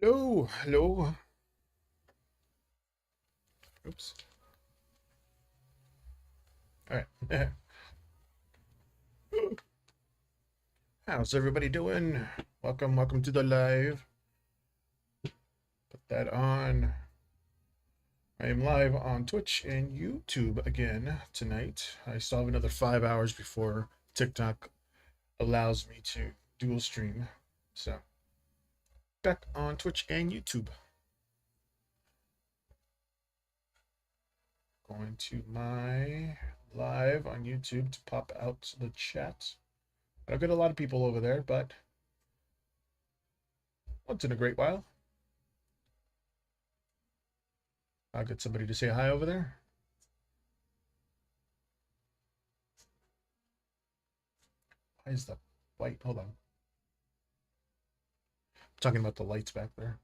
Hello, hello. Oops. All right. How's everybody doing? Welcome to the live. Put that on. I am live on Twitch and YouTube again tonight. I still have another 5 hours before TikTok allows me to dual stream. So, back on Twitch and YouTube. Going to my live on YouTube to pop out the chat. I've got a lot of people over there, but once in a great while, I'll get somebody to say hi over there. Why is the light? Hold on. I'm talking about the lights back there.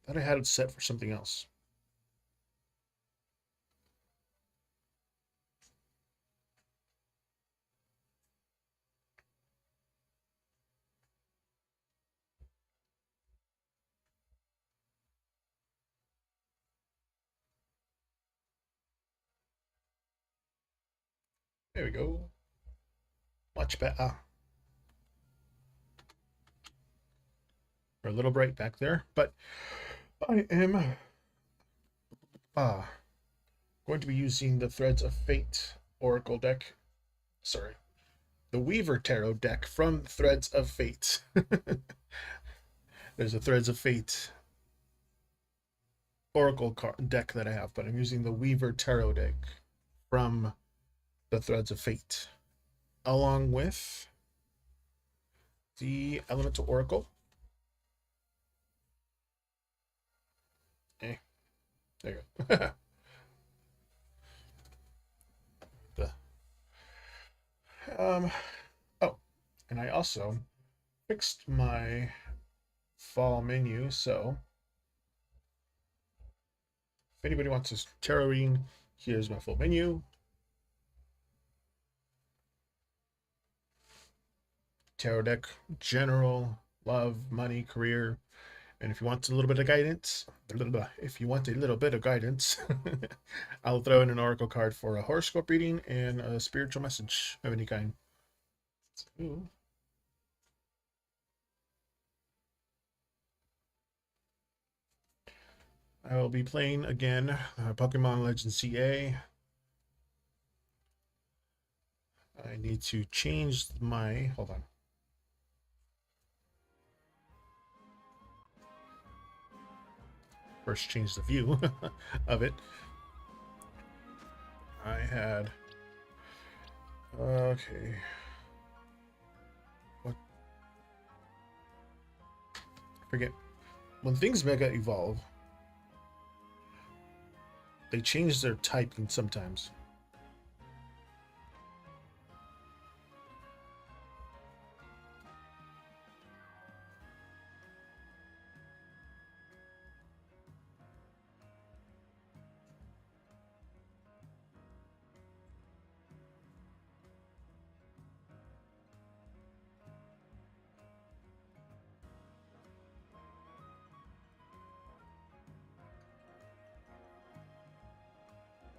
Thought I had it set for something else. There we go. Much better. We're a little bright back there, but I am going to be using the Threads of Fate Oracle deck. Sorry. The Weaver Tarot deck from Threads of Fate. There's a Threads of Fate Oracle deck that I have, but I'm using the Weaver Tarot deck from the Threads of Fate, along with the Elemental Oracle. There you go. Oh, and I also fixed my fall menu, so if anybody wants a tarot reading, here's my full menu. Tarot deck, general, love, money, career, and if you want a little bit of guidance, I'll throw in an oracle card for a horoscope reading and a spiritual message of any kind. Ooh. I will be playing again Pokemon Legends CA. I need to change my, hold on. First change the view of it. I had, okay. What? Forget. When things mega evolve, they change their typing sometimes.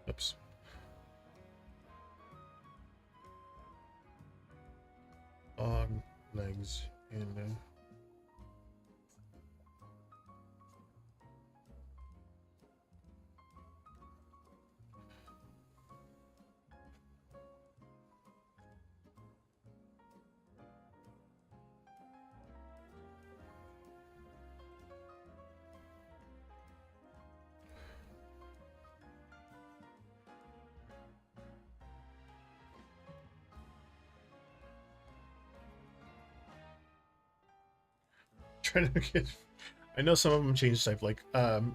Oops. On legs and trying to get. I know some of them change type, like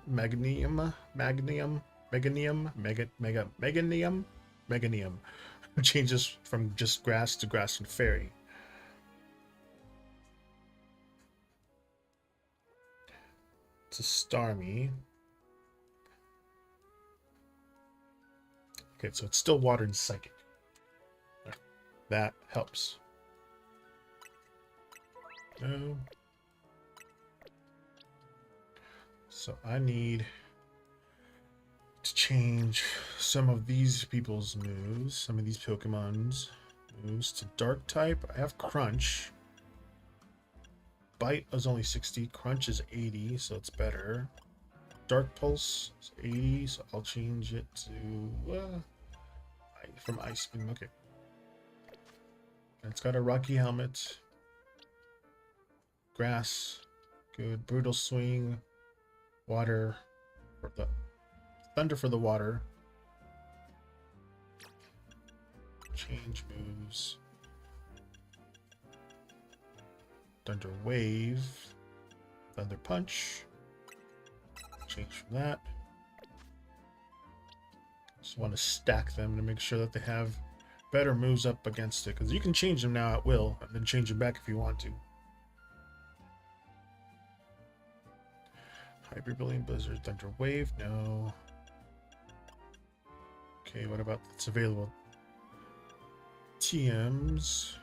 magnesium, meganium changes from just grass to grass and fairy. To Starmie. Okay, so it's still water and psychic. That helps. No. So I need to change some of these people's moves, some of these Pokemon's moves to dark type. I have Crunch. Bite is only 60, Crunch is 80, so it's better. Dark Pulse is 80, so I'll change it to from Ice Beam. Okay. And it's got a Rocky Helmet. Grass. Good. Brutal Swing. Water for the Thunder for the water. Change moves. Thunder Wave. Thunder Punch. Change from that. Just want to stack them to make sure that they have better moves up against it, because you can change them now at will and then change them back if you want to. Hyper Brilliant Blizzard, Thunder Wave, no. Okay, what about that's available? TMs,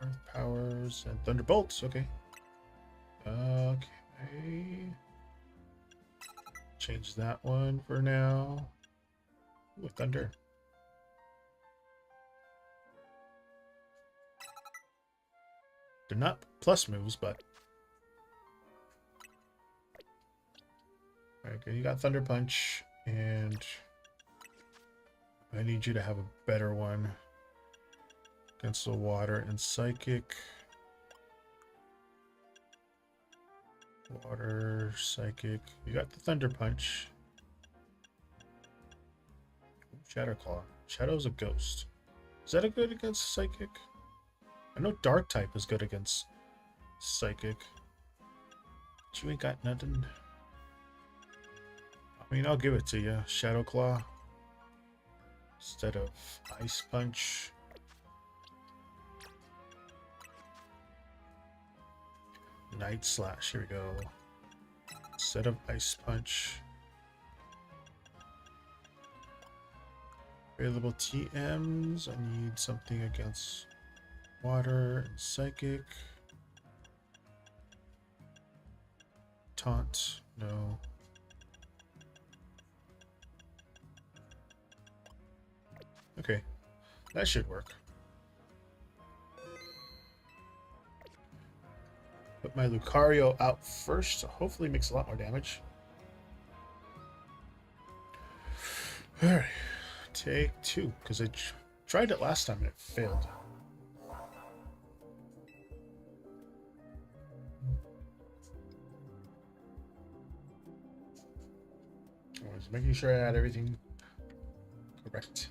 Earth Powers, and Thunderbolts. Okay. Okay. Change that one for now. Ooh, Thunder. They're not plus moves, but okay, you got Thunder Punch, and I need you to have a better one against the water and Psychic. Water, Psychic. You got the Thunder Punch. Shadow Claw. Shadow's a ghost. Is that a good against Psychic? I know Dark type is good against Psychic. But you ain't got nothing. I mean, I'll give it to you. Shadow Claw instead of Ice Punch. Night Slash. Here we go. Instead of Ice Punch. Available TMs. I need something against water and Psychic. Taunt. No. Okay, that should work. Put my Lucario out first, so hopefully it makes a lot more damage. Alright, take 2, because I tried it last time and it failed. I was making sure I had everything correct.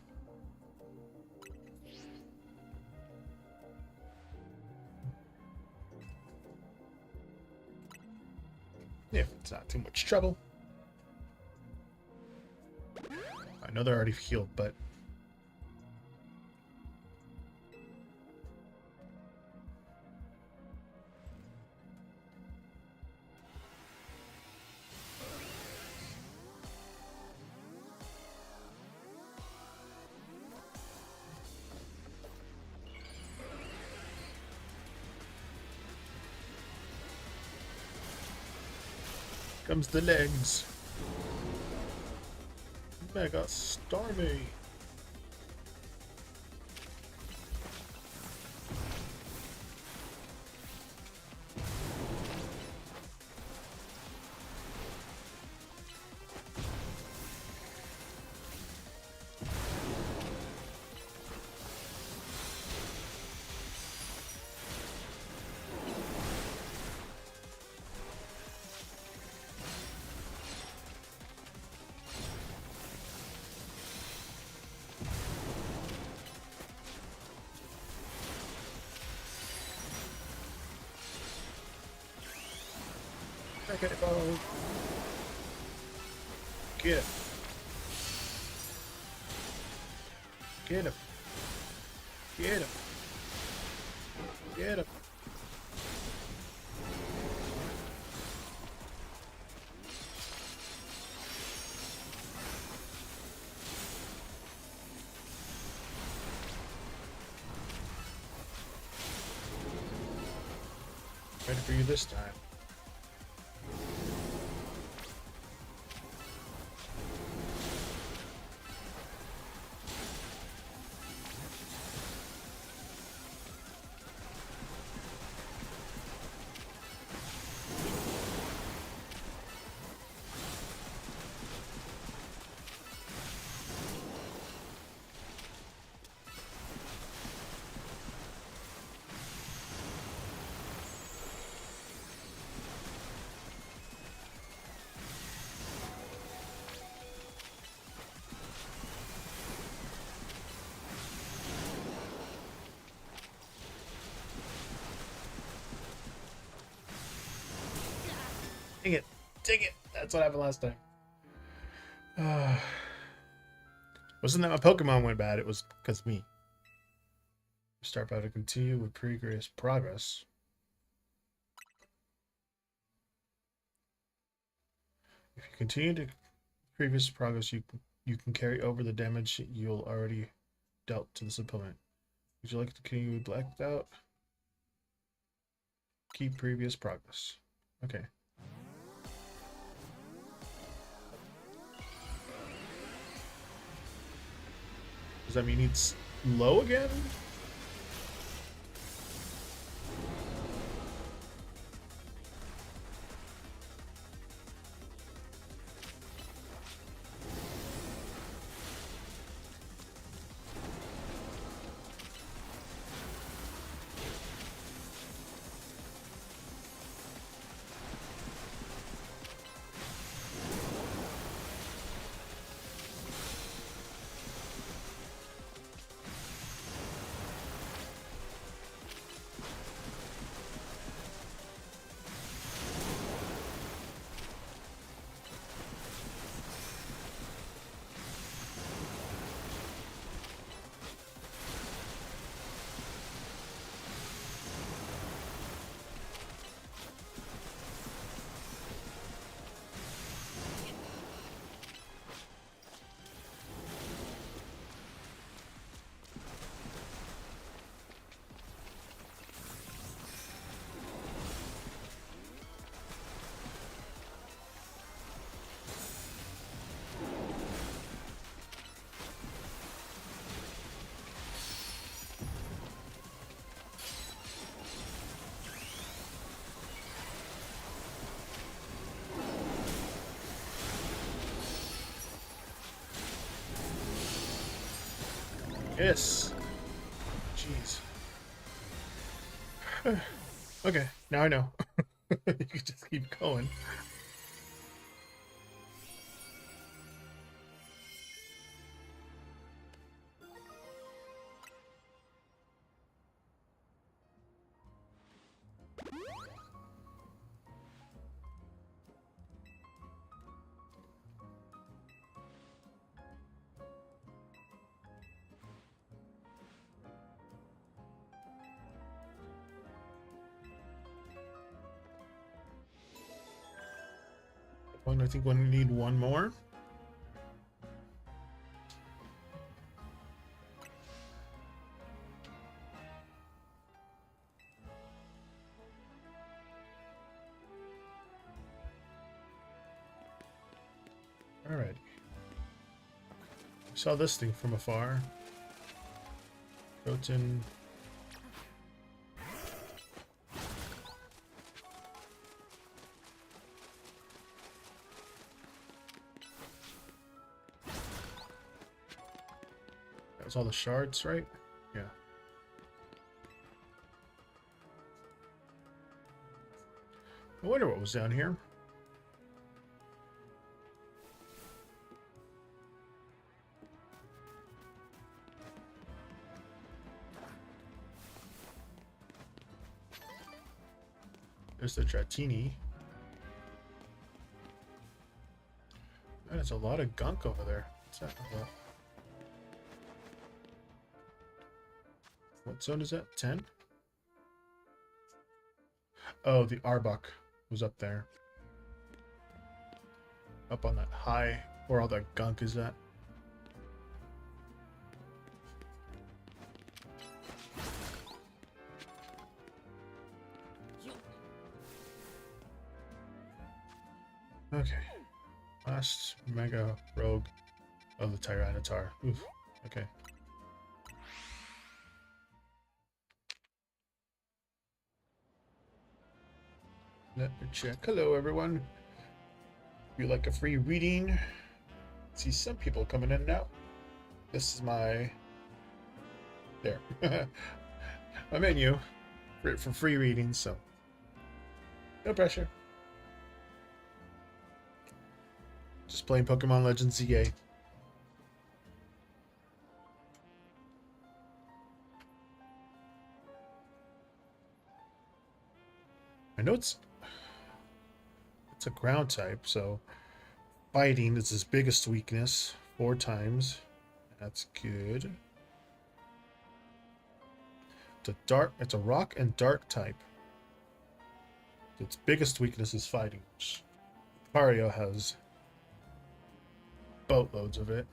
If it's not too much trouble. I know they're already healed, but comes the legs. Mega Starmie. Get it, bro. Get him. Get him. Get him. Get him. Ready for you this time. Dang it. Dang it. That's what happened last time. Wasn't that my Pokemon went bad, it was because me. Start by to continue with previous progress. If you continue to previous progress, you can carry over the damage you'll already dealt to this opponent. Would you like to continue with blacked out? Keep previous progress. Okay. Does that mean it's low again? Yes. Jeez. Okay, now I know. You can just keep going. I think we need one more. Alright. Saw this thing from afar. Jotun. That was all the shards, right? Yeah. I wonder what was down here. There's the Dratini. There's a lot of gunk over there. What's that about? What zone is that? 10? Oh, the Arbok was up there. Up on that high, where all that gunk is at. Okay. Last Mega Rogue of the Tyranitar. Oof. Okay. Let me check. Hello, everyone. If you like a free reading, see some people coming in and out. This is my... There. my menu for free readings, so... No pressure. Just playing Pokemon Legends ZA. I know it's It's a ground type, so fighting is his biggest weakness. 4 times. That's good. It's a rock and dark type. Its biggest weakness is fighting. Mario has boatloads of it.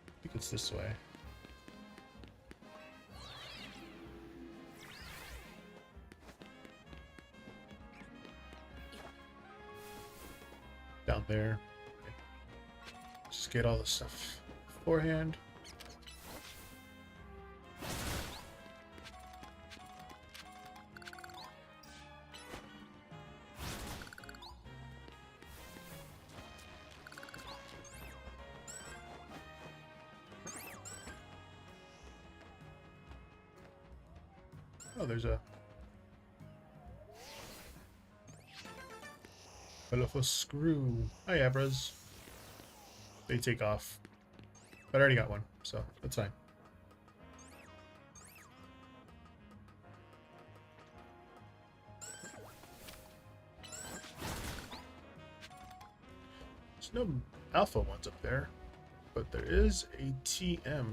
I think it's this way. Down there. Just get all the stuff beforehand. Oh, there's a colorful screw. Hi, Abras. They take off. But I already got one, so that's fine. There's no alpha ones up there, but there is a TM.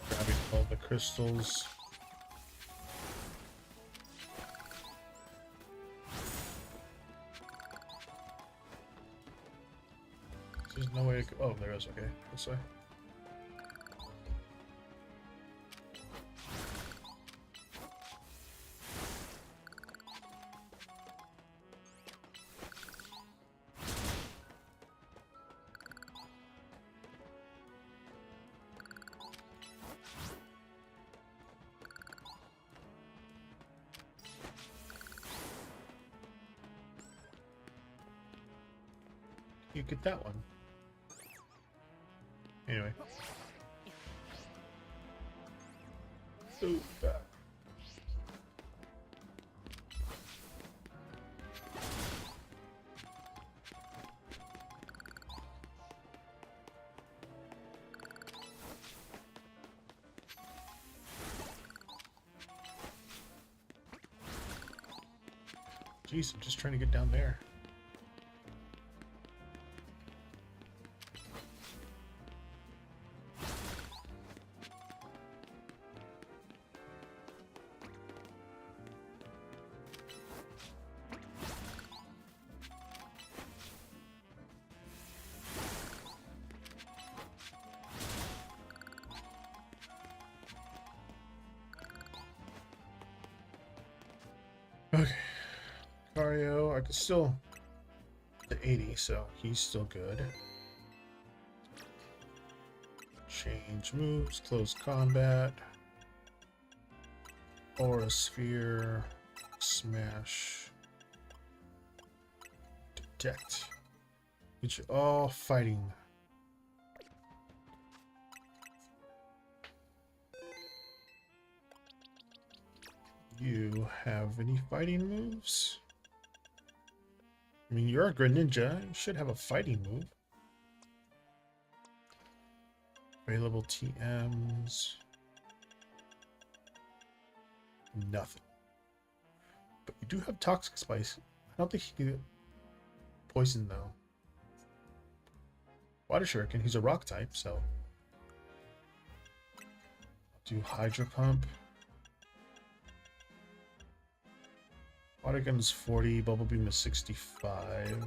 Grabbing all the crystals. There's no way to go. Oh, there is. Okay, this way. You get that one. Anyway. Ooh, bad. Jeez, I'm just trying to get down there. Okay. Mario, I could still to 80, so he's still good. Change moves, close combat, aura sphere, smash, detect. Get you all fighting. You have any fighting moves? I mean, you're a Greninja. You should have a fighting move. Available TMs. Nothing. But you do have Toxic Spice. I don't think he can poison, though. Water Shuriken, he's a rock type, so. Do Hydro Pump. Water Gun is 40, Bubble Beam is 65.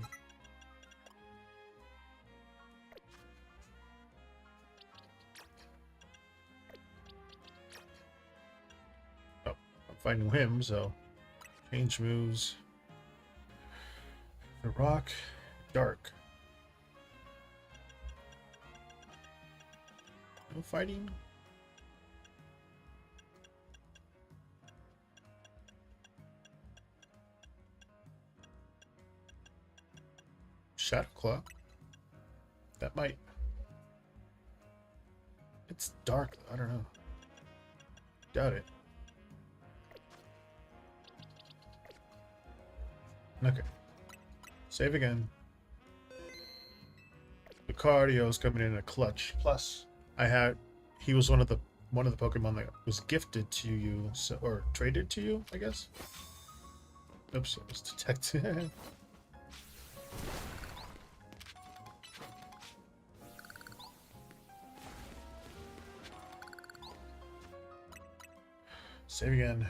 Oh, I'm fighting him, so change moves. The rock, dark. No fighting. Shadow Claw. That might. It's dark. I don't know. Doubt it. Okay. Save again. The cardio is coming in a clutch. Plus, he was one of the Pokemon that was gifted to you, so, or traded to you, I guess. Oops, it was detected. Save again.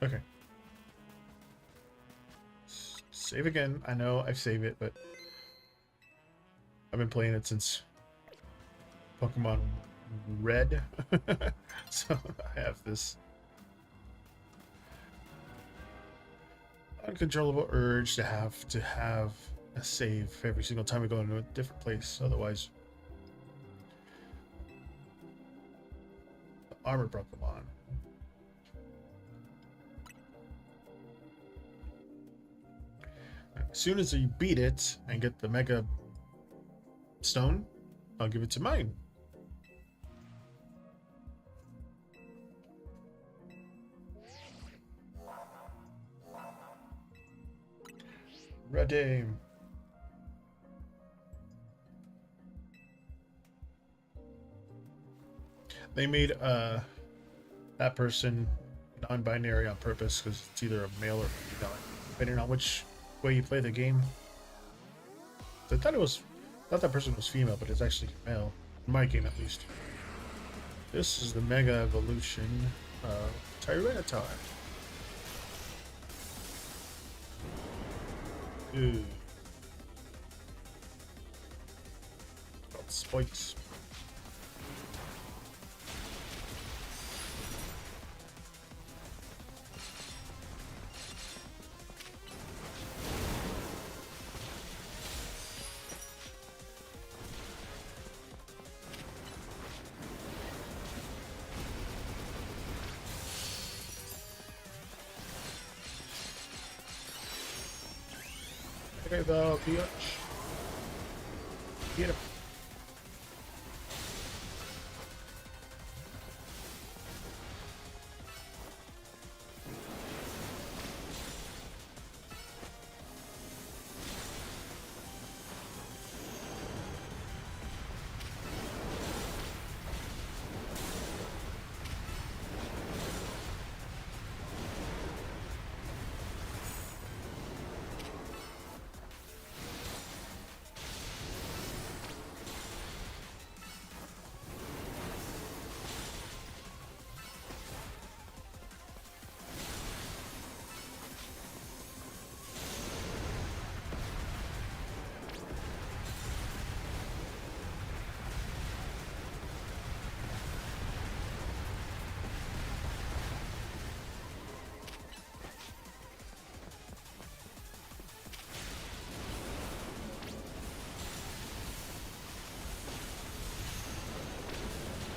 Okay. Save again. I know I save it, but I've been playing it since Pokemon Red. So I have this uncontrollable urge to have a save every single time we go into a different place. Otherwise, the armor Pokemon. As soon as you beat it and get the Mega Stone, I'll give it to mine. Ready. They made that person non-binary on purpose because it's either a male or female, depending on which way you play the game. I thought that person was female, but it's actually male. In my game, at least. This is the Mega Evolution of Tyranitar. Ooh. Got spikes. Okay, the bitch. Get him.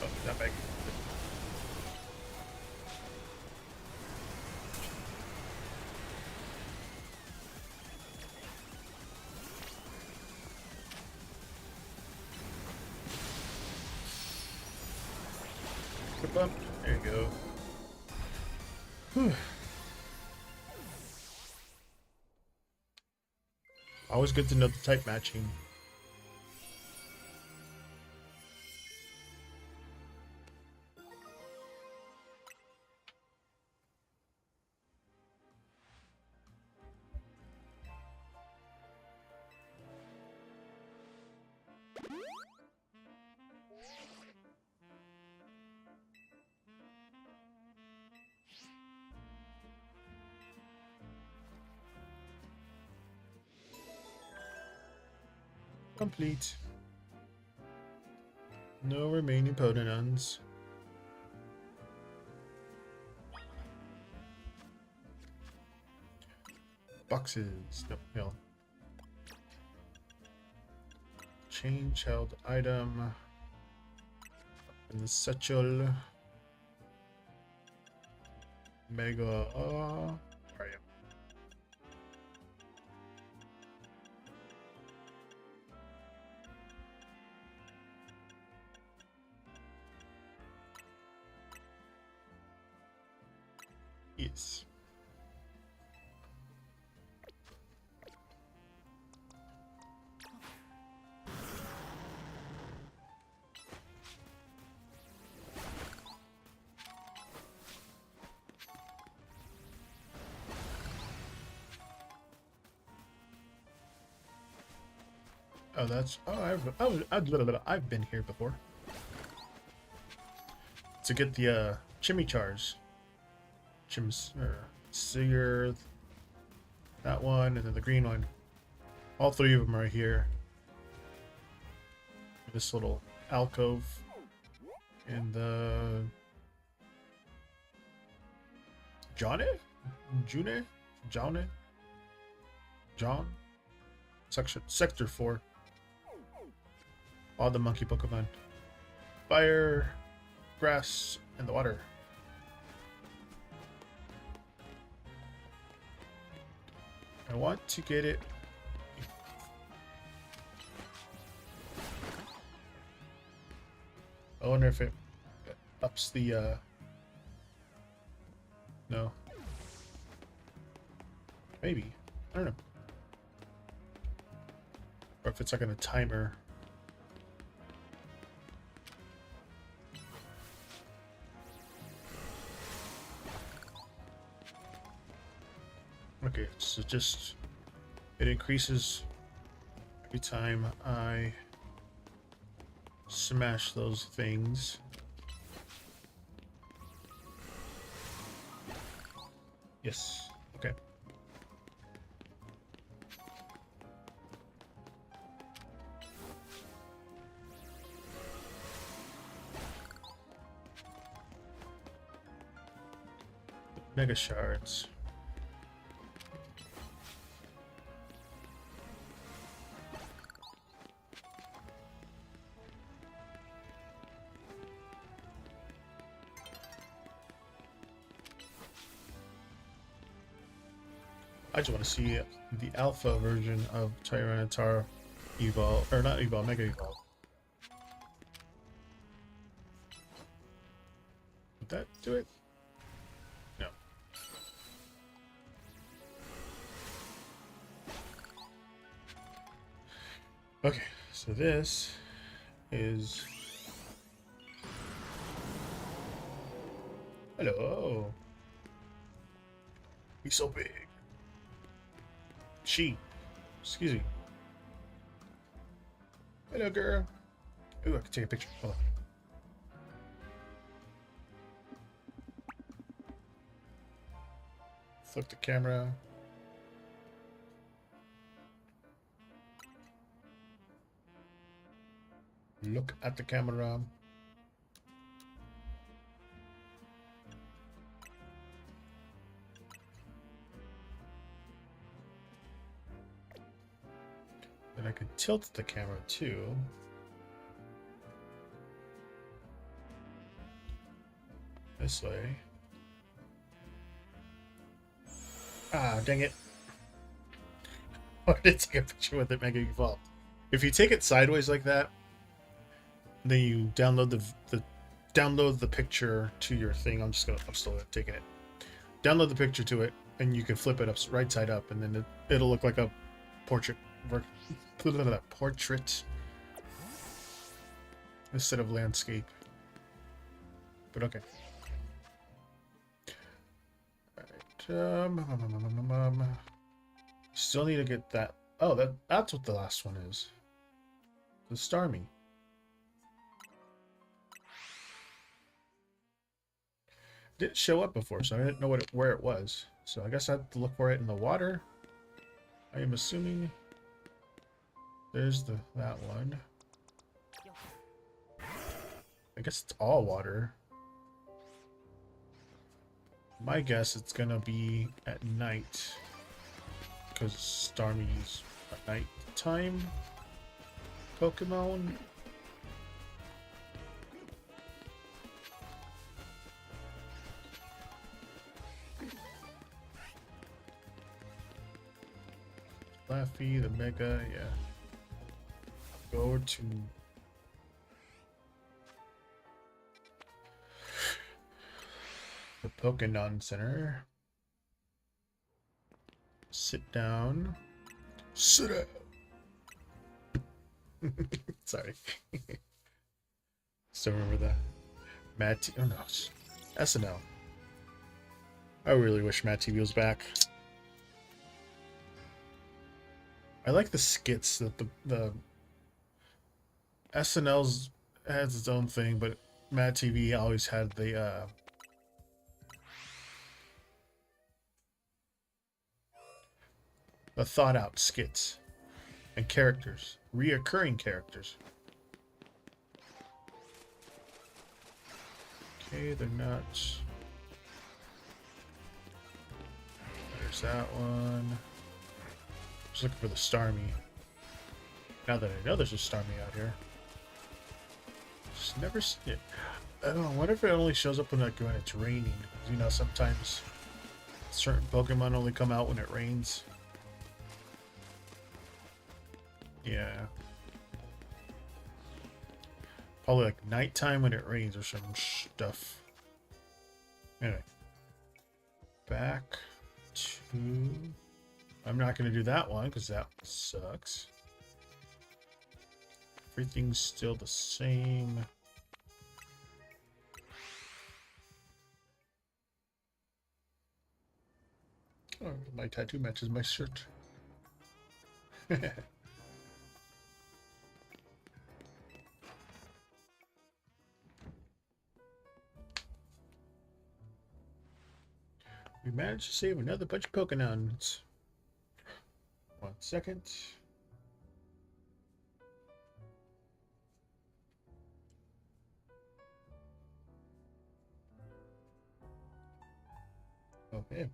Oh, that big. Good bump. There you go. Whew. Always good to know the type matching. complete. No remaining Podonons. Boxes. No. Change held item. In the satchel. Mega. Where are you? Yes. Oh, that's. Oh, I've been here before. To get the chimichars. Sear, that one, and then the green one. All three of them are here. This little alcove in the John Sector 4. All the monkey Pokemon. Fire, grass, and the water. I want to get it. I wonder if it ups the no. Maybe. I don't know. Or if it's like on a timer. Okay, so just it increases every time I smash those things. Yes. Okay. Mega shards. I just want to see the alpha version of Tyranitar evolve, or not evolve, mega evolve. Would that do it? No. Okay, so this is. Hello. He's so big. Excuse me. Hello, girl. Ooh, I can take a picture. Hold on. Flip the camera. Look at the camera. And I can tilt the camera too. This way. Ah, dang it. I did take a picture with it Mega Evolved. If you take it sideways like that, then you download the picture to your thing. I'm still taking it. Download the picture to it, and you can flip it up right side up, and then it'll look like a portrait instead of landscape. But okay. Alright. Still need to get that. Oh, that's what the last one is. The Starmie. Didn't show up before, so I didn't know where it was. So I guess I have to look for it in the water. I am assuming. There's that one. I guess it's all water. My guess it's gonna be at night because Starmie's a nighttime Pokemon. Laffy, the Mega, yeah. Go to the Pokemon Center. Sit down. Sit down. Sorry. Still remember that. Matt oh no. SNL. I really wish Matt TV was back. I like the skits that the SNL's has its own thing, but Mad TV always had the thought out skits and characters, reoccurring characters. Okay, they're not. There's that one. Just looking for the Starmie. Now that I know there's a Starmie out here. Just never seen it. I don't know. I wonder if it only shows up when it's raining. You know, sometimes certain Pokemon only come out when it rains. Yeah. Probably like nighttime when it rains or some stuff. Anyway. Back to... I'm not going to do that one because that sucks. Everything's still the same. Oh, my tattoo matches my shirt. We managed to save another bunch of Pokémons. 1 second. Okay.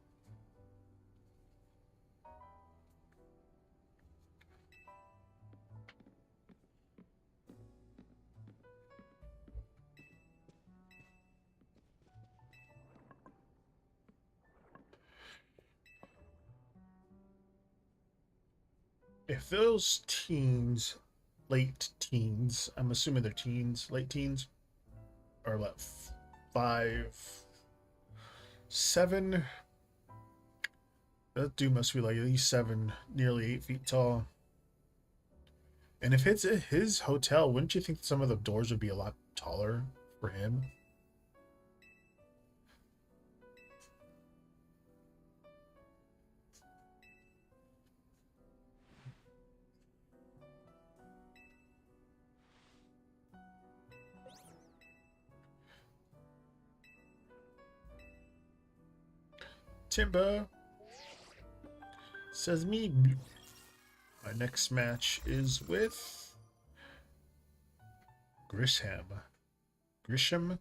If those teens, late teens, I'm assuming they're teens, late teens, are what, 5, 7? That dude must be like at least 7, nearly 8 feet tall. And if it's at his hotel, wouldn't you think some of the doors would be a lot taller for him? Timber says me. My next match is with Grisham. Grisham.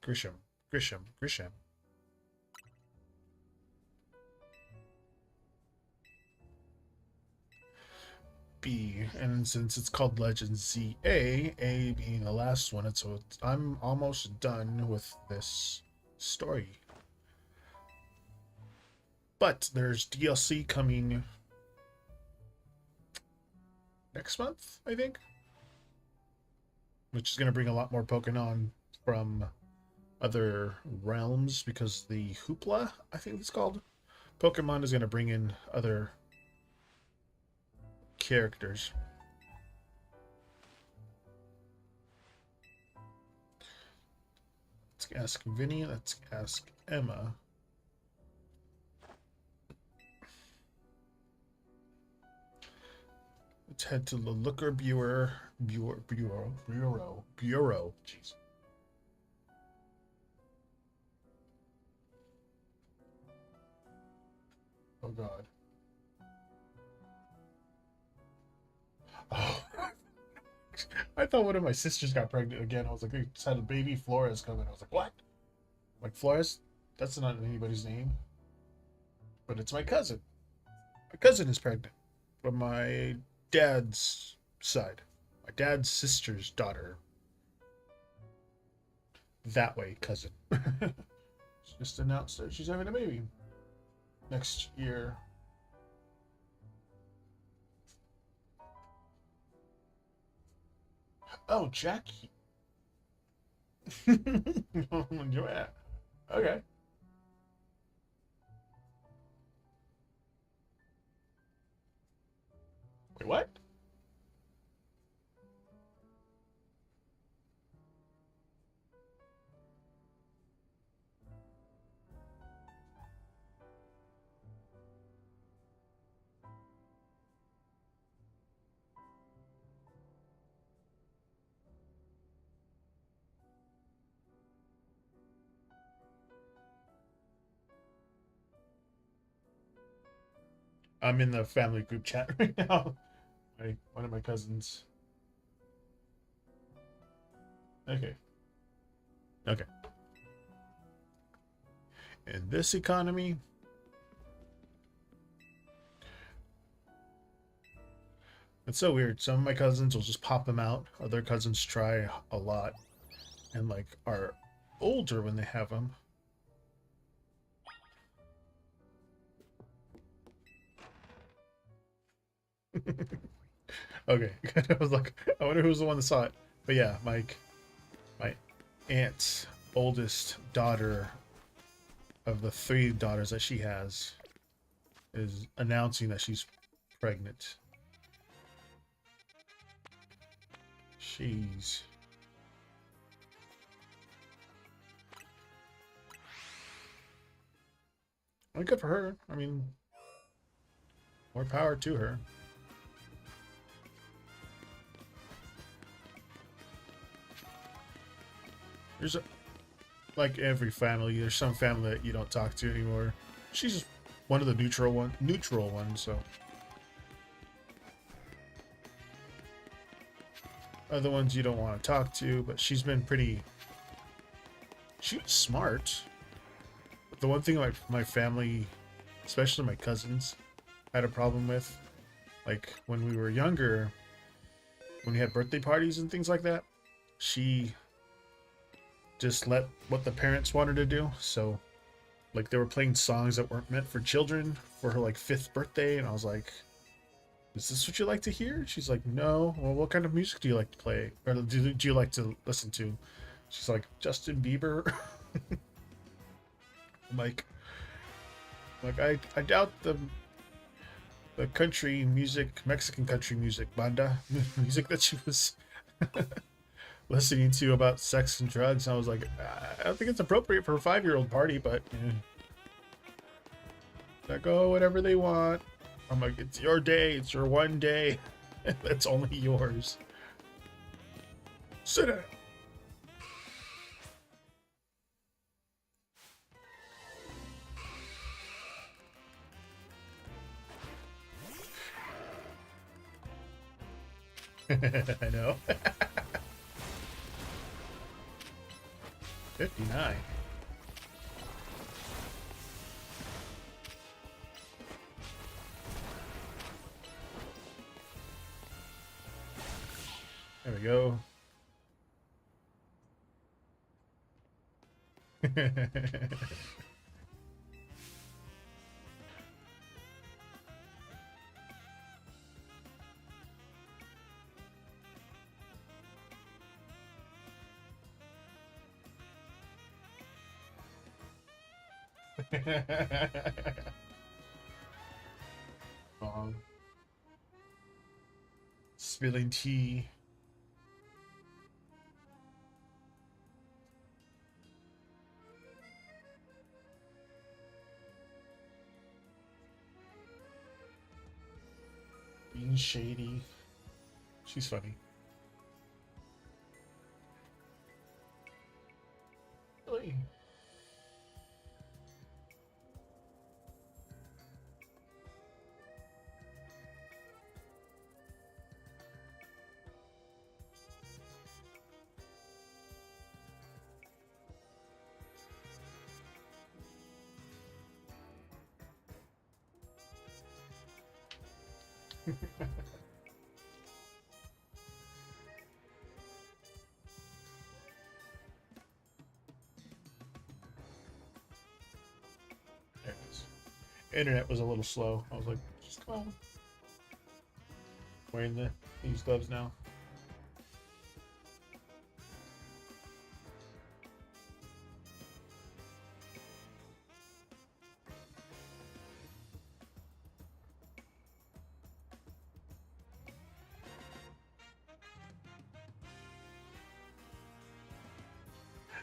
B, and since it's called Legend Z A being the last one, so I'm almost done with this story. But there's DLC coming next month, I think, which is going to bring a lot more Pokemon from other realms because the Hoopla, I think it's called, Pokemon is going to bring in other characters. Let's ask Vinny. Let's ask Emma. Let's head to the Looker Bureau. Jeez. Oh God. Oh. I thought one of my sisters got pregnant again. I was like, they just had a baby Flores coming. I was like, what? Like Flores? That's not anybody's name. But it's my cousin. My cousin is pregnant from my dad's side. My dad's sister's daughter. That way, cousin. She just announced that she's having a baby next year. Oh, Jackie. Yeah. Okay. Wait, what? I'm in the family group chat right now. One of my cousins. Okay. Okay. In this economy, it's so weird. Some of my cousins will just pop them out. Other cousins try a lot and like are older when they have them. Okay. I was like, I wonder who's the one that saw it. But yeah, my aunt's oldest daughter of the 3 daughters that she has is announcing that she's pregnant. She's well, good for her. I mean, more power to her. There's a, like every family, there's some family that you don't talk to anymore. She's just one of the neutral ones, so other ones you don't want to talk to, but she's been pretty. She was smart. But the one thing like my family, especially my cousins, had a problem with, like when we were younger, when we had birthday parties and things like that, she just let what the parents wanted to do. So like they were playing songs that weren't meant for children for her like 5th birthday, and I was like, is this what you like to hear? She's like, no. Well, what kind of music do you like to play, or do you like to listen to? She's like, Justin Bieber. I'm like I doubt the country music, Mexican country music, banda music that she was listening to about sex and drugs. And I was like, I don't think it's appropriate for a 5-year-old party, but they go whatever they want. I'm like, it's your day, it's your one day. That's only yours. Sit down. I know. 59. There we go. um, spilling tea. Being shady. She's funny. Really? There it is. Internet was a little slow. I was like, just come on. Wearing these gloves now.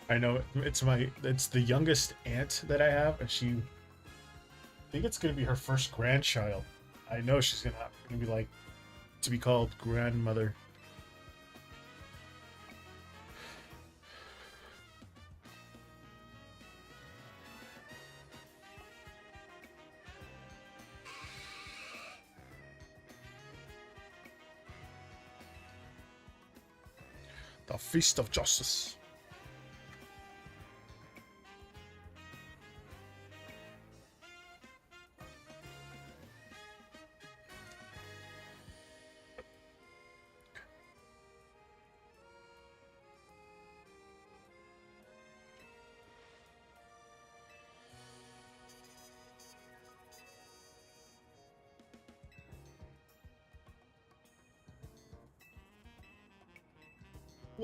I know it's the youngest aunt that I have, and I think it's gonna be her first grandchild. I know she's gonna be like to be called grandmother. The Feast of Justice.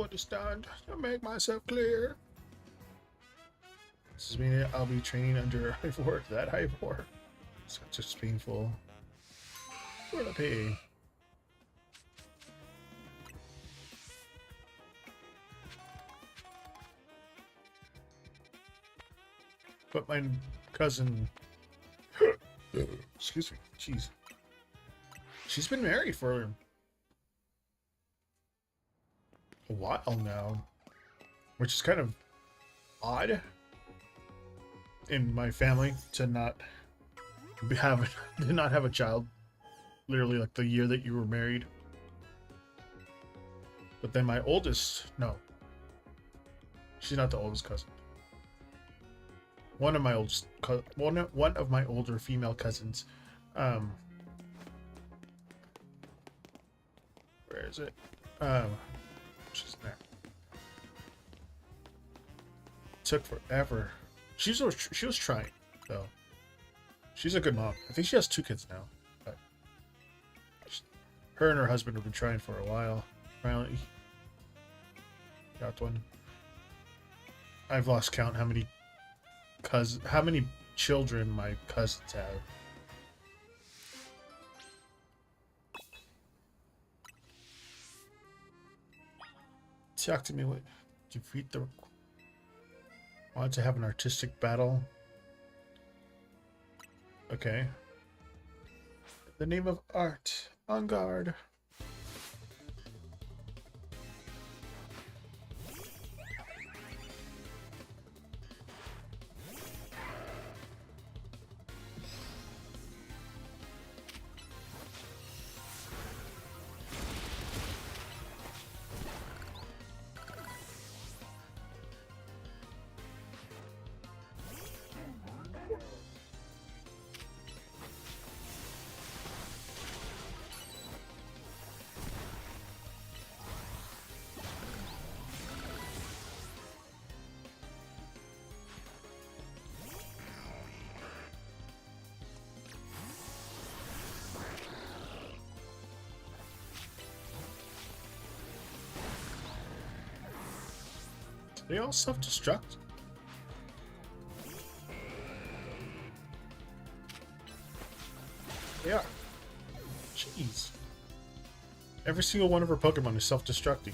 Understand to make myself clear. This is meaning I'll be training under Ivor, that Ivor. Such a painful. What a pain. But my cousin, excuse me, jeez, she's been married for a while now, which is kind of odd in my family to not have a child literally like the year that you were married. But then my oldest, no, she's not the oldest cousin. One of my older female cousins, where is it? She's there. Took forever. She was trying though. She's a good mom. I think she has 2 kids now. But her and her husband have been trying for a while. Finally got one. I've lost count how many children my cousins have. Talk to me. What defeat the? Want to have an artistic battle? Okay. The name of art. On guard. They all self-destruct? They are. Jeez. Every single one of her Pokemon is self-destructing.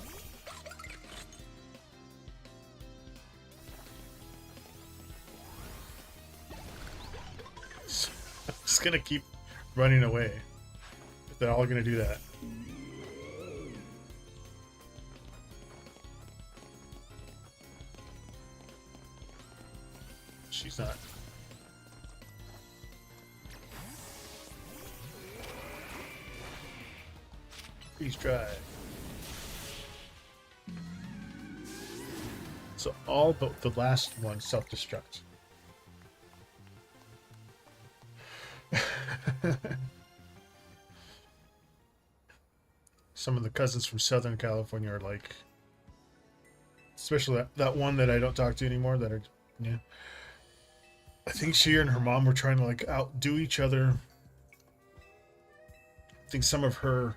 I'm just gonna keep running away. If they're all gonna do that. She's not. Please try. So all but the last one self-destruct. some of the cousins from Southern California are like, especially that one that I don't talk to anymore. That are, yeah. I think she and her mom were trying to like outdo each other. I think some of the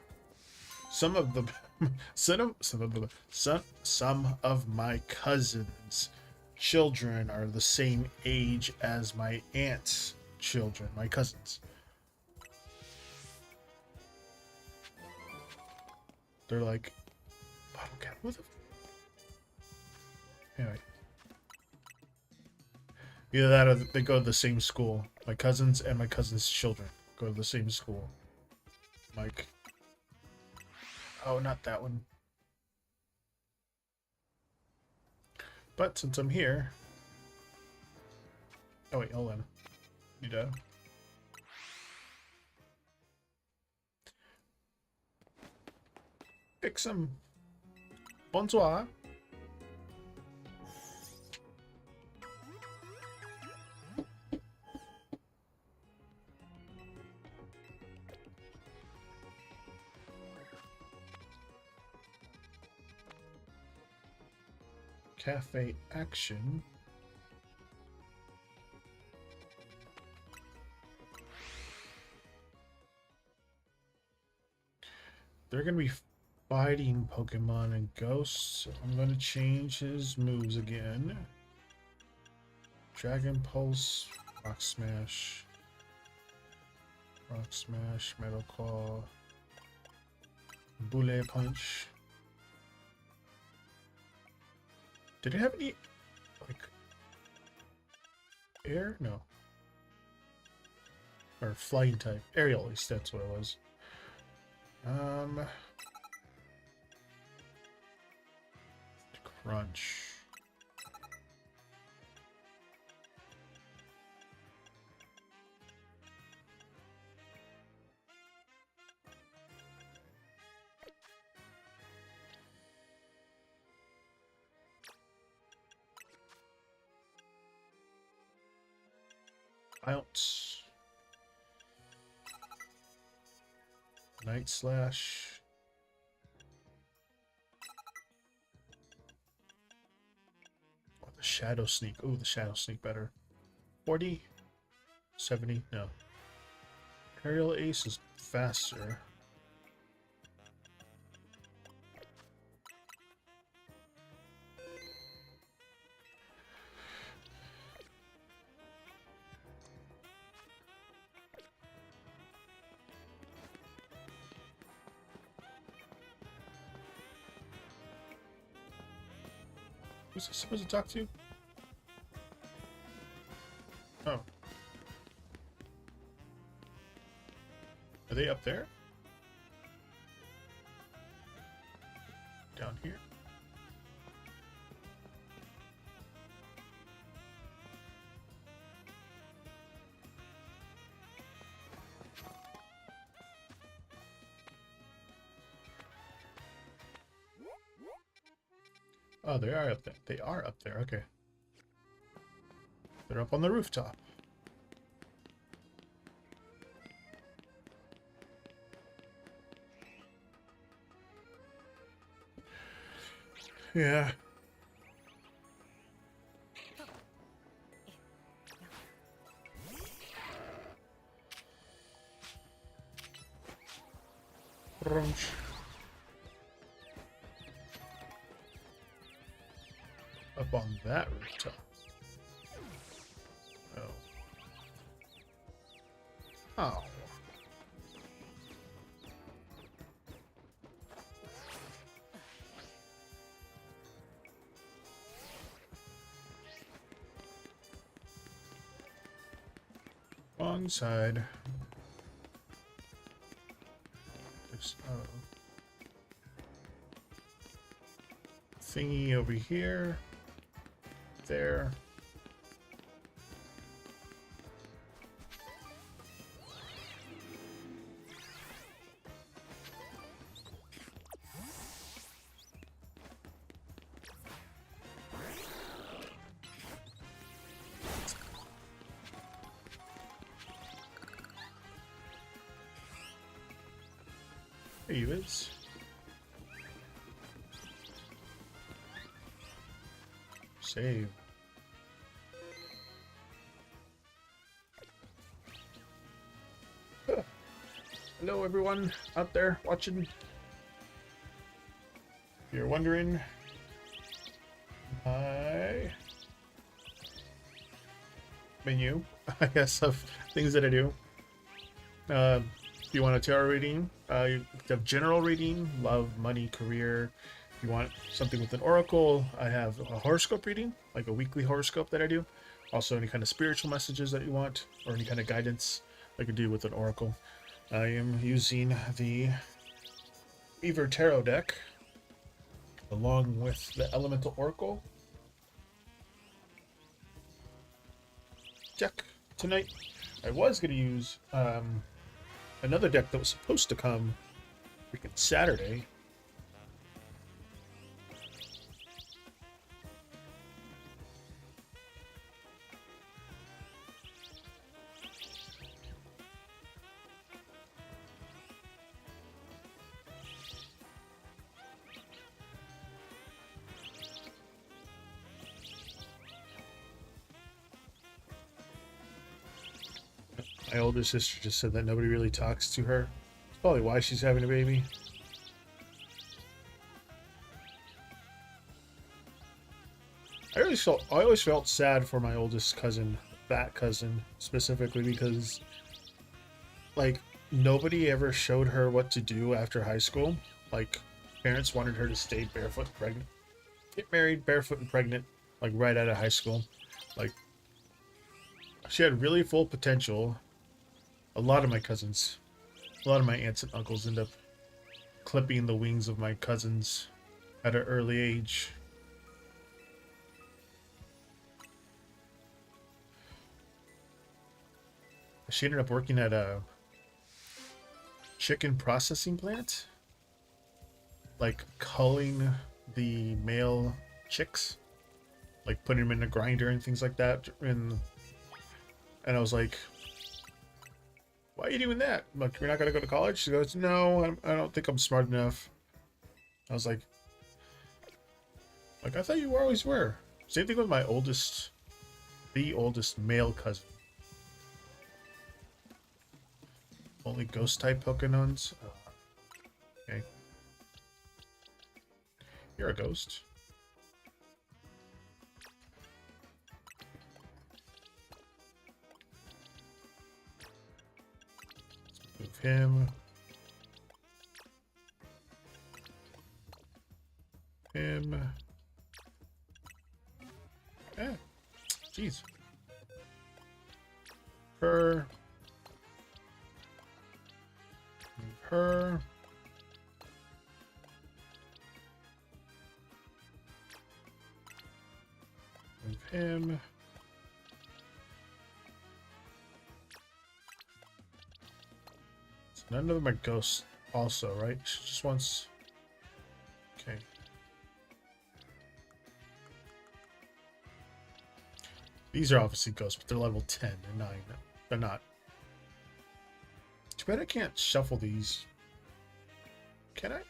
some of my cousins' children are the same age as my aunt's children, my cousins. They're like, bottle cap. Who the? Anyway, either that or they go to the same school. My cousins and my cousins' children go to the same school. Like, oh, not that one. But since I'm here, oh wait, hold on. Need to fix some. Bonsoir. Cafe action. They're gonna be fighting Pokemon and ghosts. So I'm gonna change his moves again. Dragon Pulse, Rock Smash, Metal Claw, Bullet Punch. Did it have any, like, air? No. Or flying type. Aerial, at least that's what it was. Crunch. Bounce. Night Slash. Oh, the Shadow Sneak. Ooh, the Shadow Sneak better. 40? 70? No. Aerial Ace is faster. Who's this supposed to talk to? Oh. Are they up there? Down here? Oh, they are up there. They are up there. Okay. They're up on the rooftop. Yeah. Crunch. Up on that rooftop. Oh. Oh. Wrong side. There's thingy over here. There. There he is. save. Hello, everyone out there watching. If you're wondering, my menu, I guess, of things that I do. If you want a tarot reading, you have general reading, love, money, career. If you want something with an oracle, I have a horoscope reading, like a weekly horoscope that I do. Also, any kind of spiritual messages that you want, or any kind of guidance I could do with an oracle. I am using the Weaver Tarot deck, along with the Elemental Oracle deck tonight. I was going to use another deck that was supposed to come freaking Saturday. My older sister just said that nobody really talks to her. It's probably why she's having a baby. I always felt sad for my oldest cousin, that cousin specifically, because like nobody ever showed her what to do after high school. Like parents wanted her to stay barefoot and pregnant, get married barefoot and pregnant, like right out of high school. Like she had really full potential. A lot of my cousins, a lot of my aunts and uncles end up clipping the wings of my cousins at an early age. She ended up working at a chicken processing plant, like culling the male chicks, like putting them in a grinder and things like that. And I was like, why are you doing that? Like, you're not going to go to college? She goes, no, I don't think I'm smart enough. I was like, I thought you always were. Same thing with my oldest, the oldest male cousin. Only ghost type Pokémons. Okay. You're a ghost. Let's move him. Him. Yeah. Jeez. Her. Her. Move him. So none of them are ghosts also, right? She just wants... Okay. These are obviously ghosts, but they're level 10 and 9. They're not. Too bad I can't shuffle these. Can I?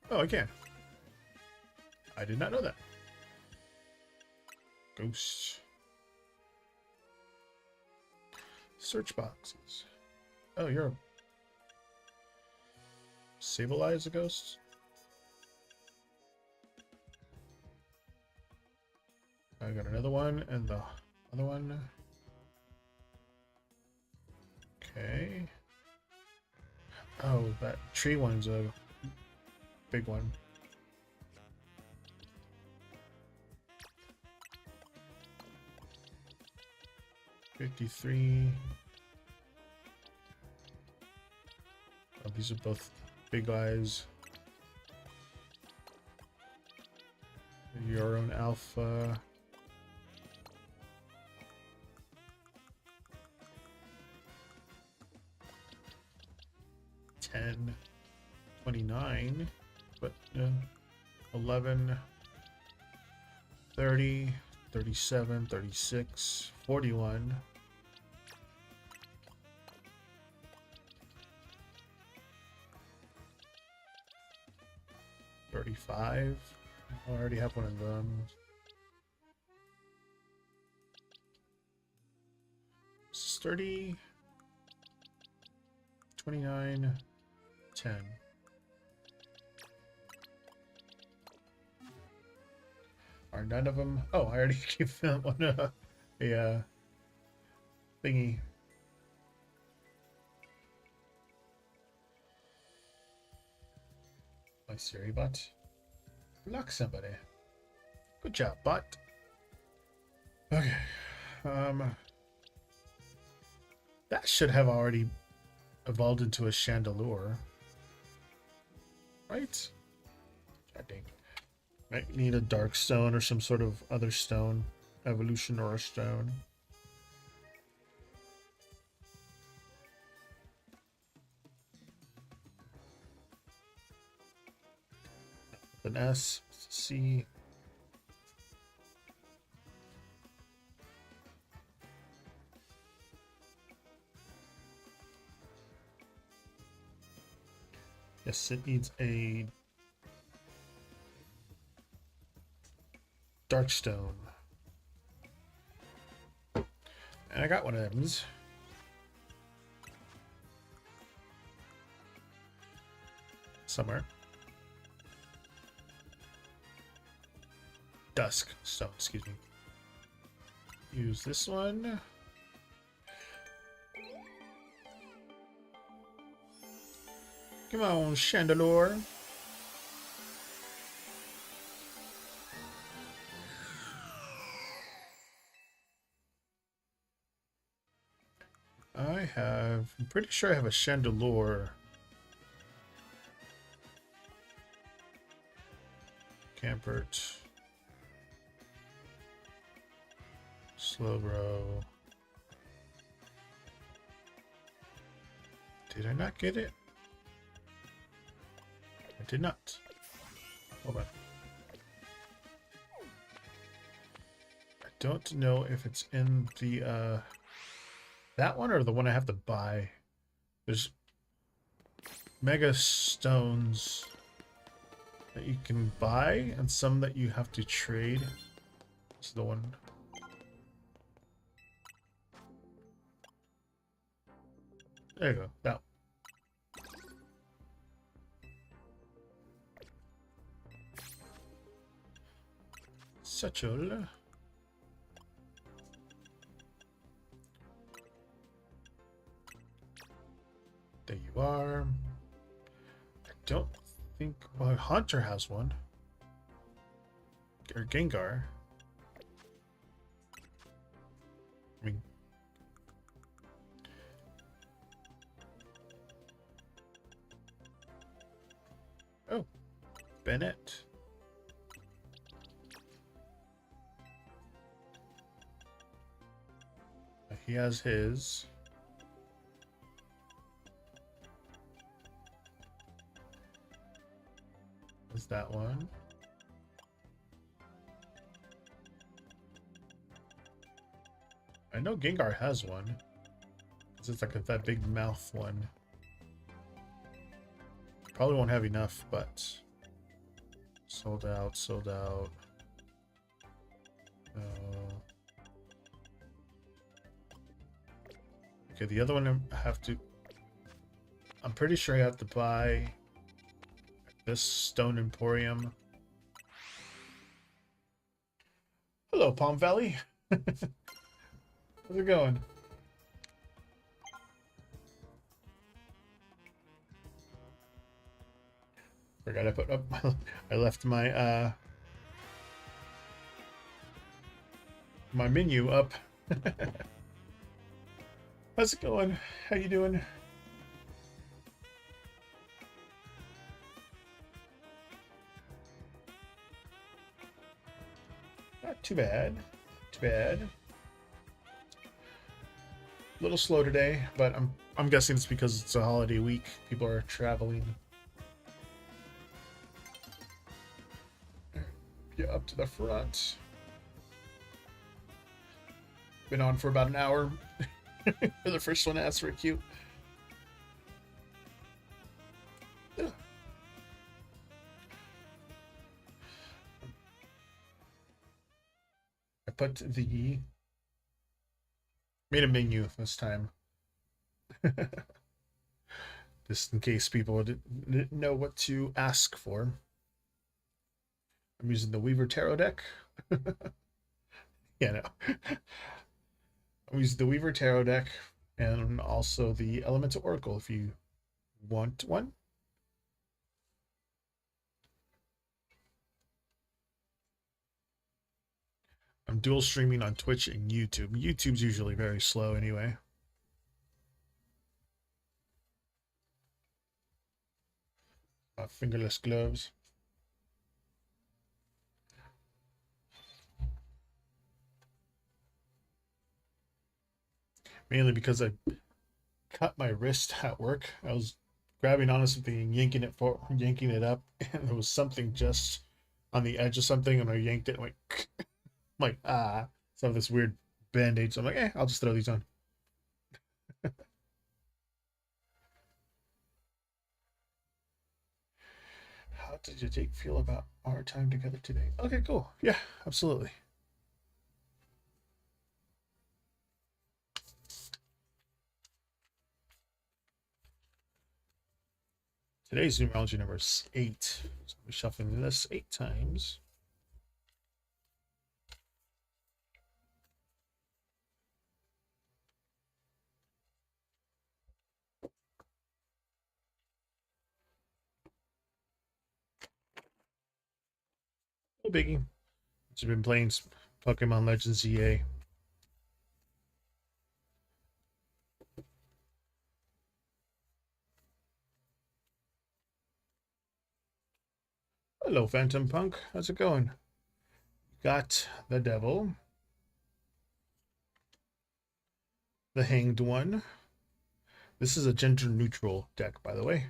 Oh, I can. I did not know that. Ghosts. Search boxes. Oh, you're a... Sableye is a ghost? I got another one, and the other one. Okay. Oh, that tree one's a big one. $53. Oh, these are both big eyes. Your own alpha. $29, but 11, 30, 37, 36, 41. $35. I already have one of them. 30, 29, 10. Are none of them? Oh, I already gave them one a thingy. My Siri bot. Block somebody. Good job, bot. Okay. That should have already evolved into a Chandelure. Right? God dang. Might need a dark stone or some sort of other stone. Evolution or a stone. An S, C. Yes, it needs a dark stone. And I got one of them. Somewhere. Dusk stone, excuse me. Use this one. Come on, Chandelure. I'm pretty sure I have a Chandelure. Campert. Slowbro. Did I not get it? I did not. Hold on. I don't know if it's in the that one or the one I have to buy. There's mega stones that you can buy and some that you have to trade. It's the one. There you go. That one. Satchel. There you are. I don't think... Well, Hunter has one. Or Gengar. I mean... Oh. Bennett. He has his. Is that one? I know Gengar has one. It's like that big mouth one. Probably won't have enough, but sold out, sold out. Okay, the other one I have to... I'm pretty sure I have to buy this Stone Emporium. Hello, Palm Valley. How's it going? Forgot I put up... I left my, my menu up. How's it going? How you doing? Not too bad. Too bad. A little slow today, but I'm guessing it's because it's a holiday week. People are traveling. Get up to the front. Been on for about an hour. You're the first one to ask for a queue. I put the Made a menu this time. Just in case people didn't know what to ask for. I'm using the Weaver Tarot deck. Yeah, no. I'm using the Weaver Tarot deck and also the Elemental Oracle if you want one. I'm dual streaming on Twitch and YouTube. YouTube's usually very slow anyway. Fingerless gloves. Mainly because I cut my wrist at work. I was grabbing onto something and yanking it up, and there was something just on the edge of something, and I yanked it and went I'm like, ah. So I have this weird band-aid. So I'm like, I'll just throw these on. How did you Jake feel about our time together today? Okay, cool. Yeah, absolutely. Today's numerology number is 8. So we're shuffling this 8 times. No biggie. Just been playing Pokemon Legends EA. Hello, Phantom Punk. How's it going? Got the Devil, the Hanged One. This is a gender neutral deck, by the way.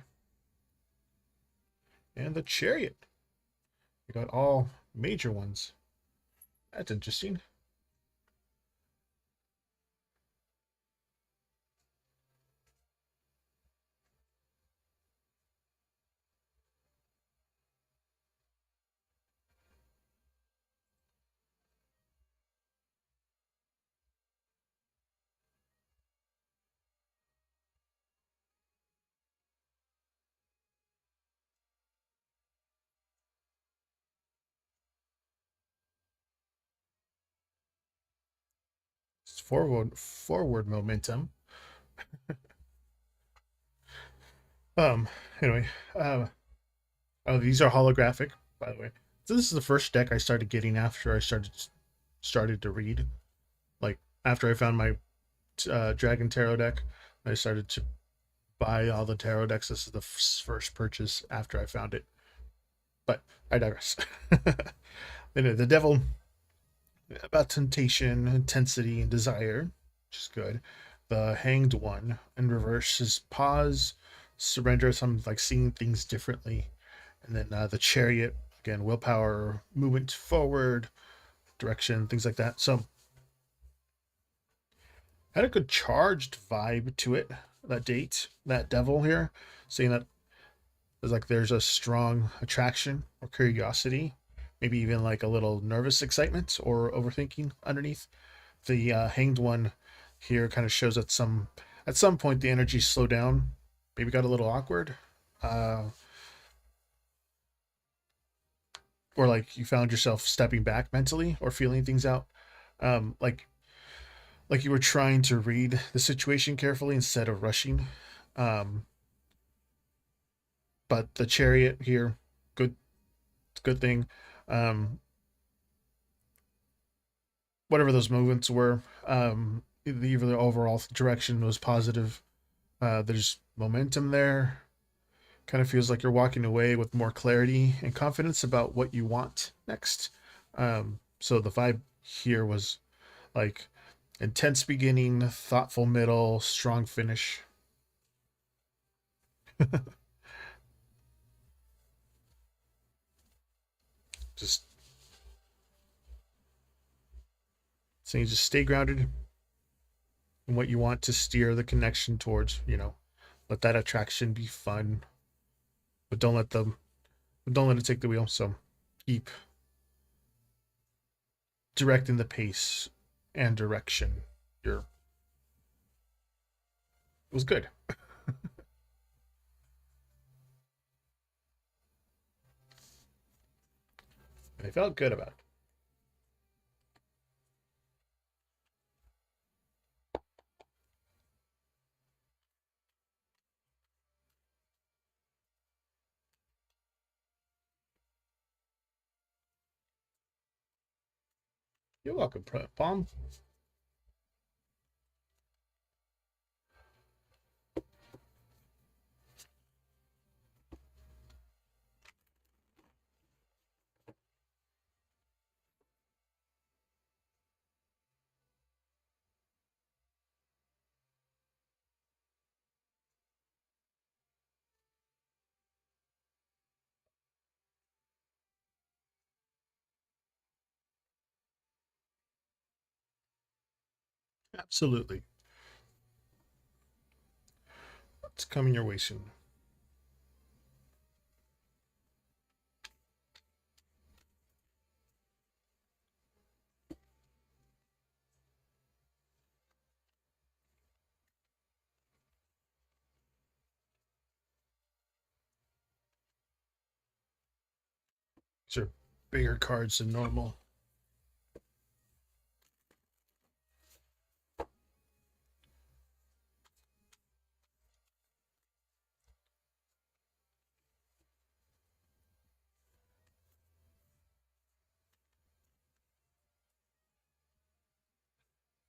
And the Chariot. We got all major ones. That's interesting. It's forward momentum. Anyway, oh, these are holographic, by the way. So this is the first deck I started getting after I started to read. Like after I found my Dragon Tarot deck, I started to buy all the tarot decks. This is the first purchase after I found it. But I digress. The Devil, about temptation, intensity, and desire, which is good. The Hanged One in reverse is pause, surrender, some like seeing things differently. And then the Chariot, again, willpower, movement forward, direction, things like that. So had a good charged vibe to it. That date, that Devil here, saying that there's a strong attraction or curiosity, maybe even like a little nervous excitement or overthinking underneath. The Hanged One here kind of shows that at some point the energy slowed down, maybe got a little awkward, or like you found yourself stepping back mentally or feeling things out, um, like like you were trying to read the situation carefully instead of rushing. Um, but the Chariot here, good good thing. Um, whatever those movements were, either the overall direction was positive. There's momentum there. Kind of feels like you're walking away with more clarity and confidence about what you want next. So the vibe here was like intense beginning, thoughtful middle, strong finish. Just saying, just stay grounded in what you want to steer the connection towards. Let that attraction be fun, but don't let it take the wheel. So keep directing the pace and direction. You're was good. I felt good about it. You're welcome, Palm. Absolutely. It's coming your way soon. These are bigger cards than normal.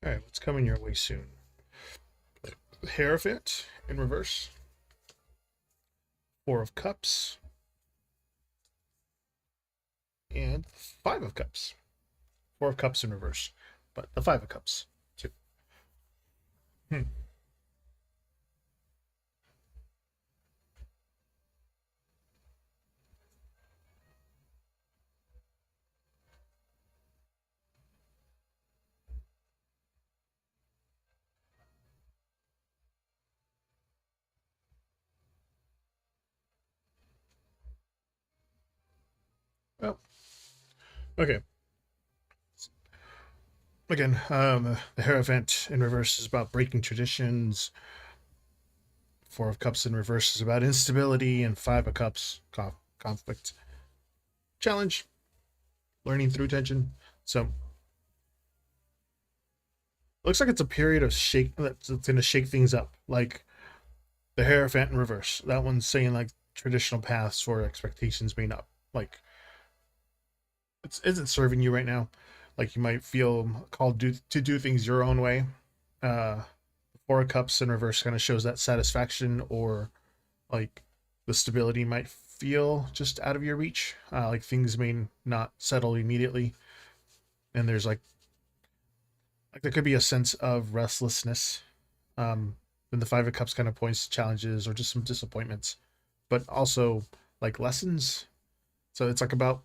All right, what's coming your way soon? Hierophant in reverse. Four of Cups. And Five of Cups. Four of Cups in reverse, but the Five of Cups too. Hmm. Well, okay. Again, the Hierophant in reverse is about breaking traditions. Four of Cups in reverse is about instability, and Five of Cups, conflict, challenge, learning through tension. So looks like it's a period of shake that's going to shake things up. Like the Hierophant in reverse, that one's saying like traditional paths or expectations may not like it isn't serving you right now. Like you might feel called to do things your own way. Uh, Four of Cups in reverse kind of shows that satisfaction or like the stability might feel just out of your reach. Like things may not settle immediately, and there's like there could be a sense of restlessness. Then the Five of Cups kind of points to challenges or just some disappointments, but also like lessons. So it's like about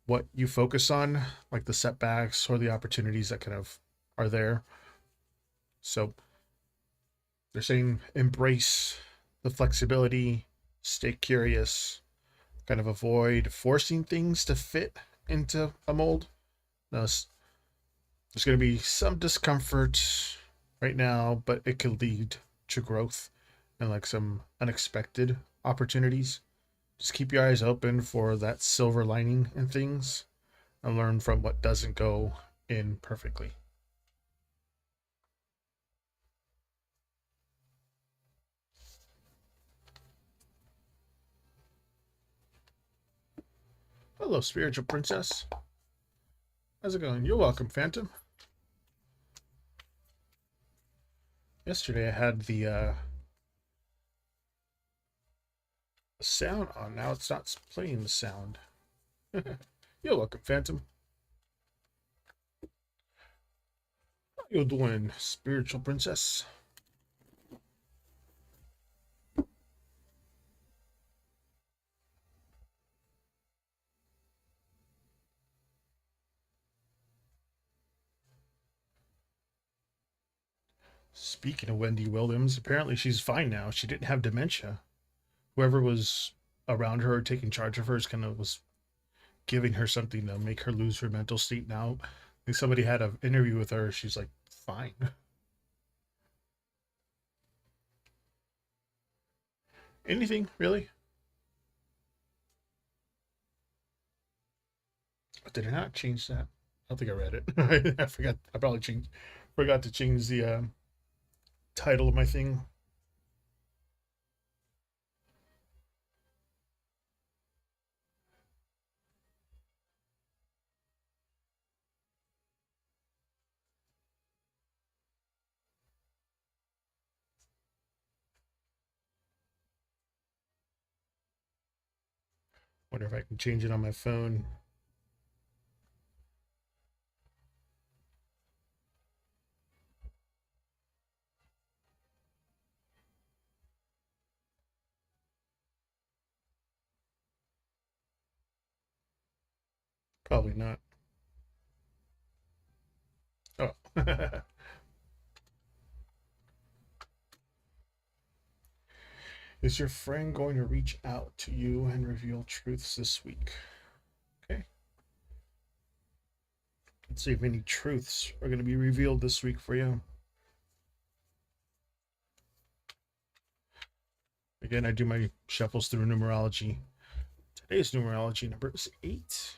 what you focus on, like the setbacks or the opportunities that kind of are there. So they're saying embrace the flexibility, stay curious, kind of avoid forcing things to fit into a mold. Now, there's going to be some discomfort right now, but it could lead to growth and like some unexpected opportunities. Just keep your eyes open for that silver lining in things and learn from what doesn't go in perfectly. Hello, spiritual princess. How's it going? You're welcome, Phantom. Yesterday I had the sound on. Now it's not playing the sound. You're welcome, Phantom. How you doing, spiritual princess? Speaking of Wendy Williams, apparently she's fine now. She didn't have dementia. Whoever was around her, taking charge of her, is kind of was giving her something to make her lose her mental state. Now, I think somebody had an interview with her. She's like fine. Anything really? Did I not change that? I don't think I read it. I forgot. I probably forgot to change the title of my thing. Wonder if I can change it on my phone. Probably not. Oh. Is your friend going to reach out to you and reveal truths this week? Okay. Let's see if any truths are going to be revealed this week for you. Again, I do my shuffles through numerology. Today's numerology number is 8.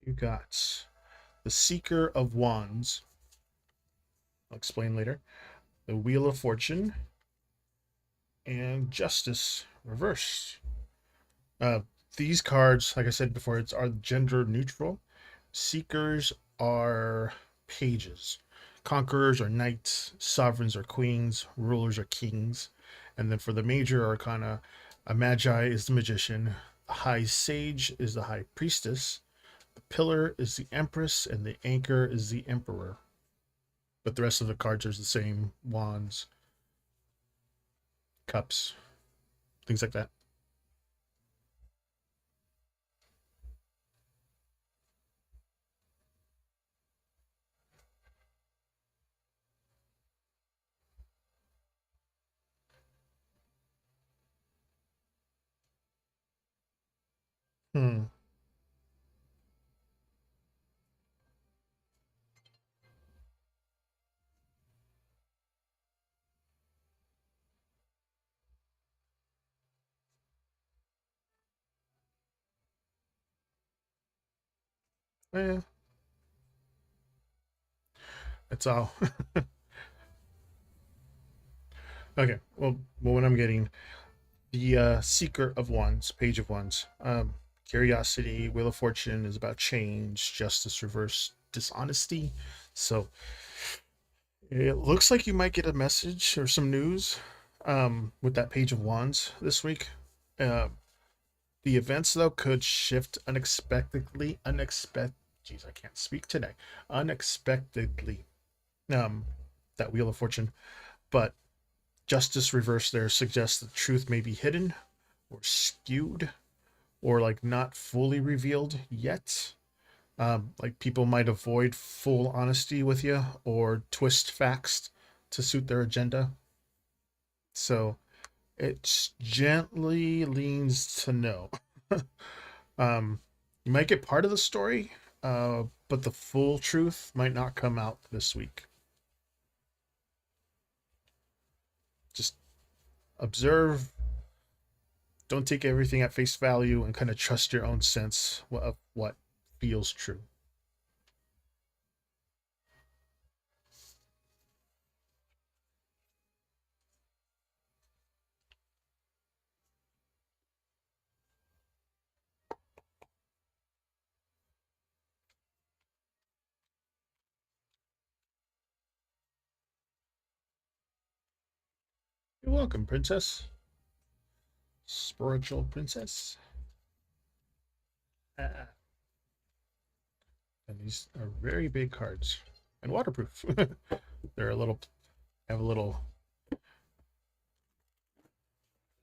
You got the Seeker of Wands. I'll explain later. The Wheel of Fortune and Justice reversed. Uh, these cards, like I said before, are gender neutral. Seekers are pages. Conquerors are knights. Sovereigns are queens. Rulers are kings. And then for the major arcana, a magi is the magician. The high sage is the high priestess. The pillar is the empress. And the anchor is the emperor. But the rest of the cards are the same. Wands, cups, things like that. Hmm. Yeah, that's all. Okay. Well, what I'm getting, the Seeker of Wands, Page of Wands, Curiosity, Wheel of Fortune is about change, Justice, reverse, dishonesty. So it looks like you might get a message or some news, with that Page of Wands this week. Uh, the events though could shift unexpectedly. Jeez, I can't speak today. Unexpectedly. Um, that Wheel of Fortune, but Justice reverse there suggests the truth may be hidden or skewed or like not fully revealed yet. Like people might avoid full honesty with you or twist facts to suit their agenda. So it gently leans to no. um, you might get part of the story, but the full truth might not come out this week. Just observe, don't take everything at face value, and kind of trust your own sense of what feels true. You're welcome, princess. Spiritual princess. Ah, and these are very big cards and waterproof. They're a little, have a little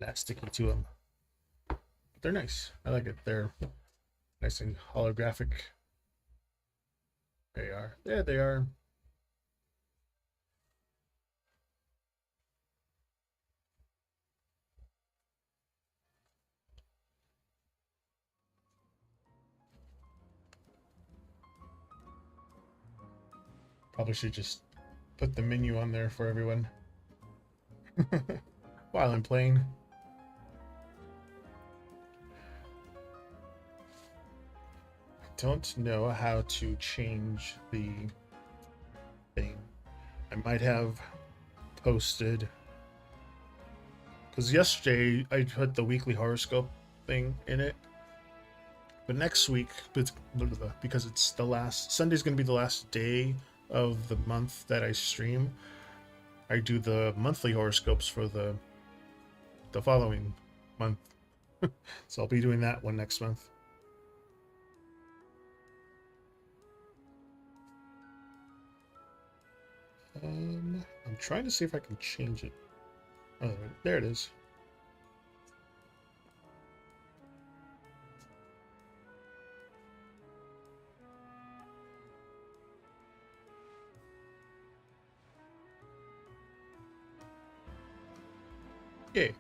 plasticky to them. But they're nice. I like it. They're nice and holographic. They are. There they are. Probably should just put the menu on there for everyone while I'm playing. I don't know how to change the thing. I might have posted, because yesterday I put the weekly horoscope thing in it, but next week, because it's the last Sunday's going to be the last day of the month that I stream, I do the monthly horoscopes for the following month. So I'll be doing that one next month. I'm trying to see if I can change it. Oh, there it is. Yay.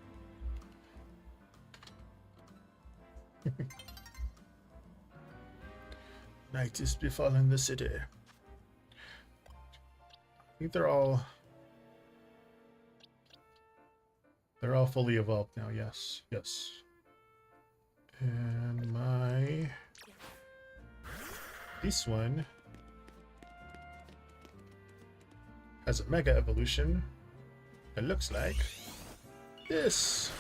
Night is befallen the city. I think they're all fully evolved now. Yes, yes. And this one has a mega evolution. It looks like this.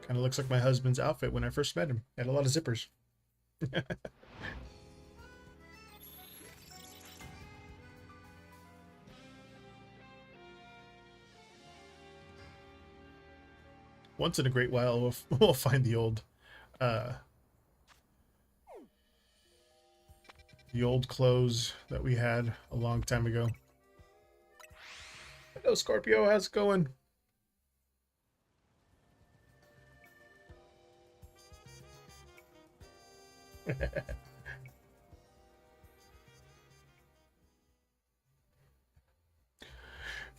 Kind of looks like my husband's outfit when I first met him. He had a lot of zippers. Once in a great while, we'll find the old clothes that we had a long time ago. Hello, Scorpio. How's it going?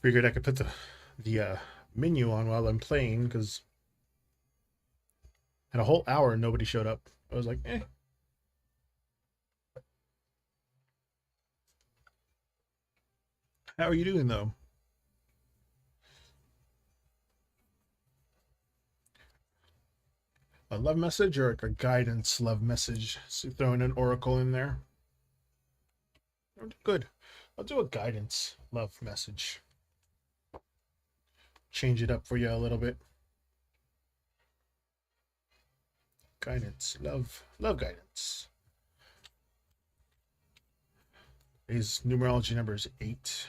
Figured I could put the menu on while I'm playing, because in a whole hour nobody showed up. I was like, eh. How are you doing though? A love message or like a guidance love message? So throwing an oracle in there. Good. I'll do a guidance love message. Change it up for you a little bit. Guidance, love guidance. His numerology number is 8.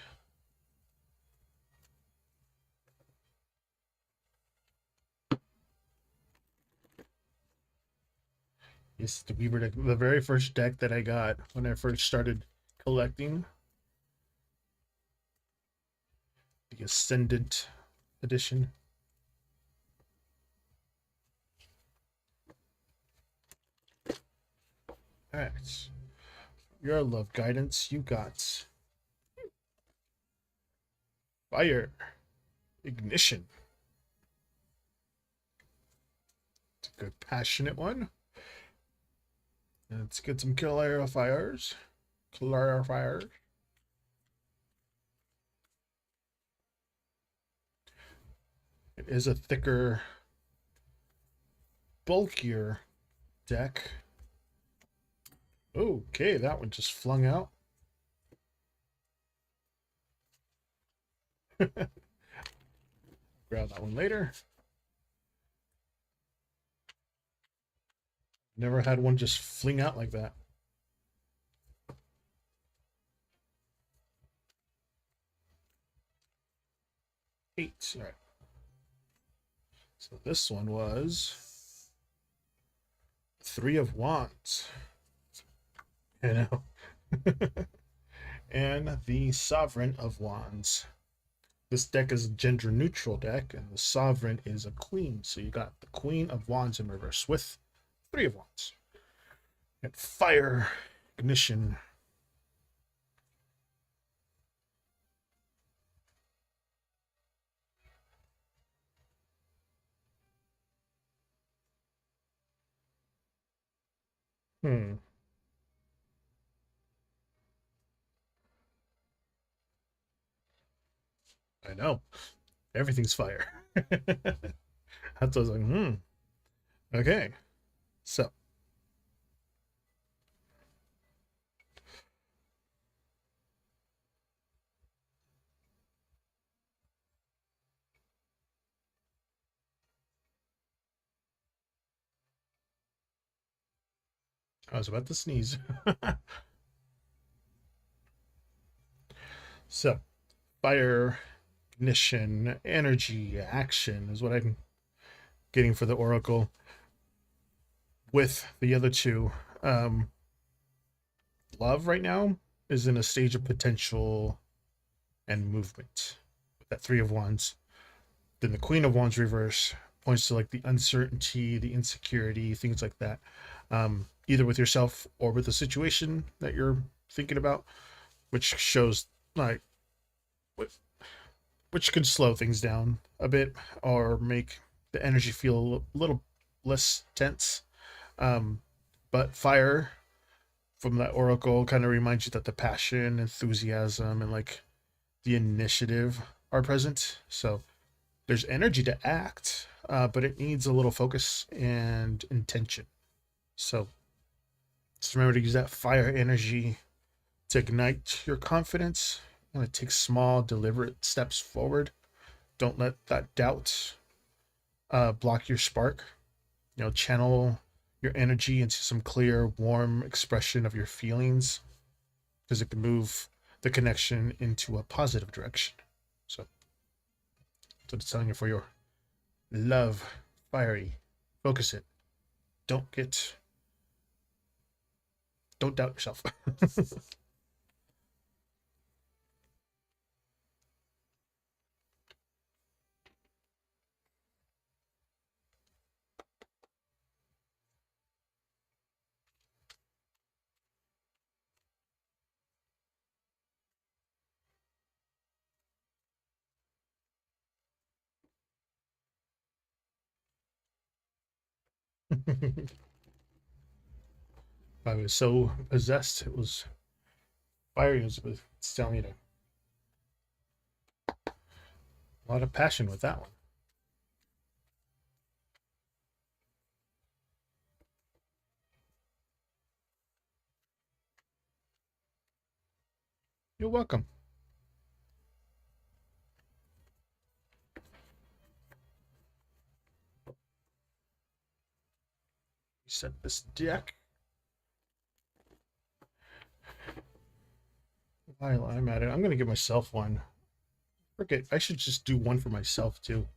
Yes, the Weaver deck, the very first deck that I got when I first started collecting. The Ascendant edition. Alright. Your love guidance, you got Fire. Ignition. It's a good passionate one. Let's get some clarifiers. Clarifiers. It is a thicker, bulkier deck. Okay, that one just flung out. Grab that one later. Never had one just fling out like that. Eight. All right. So this one was 3 of Wands. You know. And the Sovereign of Wands. This deck is a gender neutral deck, and the Sovereign is a queen. So you got the Queen of Wands in reverse with 3 of Wands. Got fire, ignition. Hmm. I know. Everything's fire. That's what I was like, Okay. So, I was about to sneeze. So, fire, ignition, energy, action is what I'm getting for the Oracle. With the other two, um, love right now is in a stage of potential and movement. With that Three of Wands. Then the Queen of Wands reverse points to like the uncertainty, the insecurity, things like that. Either with yourself or with the situation that you're thinking about, which shows like which could slow things down a bit or make the energy feel a little less tense. Um, but fire from that oracle kind of reminds you that the passion, enthusiasm, and like the initiative are present. So there's energy to act, but it needs a little focus and intention. So just remember to use that fire energy to ignite your confidence. You want to take small, deliberate steps forward. Don't let that doubt block your spark. Channel your energy into some clear, warm expression of your feelings because it can move the connection into a positive direction. So, that's what it's telling you for your love, fiery. Focus it. Don't get, don't doubt yourself. I was so possessed. It was fiery. It's telling me to a lot of passion with that one. You're welcome. Set this deck. While I'm at it, I'm gonna give myself one. Forget. I should just do one for myself too.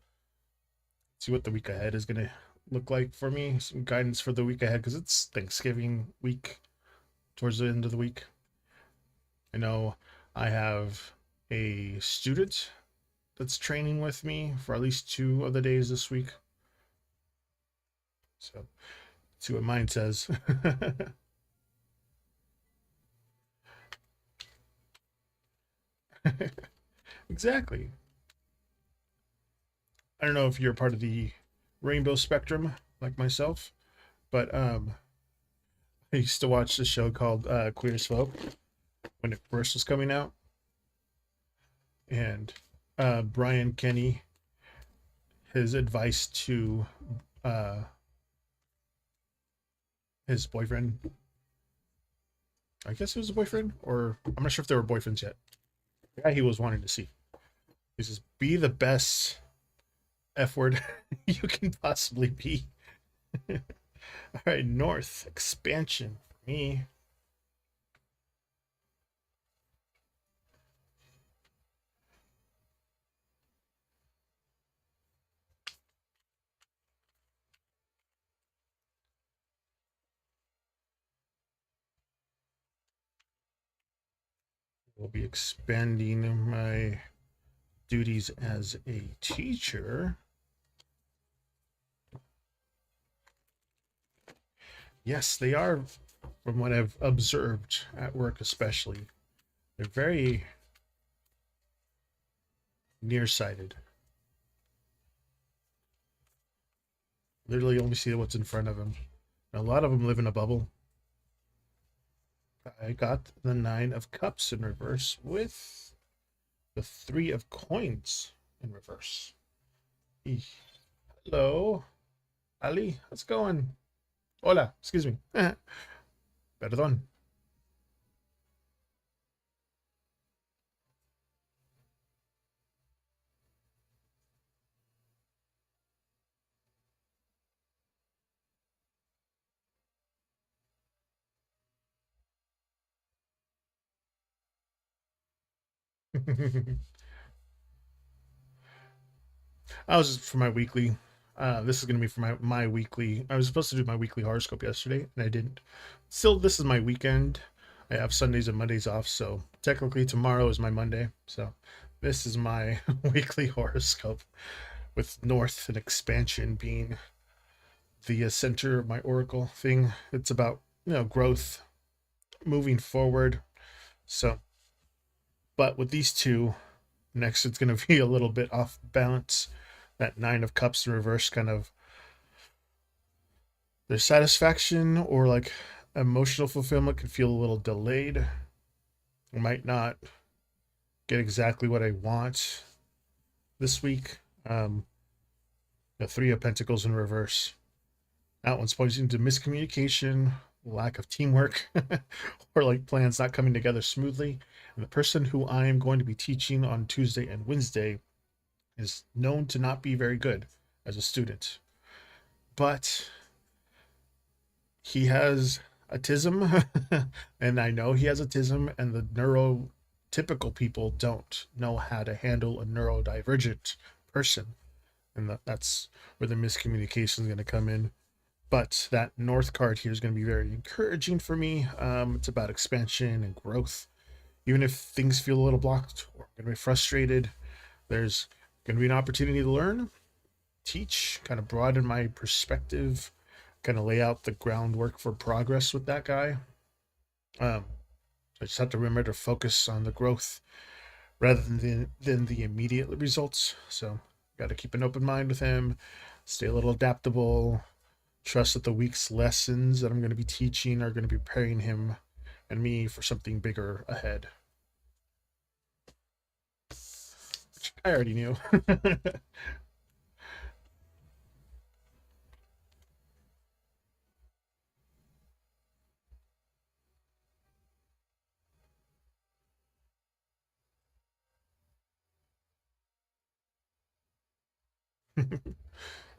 See what the week ahead is gonna look like for me. Some guidance for the week ahead because it's Thanksgiving week towards the end of the week. I know I have a student that's training with me for at least 2 of the days this week. So see what mine says. Exactly. I don't know if you're part of the rainbow spectrum like myself, but I used to watch the show called Queer as Folk when it first was coming out, and Brian Kenny, his advice to uh, his boyfriend, I guess it was a boyfriend, or I'm not sure if they were boyfriends yet. The guy he was wanting to see. He says, "Be the best F word you can possibly be." All right, North expansion for me. Will be expanding my duties as a teacher. Yes, they are from what I've observed at work, especially. They're very nearsighted. Literally only see what's in front of them. And a lot of them live in a bubble. I got the 9 of Cups in reverse with the 3 of Coins in reverse. Hello, Ali. How's it going? Hola, excuse me. Perdón. I was just for my weekly. This is gonna be for my weekly. I was supposed to do my weekly horoscope yesterday, and I didn't. Still, this is my weekend. I have Sundays and Mondays off, so technically tomorrow is my Monday. So this is my weekly horoscope, with North and expansion being the center of my oracle thing. It's about growth, moving forward. So, but with these two, next it's going to be a little bit off balance. That 9 of Cups in reverse, kind of their satisfaction or like emotional fulfillment could feel a little delayed. I might not get exactly what I want this week. The 3 of Pentacles in reverse. That one's pointing to miscommunication, lack of teamwork, or like plans not coming together smoothly. And the person who I am going to be teaching on Tuesday and Wednesday is known to not be very good as a student. But he has autism, and I know he has autism, and the neurotypical people don't know how to handle a neurodivergent person. And that's where the miscommunication is going to come in. But that North card here is going to be very encouraging for me. It's about expansion and growth. Even if things feel a little blocked or I'm going to be frustrated, there's going to be an opportunity to learn, teach, kind of broaden my perspective, kind of lay out the groundwork for progress with that guy. I just have to remember to focus on the growth rather than the immediate results. So got to keep an open mind with him, stay a little adaptable, trust that the week's lessons that I'm going to be teaching are going to be preparing him and me for something bigger ahead. Which I already knew.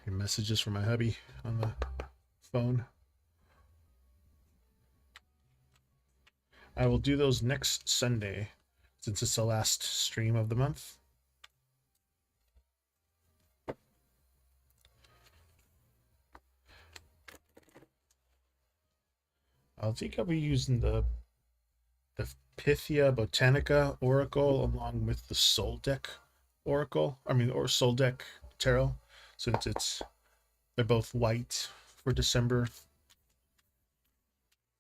Messages from my hubby on the phone. I will do those next Sunday since it's the last stream of the month. I think I'll be using the Pythia Botanica Oracle along with the Soul Deck Oracle. Or Soul Deck Tarot, since they're both white for December.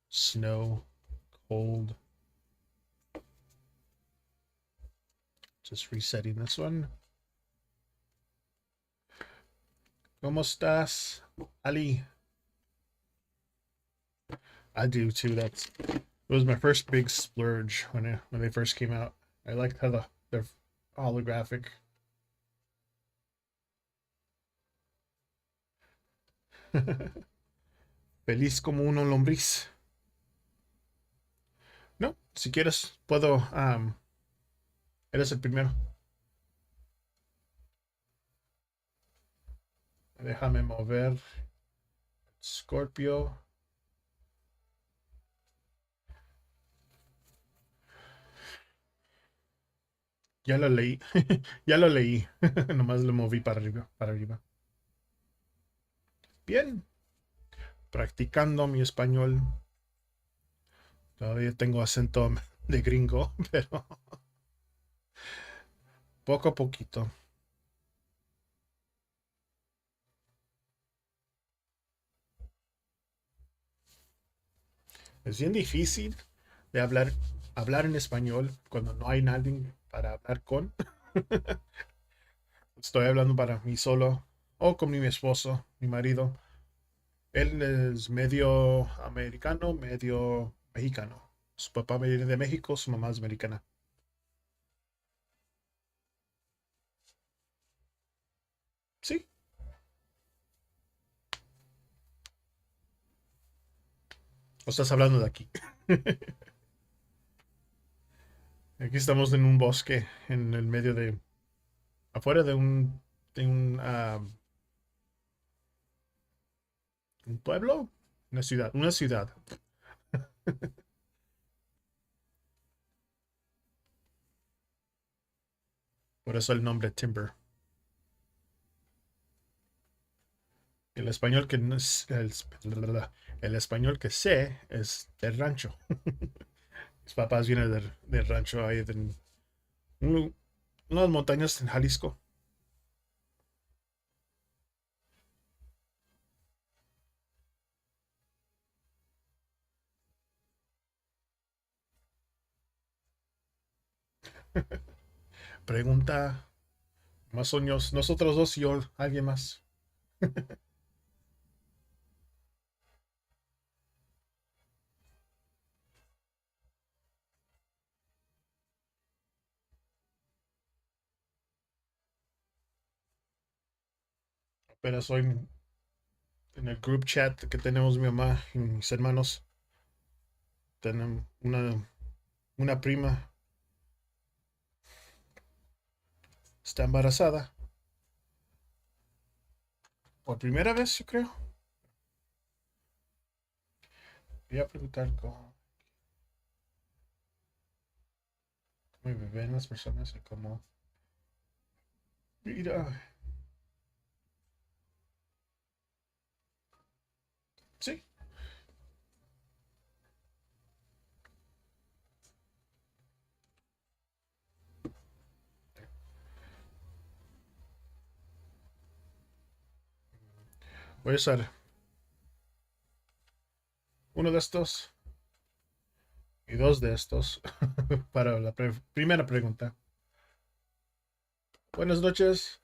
Snow, cold. Just resetting this one. ¿Cómo estás, Ali? I do too. It was my first big splurge when they first came out. I liked how they're holographic. Feliz como una lombriz. No, si quieres puedo. Eres el primero. Déjame mover. Scorpio. Ya lo leí. Ya lo leí. Nomás lo moví para arriba, para arriba. Bien. Practicando mi español. Todavía tengo acento de gringo, pero poco a poquito. Es bien difícil de hablar en español cuando no hay nadie para hablar con. Estoy hablando para mí solo o con mi esposo, mi marido. Él es medio americano, medio mexicano. Su papá viene de México, su mamá es americana. Sí, o estás hablando de aquí. Aquí estamos en un bosque, en el medio de, afuera un pueblo, una ciudad, una ciudad. Por eso el nombre Timber. El español que no es, el español que sé es del rancho. Mis papás vienen del rancho ahí de unas montañas en Jalisco. Pregunta más sueños, nosotros dos y yo, alguien más. Pero soy en el group chat que tenemos mi mamá y mis hermanos. Tenemos una prima, está embarazada. Por primera vez, yo creo. Voy a preguntar cómo ven las personas y cómo. Mira, sí, voy a usar uno de estos y dos de estos para la primera pregunta. Buenas noches.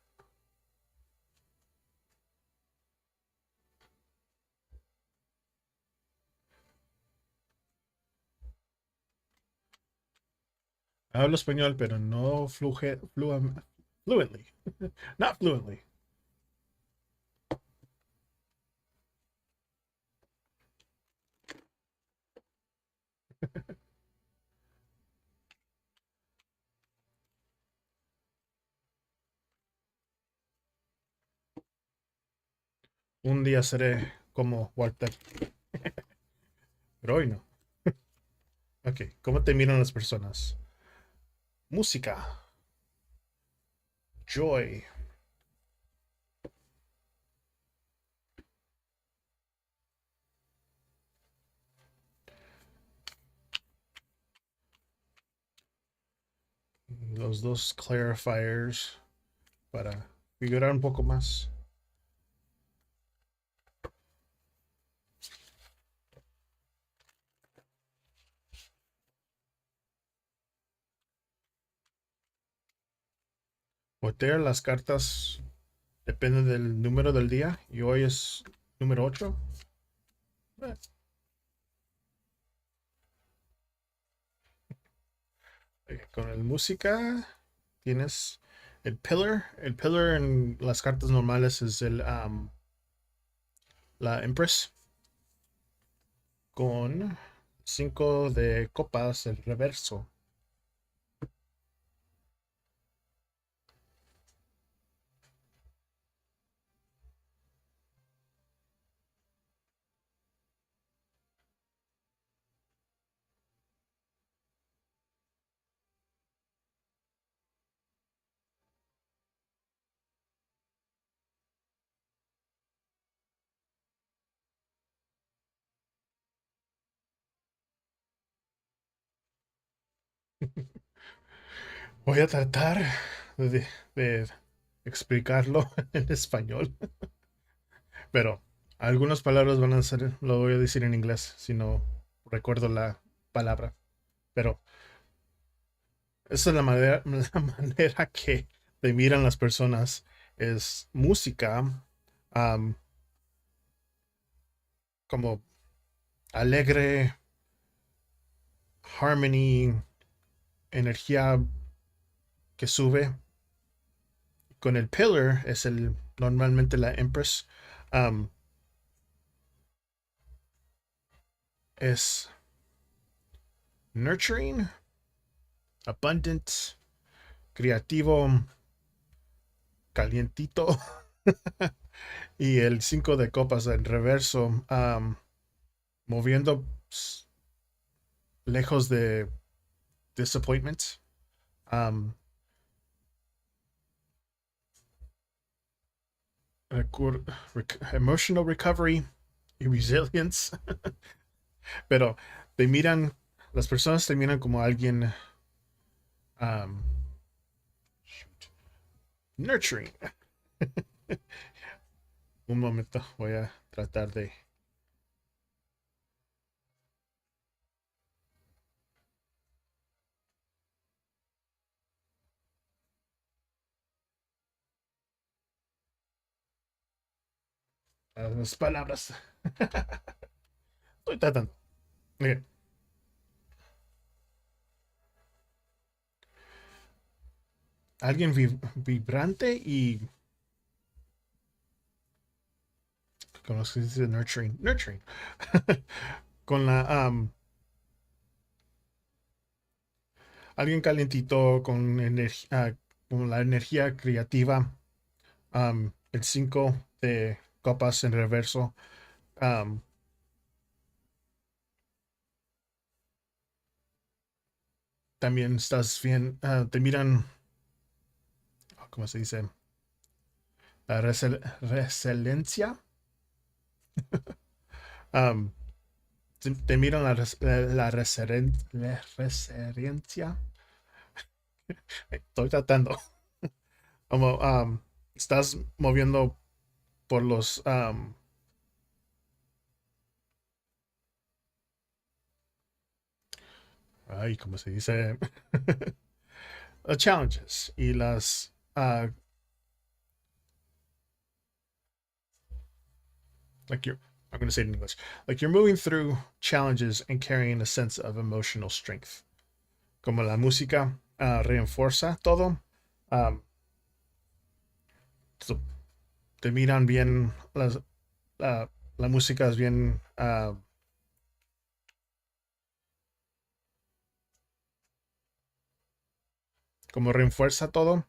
Hablo español, pero no fluently. Not fluently. Un día seré como Walter, pero hoy no. Ok, ¿cómo te miran las personas? Música, joy, los dos clarifiers para figurar un poco más. Voltear las cartas depende del número del día y hoy es número 8. Con el música tienes el pillar. El pillar en las cartas normales es la Empress con 5 de copas, el reverso. Voy a tratar de explicarlo en español, pero algunas palabras van a ser, lo voy a decir en inglés, si no, recuerdo la palabra, pero esa es la manera, la manera que te miran las personas. Es música am, como alegre, harmony, energía que sube. Con el pillar es el normalmente la Empress. am, es nurturing, abundant, creativo, calientito. Y el 5 de copas en reverso, moviendo lejos de disappointment. um, Emotional recovery y resilience. Pero te miran, las personas te miran como alguien um, nurturing. Un momento, voy a tratar de... Las palabras. Estoy tratando. Ok. Alguien vibrante y... ¿Cómo se dice? Nurturing. Nurturing. Con la... alguien calientito con, con la energía creativa. El 5 de copas en reverso. am, También estás bien. Te miran, ¿cómo se dice? La resiliencia. am, te miran la la resiliencia. Estoy tratando. Como estás moviendo por los ay, ¿cómo se dice? Challenges y las like you're I'm going to say it in English. Like you're moving through challenges and carrying a sense of emotional strength. Como la música reinforza todo. Um, so, te miran bien, la música es bien, como reinfuerza todo.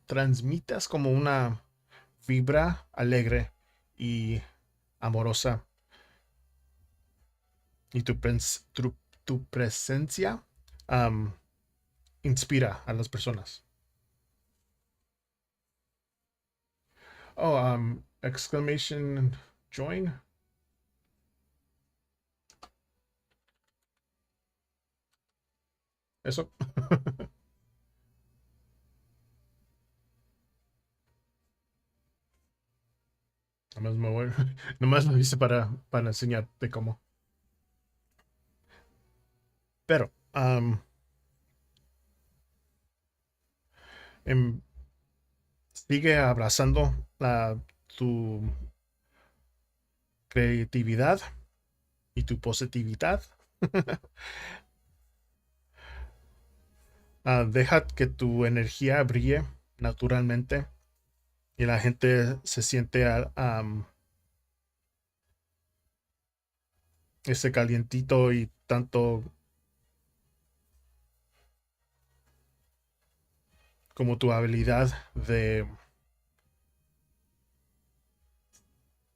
Transmitas como una vibra alegre y amorosa. Y tu presencia um, inspira a las personas. Oh, exclamation join. Eso. Nomás me voy, nomás lo hice para enseñarte cómo. Pero em, sigue abrazando tu creatividad y tu positividad. Deja que tu energía brille naturalmente y la gente se siente ese calientito y tanto como tu habilidad de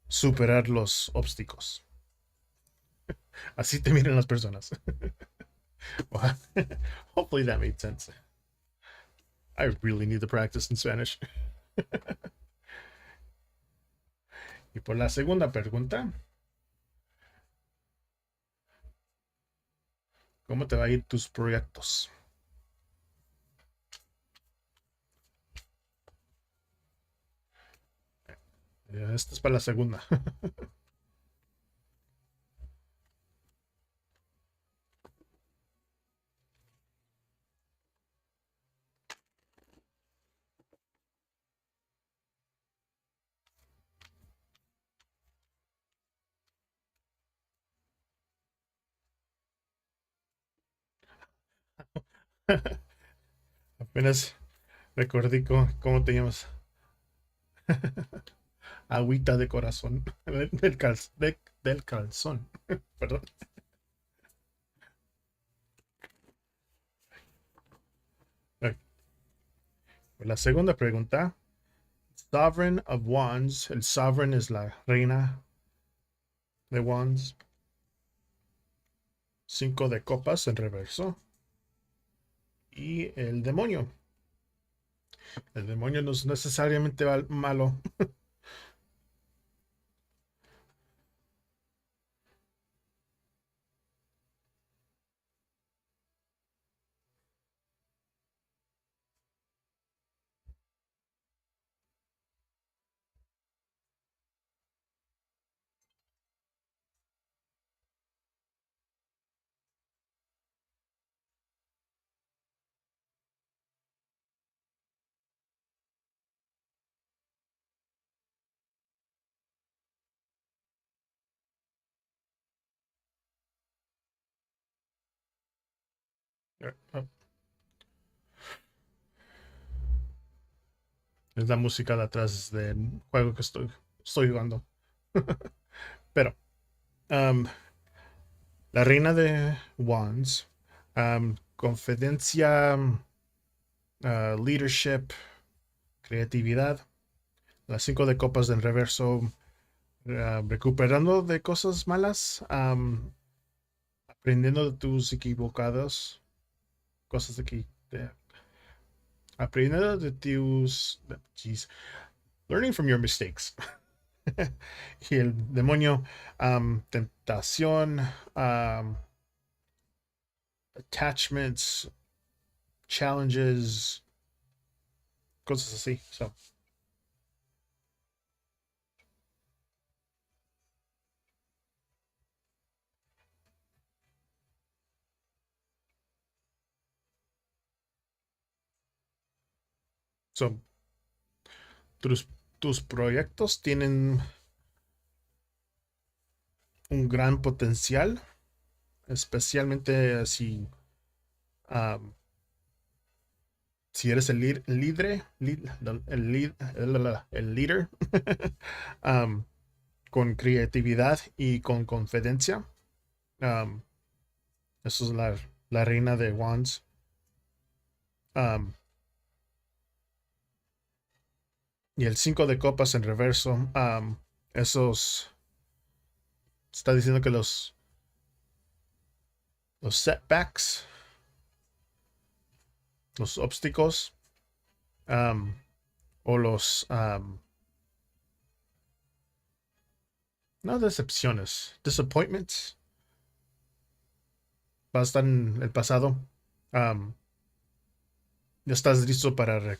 superar los obstáculos. Así te miran las personas. Well, hopefully that made sense. I really need to practice in Spanish. Y por la segunda pregunta, ¿cómo te va a ir tus proyectos? Esta es para la segunda. Apenas recordé cómo te llamas. Agüita de corazón. Del calzón. Perdón. Ok. La segunda pregunta. Sovereign of Wands. El Sovereign es la reina de Wands. 5 de copas en reverso. Y el demonio. El demonio no es necesariamente malo. Es la música de atrás del juego que estoy jugando. Pero, um, la reina de Wands, confidencia, leadership, creatividad. Las 5 de copas en reverso, recuperando de cosas malas, aprendiendo de tus equivocados, cosas aprendiendo de tus, geez, learning from your mistakes. Y el demonio, tentación, attachments, challenges, cosas así. So, tus proyectos tienen un gran potencial, especialmente um, si eres el líder, um, con creatividad y con confidencia. Um, Eso es la reina de Wands. Um, y el 5 de copas en reverso. Esos está diciendo que los setbacks, los obstáculos, um, o no decepciones, disappointments, va a estar en el pasado. Um, ya estás listo para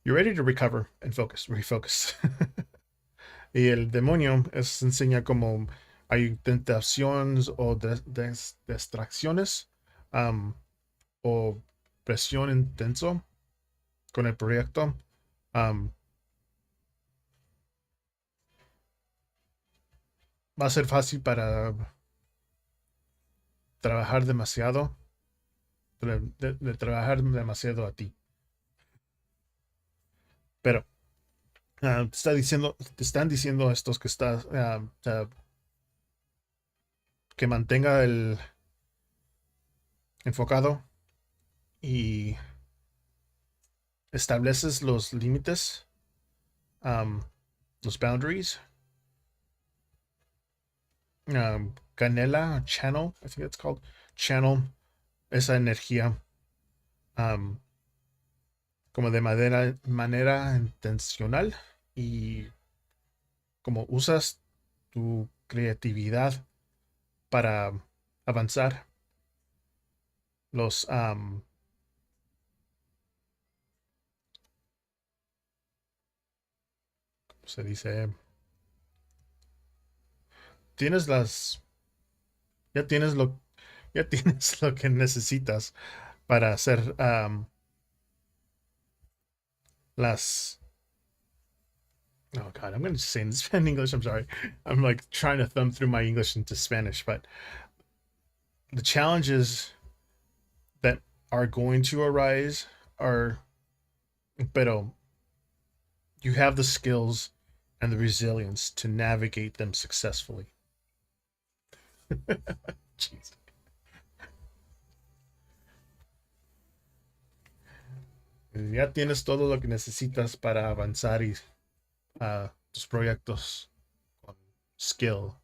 you're ready to recover and refocus. Y el demonio enseña como hay tentaciones o distracciones, um, o presión intenso con el proyecto. Um, Va a ser fácil para trabajar demasiado, de trabajar demasiado a ti. Pero te están diciendo estos que que mantenga el enfocado y estableces los límites, um, los boundaries. Canela channel, I think it's called channel, esa energía, um, como de manera intencional, y como usas tu creatividad para avanzar los, se dice, tienes ya tienes ya tienes lo que necesitas para hacer, las, oh God, I'm going to say this in English. I'm sorry. I'm like trying to thumb through my English into Spanish, but the challenges that are going to arise are, pero you have the skills and the resilience to navigate them successfully. Jeez. Ya tienes todo lo que necesitas para avanzar y tus proyectos con skill.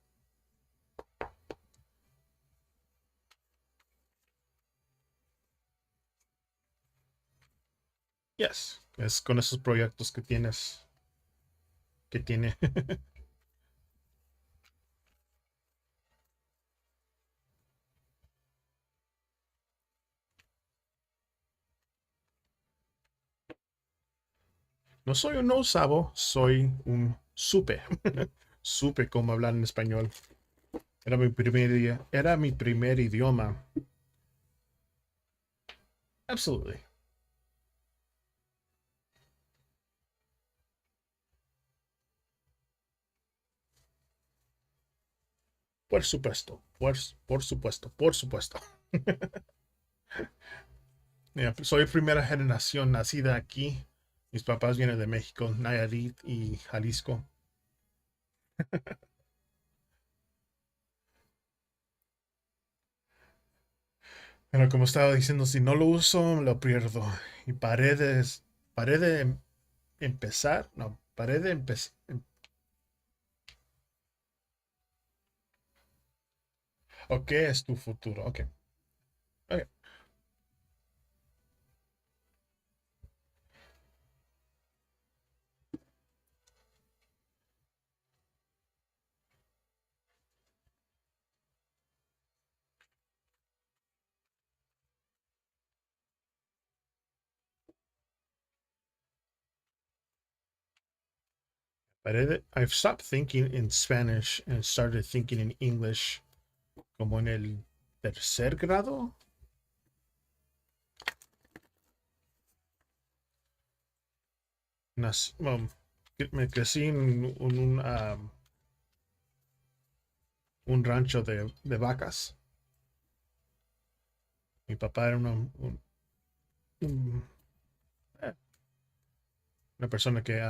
Yes, es con esos proyectos que tienes, que tiene. No soy un no sabo, soy un supe. Supe cómo hablar en español. Era mi primer idioma. Absolutely. Por supuesto. Por supuesto. Por supuesto. Yeah, soy primera generación nacida aquí. Mis papás vienen de México, Nayarit y Jalisco. Pero como estaba diciendo, si no lo uso, lo pierdo. Y paré de empezar. No, paré de empezar. ¿O qué es tu futuro? Ok. Ok. I've stopped thinking in Spanish and started thinking in English como en el tercer grado. Me crecí en un rancho de vacas. Mi papá era un- eh, una persona que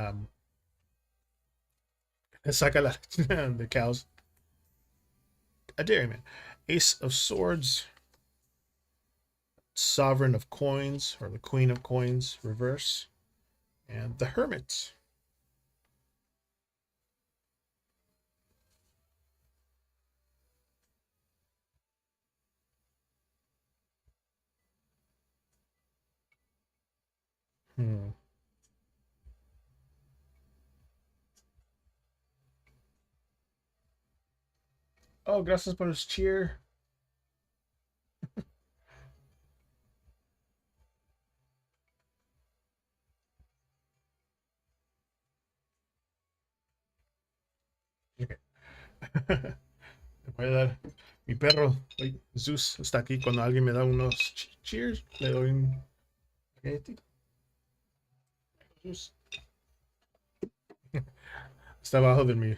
saca la the cows. A dairyman. Ace of Swords, Sovereign of Coins, or the Queen of Coins, reverse, and the Hermit. Hmm. Oh, gracias por el cheer. Okay. Le voy a dar mi perro. Zeus está aquí. Cuando alguien me da unos cheers, le doy un galletito. Zeus está abajo de mi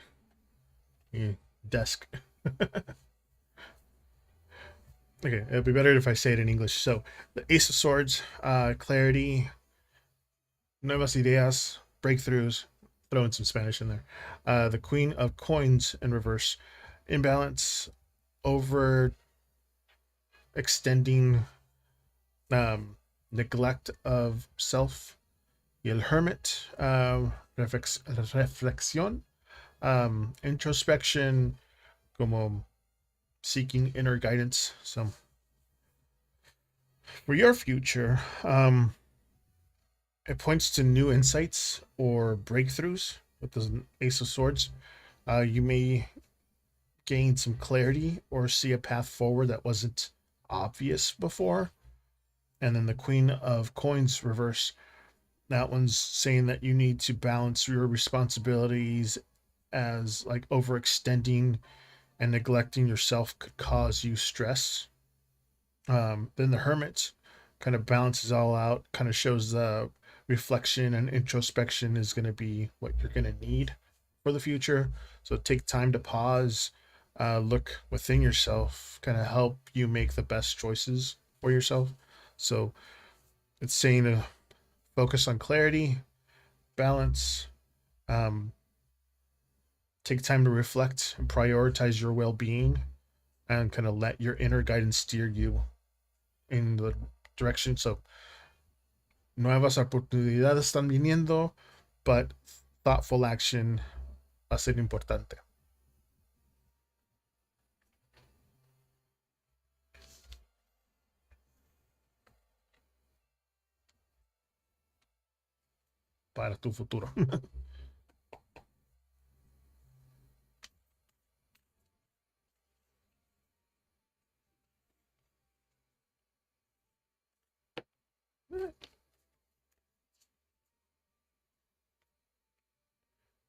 desk. Okay, it'd be better if I say it in English. So, the Ace of Swords, clarity, nuevas ideas, breakthroughs. Throw in some Spanish in there. The Queen of Coins in reverse, imbalance, over extending, neglect of self. Y el Hermit, reflexión, introspection, como seeking inner guidance. So, for your future, it points to new insights or breakthroughs with the Ace of Swords. You may gain some clarity or see a path forward that wasn't obvious before. And then the Queen of Coins reverse. That one's saying that you need to balance your responsibilities, as like overextending and neglecting yourself could cause you stress. Then the Hermit kind of balances all out, kind of shows the reflection and introspection is going to be what you're going to need for the future. So take time to pause, look within yourself, kind of help you make the best choices for yourself. So it's saying to focus on clarity, balance, um, take time to reflect and prioritize your well being, and kind of let your inner guidance steer you in the direction. So, nuevas oportunidades están viniendo, but thoughtful action va a ser importante. Para tu futuro.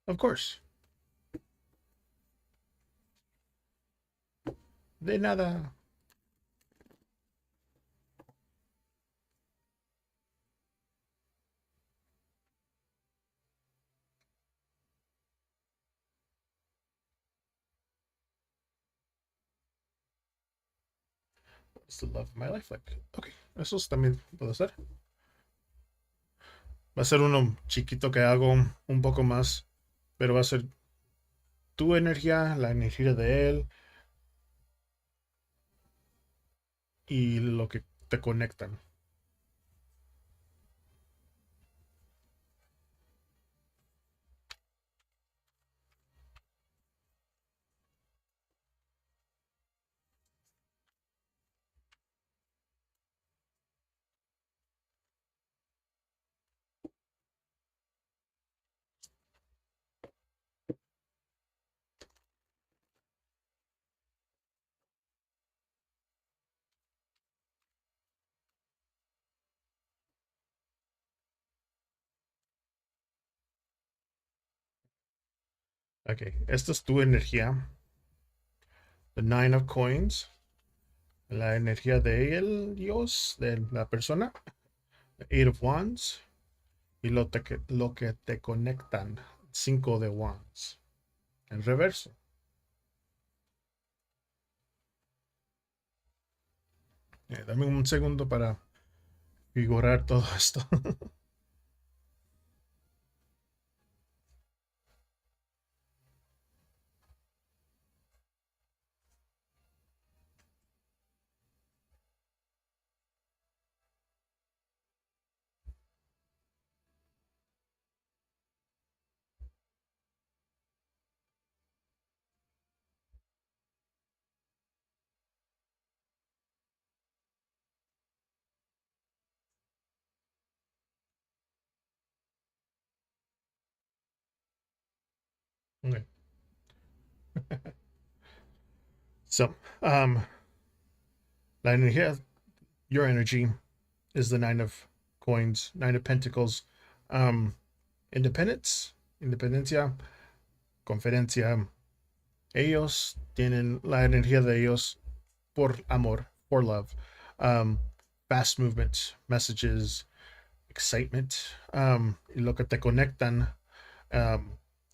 Of course. De nada. What's the love of my life like? Ok, eso también puede ser. Va a ser uno chiquito que hago un poco más, pero va a ser tu energía, la energía de él y lo que te conectan. Ok, esta es tu energía. The Nine of Coins. La energía de él, Dios, de la persona. The Eight of Wands. Y lo que te conectan. Cinco de Wands. En reverso. Dame un segundo para figurar todo esto. Okay. So, la energía, your energy is the Nine of Coins, Nine of Pentacles. Um, Independence, independencia, conferencia. Ellos tienen la energía de ellos por amor, for love. Um, Fast movement, messages, excitement. Y lo que te conectan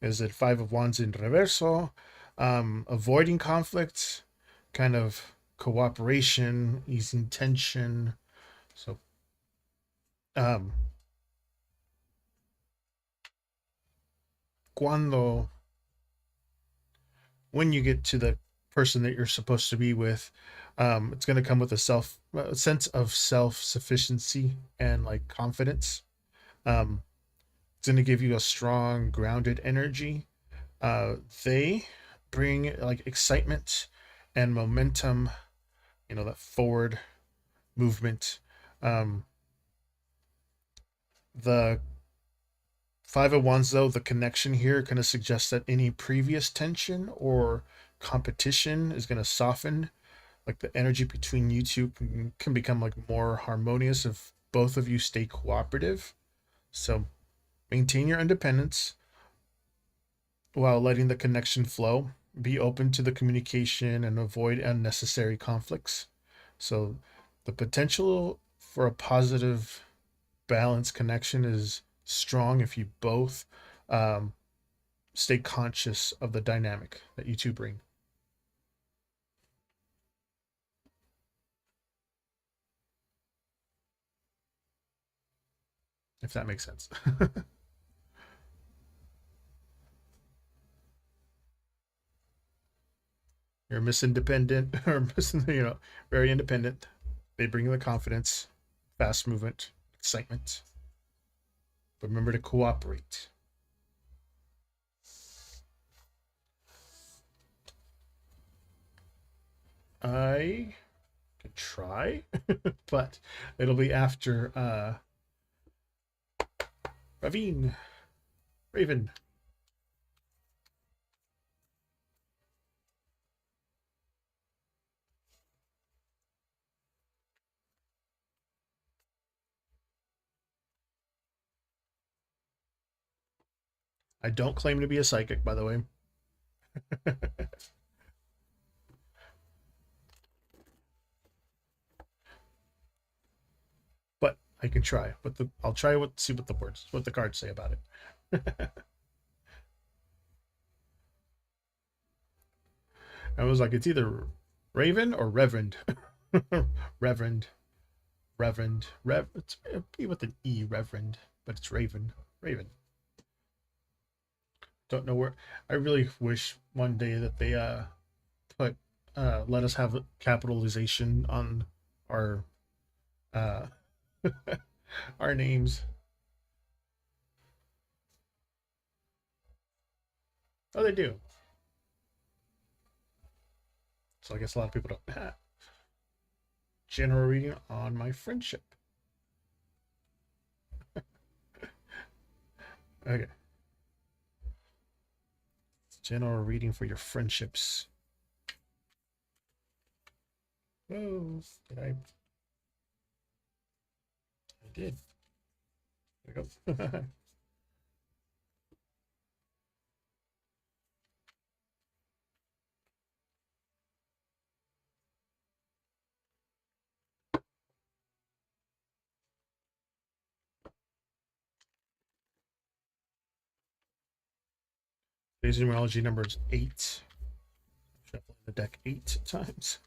is it Five of Wands in reverso, avoiding conflict, kind of cooperation, easing tension. So, um, cuando when you get to the person that you're supposed to be with, it's going to come with a sense of self sufficiency and like confidence. Um, it's going to give you a strong, grounded energy. They bring like excitement and momentum, that forward movement. Um, the Five of Wands, though, the connection here kind of suggests that any previous tension or competition is going to soften. Like the energy between you two can become like more harmonious if both of you stay cooperative. So maintain your independence while letting the connection flow. Be open to the communication and avoid unnecessary conflicts. So the potential for a positive, balanced connection is strong if you both um, stay conscious of the dynamic that you two bring. if that makes sense. You're Miss Independent, or Miss, very independent. They bring you the confidence, fast movement, excitement. But remember to cooperate. I could try, but it'll be after Ravine. Raven. I don't claim to be a psychic, by the way. But I can try. I'll try see what the cards say about it. I was like, it's either Raven or Reverend. Reverend. Reverend. It's be with an E, Reverend, but it's Raven. Raven. Don't know where. I really wish one day that they put let us have capitalization on our uh our names. Oh, they do. So I guess a lot of people don't. General reading on my friendship. Okay. General reading for your friendships. Oh, did I? I did. There we go. Today's numerology number is 8. Shuffling the deck 8 times.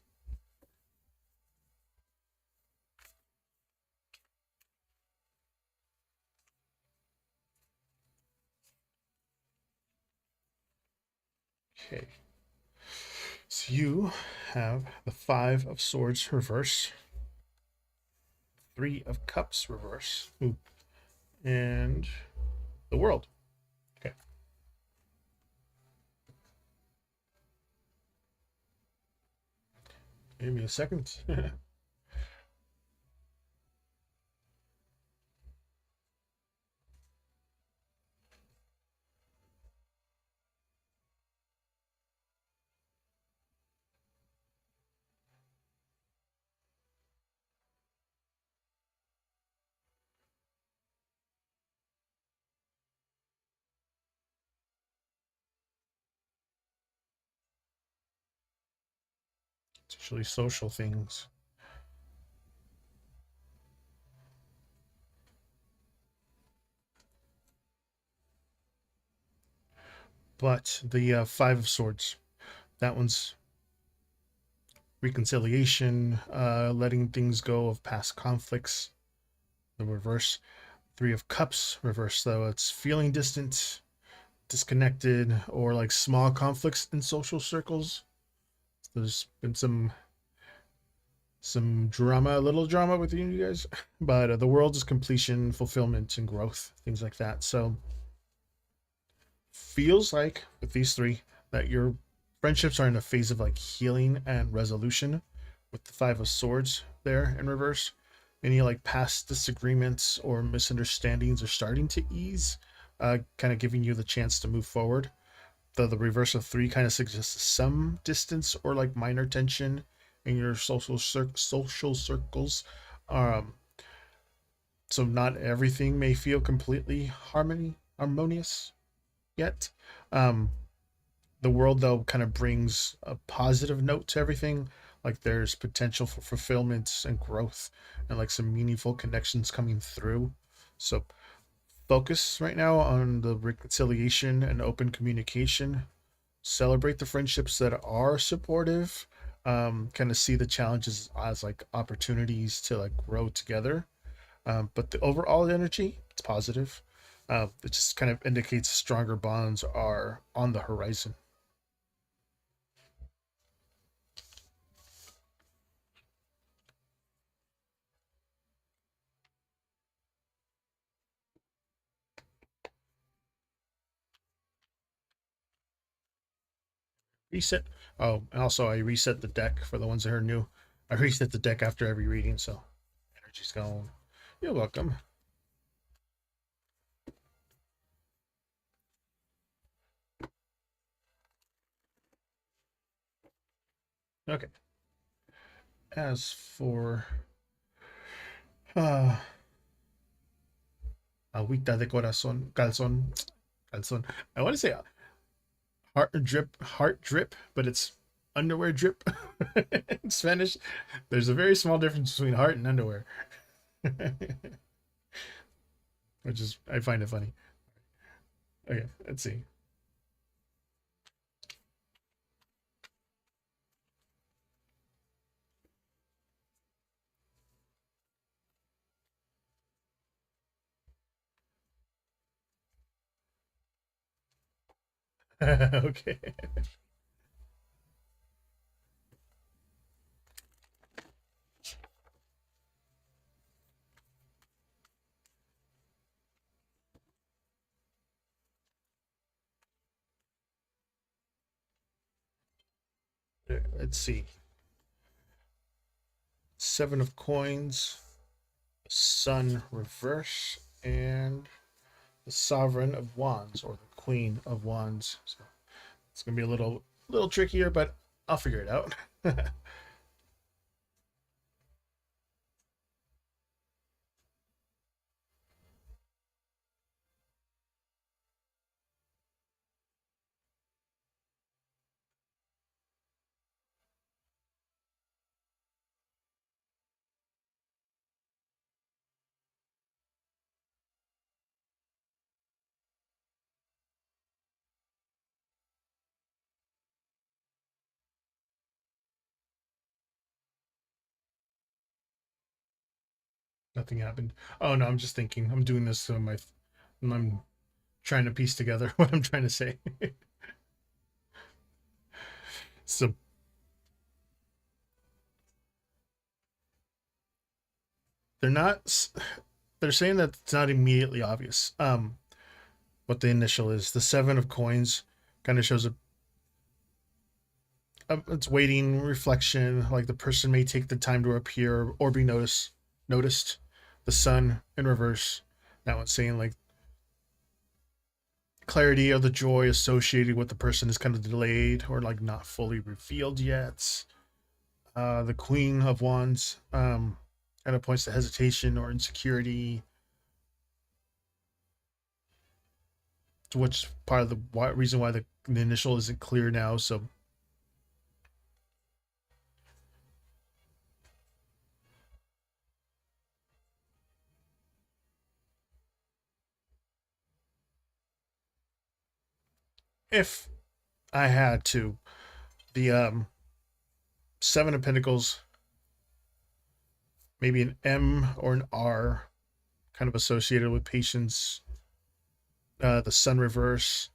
Okay. So you have the 5 of Swords reverse, 3 of Cups reverse, and the World. Okay. Give me a second. It's usually social things. But the 5 of Swords, that one's reconciliation, letting things go of past conflicts. The reverse, 3 of Cups reverse, though, it's feeling distant, disconnected, or like small conflicts in social circles. There's been some drama, a little drama with you guys, but the world is completion, fulfillment, and growth, things like that. So feels like with these 3 that your friendships are in a phase of like healing and resolution, with the 5 of Swords there in reverse. Any like past disagreements or misunderstandings are starting to ease, kind of giving you the chance to move forward. The reverse of 3 kind of suggests some distance or like minor tension in your social circles. Um, so not everything may feel completely harmonious yet. Um, the World, though, kind of brings a positive note to everything. Like there's potential for fulfillment and growth, and like some meaningful connections coming through. So focus right now on the reconciliation and open communication. Celebrate the friendships that are supportive. Kind of see the challenges as like opportunities to like grow together. But the overall energy, it's positive. It just kind of indicates stronger bonds are on the horizon. Reset. Oh, and also I reset the deck for the ones that are new. I reset the deck after every reading, so energy's gone. You're welcome. Okay. As for uh agüita de corazón, calzón. I want to say heart drip, but it's underwear drip in Spanish. There's a very small difference between heart and underwear, which is I find it funny. Okay, let's see. Okay. Let's see. Seven of coins, sun reverse, and the sovereign of wands or the queen of wands. So it's gonna be a little trickier, but I'll figure it out. Nothing happened. Oh no, I'm just thinking. I'm doing this so I'm trying to piece together what I'm trying to say. So they're not. They're saying that it's not immediately obvious. What the initial is. The seven of coins kind of shows it's waiting, reflection. Like the person may take the time to appear or be noticed. The sun in reverse. That one's saying like clarity of the joy associated with the person is kind of delayed or like not fully revealed yet. The Queen of Wands kind of points to hesitation or insecurity, which part of the reason why the initial isn't clear now. So if I had to, the Seven of Pentacles, maybe an M or an R, kind of associated with patience. The Sun reverse,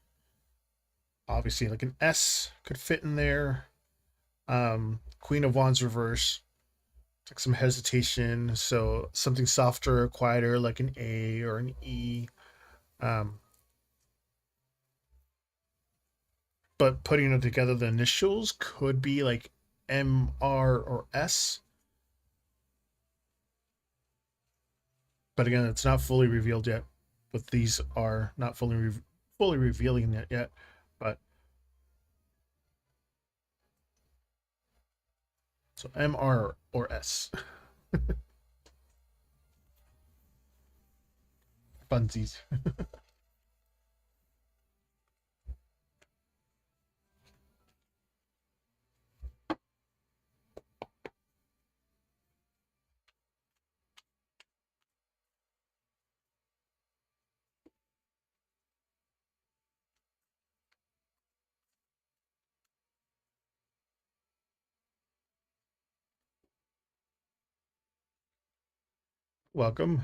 obviously, like an S could fit in there. Queen of Wands reverse, like some hesitation. So something softer, quieter, like an A or an E. Um, but putting it together, the initials could be like M, R, or S. But again, it's not fully revealed yet. But these are not fully revealing it yet. But so M, R, or S. Funsies. Welcome.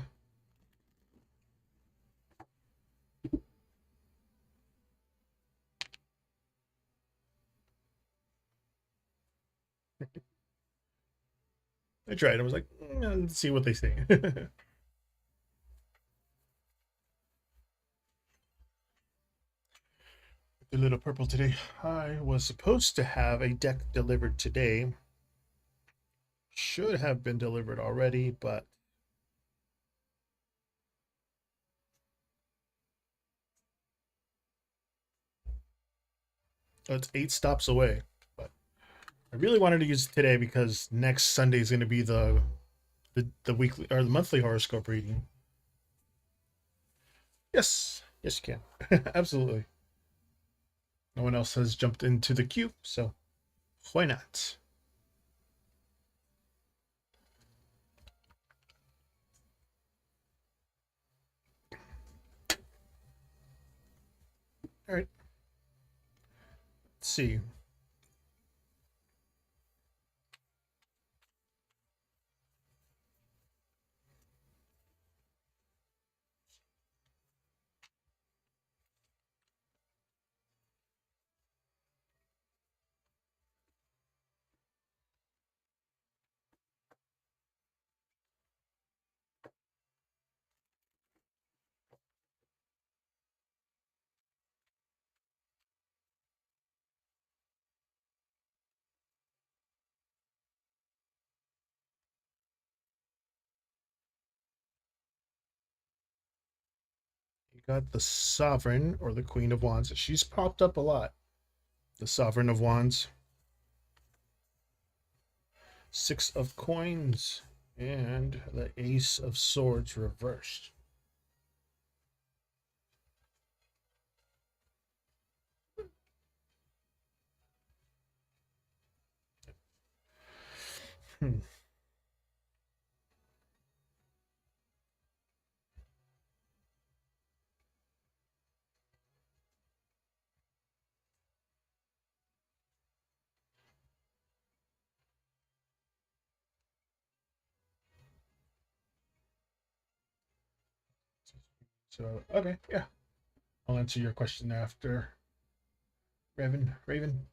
I tried. I was like, let's see what they say. The little purple today. I was supposed to have a deck delivered today. Should have been delivered already, but it's 8 stops away. But I really wanted to use it today because next Sunday is going to be the weekly or the monthly horoscope reading. Yes, yes, you can. Absolutely. No one else has jumped into the queue, so why not? All right. Let's see. You got the Sovereign or the Queen of Wands. She's popped up a lot. The Sovereign of Wands, 6 of Coins, and the Ace of Swords reversed. Hmm. So, okay, yeah. I'll answer your question after. Raven.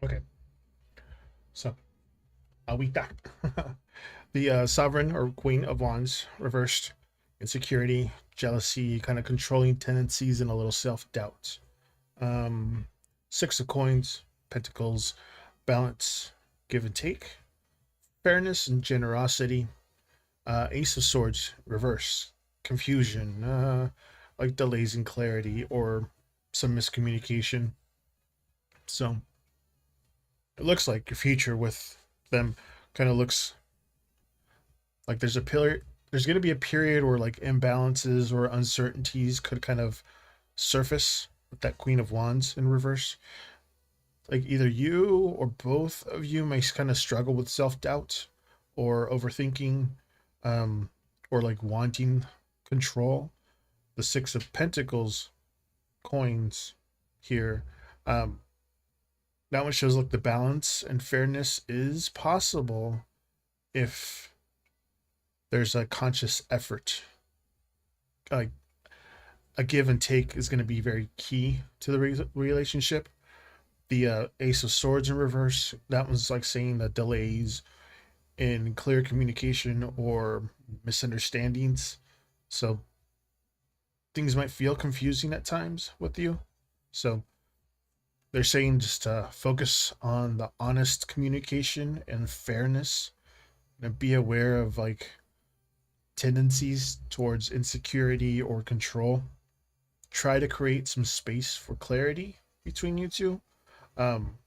Okay, so Awita. The Sovereign or Queen of Wands reversed. Insecurity, jealousy, kind of controlling tendencies, and a little self doubt. Um, 6 of Coins, Pentacles, balance, give and take, fairness and generosity. Ace of Swords, reverse, confusion, like delays in clarity or some miscommunication. So it looks like your future with them kind of looks like there's going to be a period where like imbalances or uncertainties could kind of surface with that Queen of Wands in reverse. Like either you or both of you may kind of struggle with self-doubt or overthinking, um or like wanting control. The 6 of Pentacles coins here, um that one shows like the balance and fairness is possible if there's a conscious effort. Like a give and take is going to be very key to the relationship. The Ace of Swords in reverse, that one's like saying that delays in clear communication or misunderstandings. So things might feel confusing at times with you. So they're saying just focus on the honest communication and fairness and be aware of like tendencies towards insecurity or control. Try to create some space for clarity between you two. Um,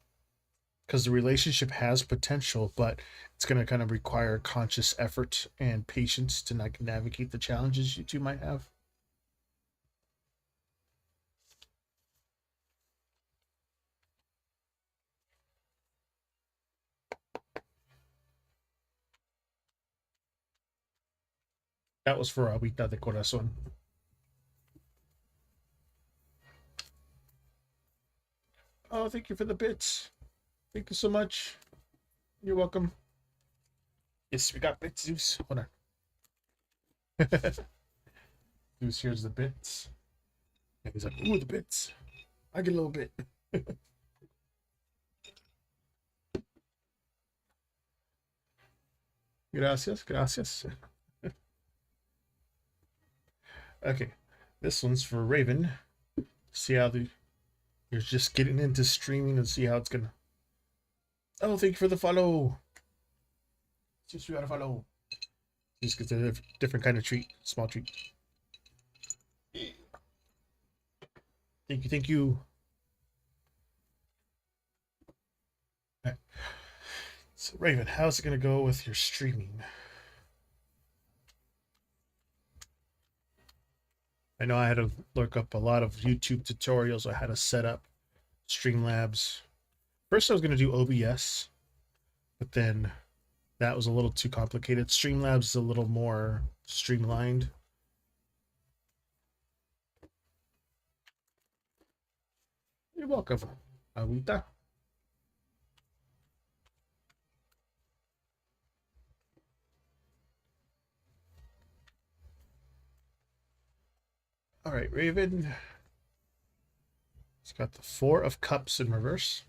because the relationship has potential, but it's going to kind of require conscious effort and patience to navigate the challenges you two might have. That was for Agüita de Corazon. Oh, thank you for the bits. Thank you so much. You're welcome. Yes, we got bits, Zeus. Hold on. Zeus, here's the bits. And he's like, ooh, the bits. I get a little bit. Gracias, gracias. Okay, this one's for Raven. See how you're just getting into streaming and see how it's gonna. Oh, thank you for the follow. Just we gotta follow. Just gets a different kind of treat, small treat. Thank you, thank you. Right. So Raven, how's it gonna go with your streaming? I know I had to look up a lot of YouTube tutorials on how to set up Streamlabs. First, I was going to do OBS, but then that was a little too complicated. Streamlabs is a little more streamlined. You're welcome, Agüita. All right, Raven. It's got the Four of Cups in reverse.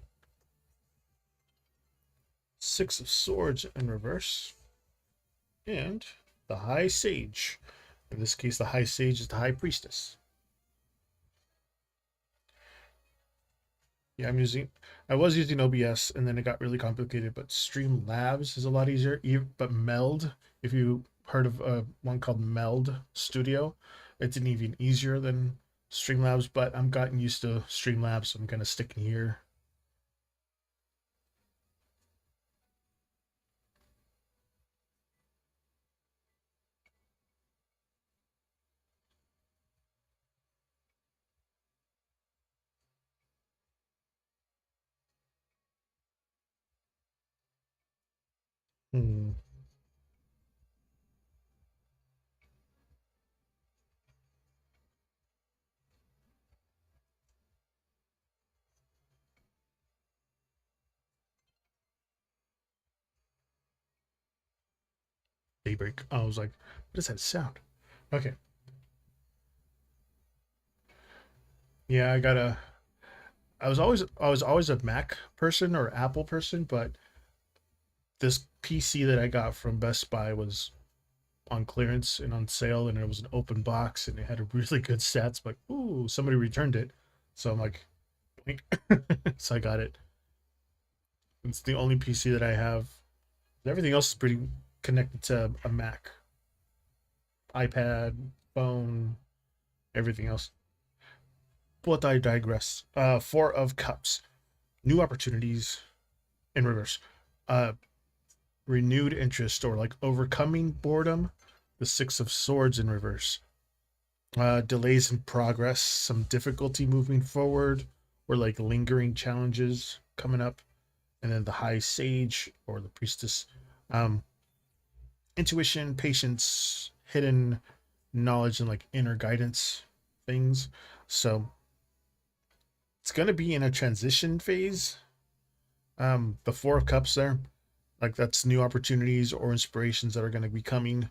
Six of Swords in reverse. And the High Sage. In this case, the High Sage is the High Priestess. Yeah, I was using OBS and then it got really complicated, but Streamlabs is a lot easier. But Meld, if you heard of one called Meld Studio, it's even easier than Streamlabs, but I'm gotten used to Streamlabs, so I'm kind of sticking here. Hmm. Daybreak. I was like, what does that sound? Okay. Yeah, I was always a Mac person or Apple person, but this PC that I got from Best Buy was on clearance and on sale, and it was an open box, and it had a really good stats. But ooh, somebody returned it, so I'm like, so I got it. It's the only PC that I have. Everything else is pretty connected to a Mac, iPad, phone, everything else. But I digress. Four of Cups, new opportunities in reverse. Uh, renewed interest or like overcoming boredom. The Six of Swords in reverse. Delays in progress, some difficulty moving forward, or like lingering challenges coming up. And then the High Sage or the Priestess. Um, intuition, patience, hidden knowledge, and like inner guidance things. So it's going to be in a transition phase. The Four of Cups there, like that's new opportunities or inspirations that are going to be coming.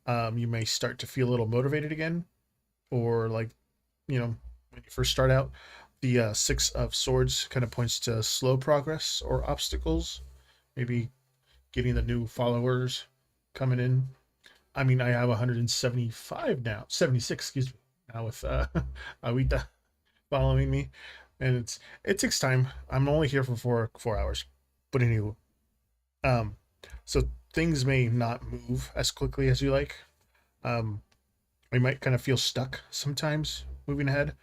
You may start to feel a little motivated again, or like, when you first start out. The Six of Swords kind of points to slow progress or obstacles, maybe getting the new followers coming in. I mean, I have 175 now, 76, excuse me, now with Agüita following me, and it takes time. I'm only here for four hours, but anyway, um, so things may not move as quickly as you like. Um, we might kind of feel stuck sometimes moving ahead.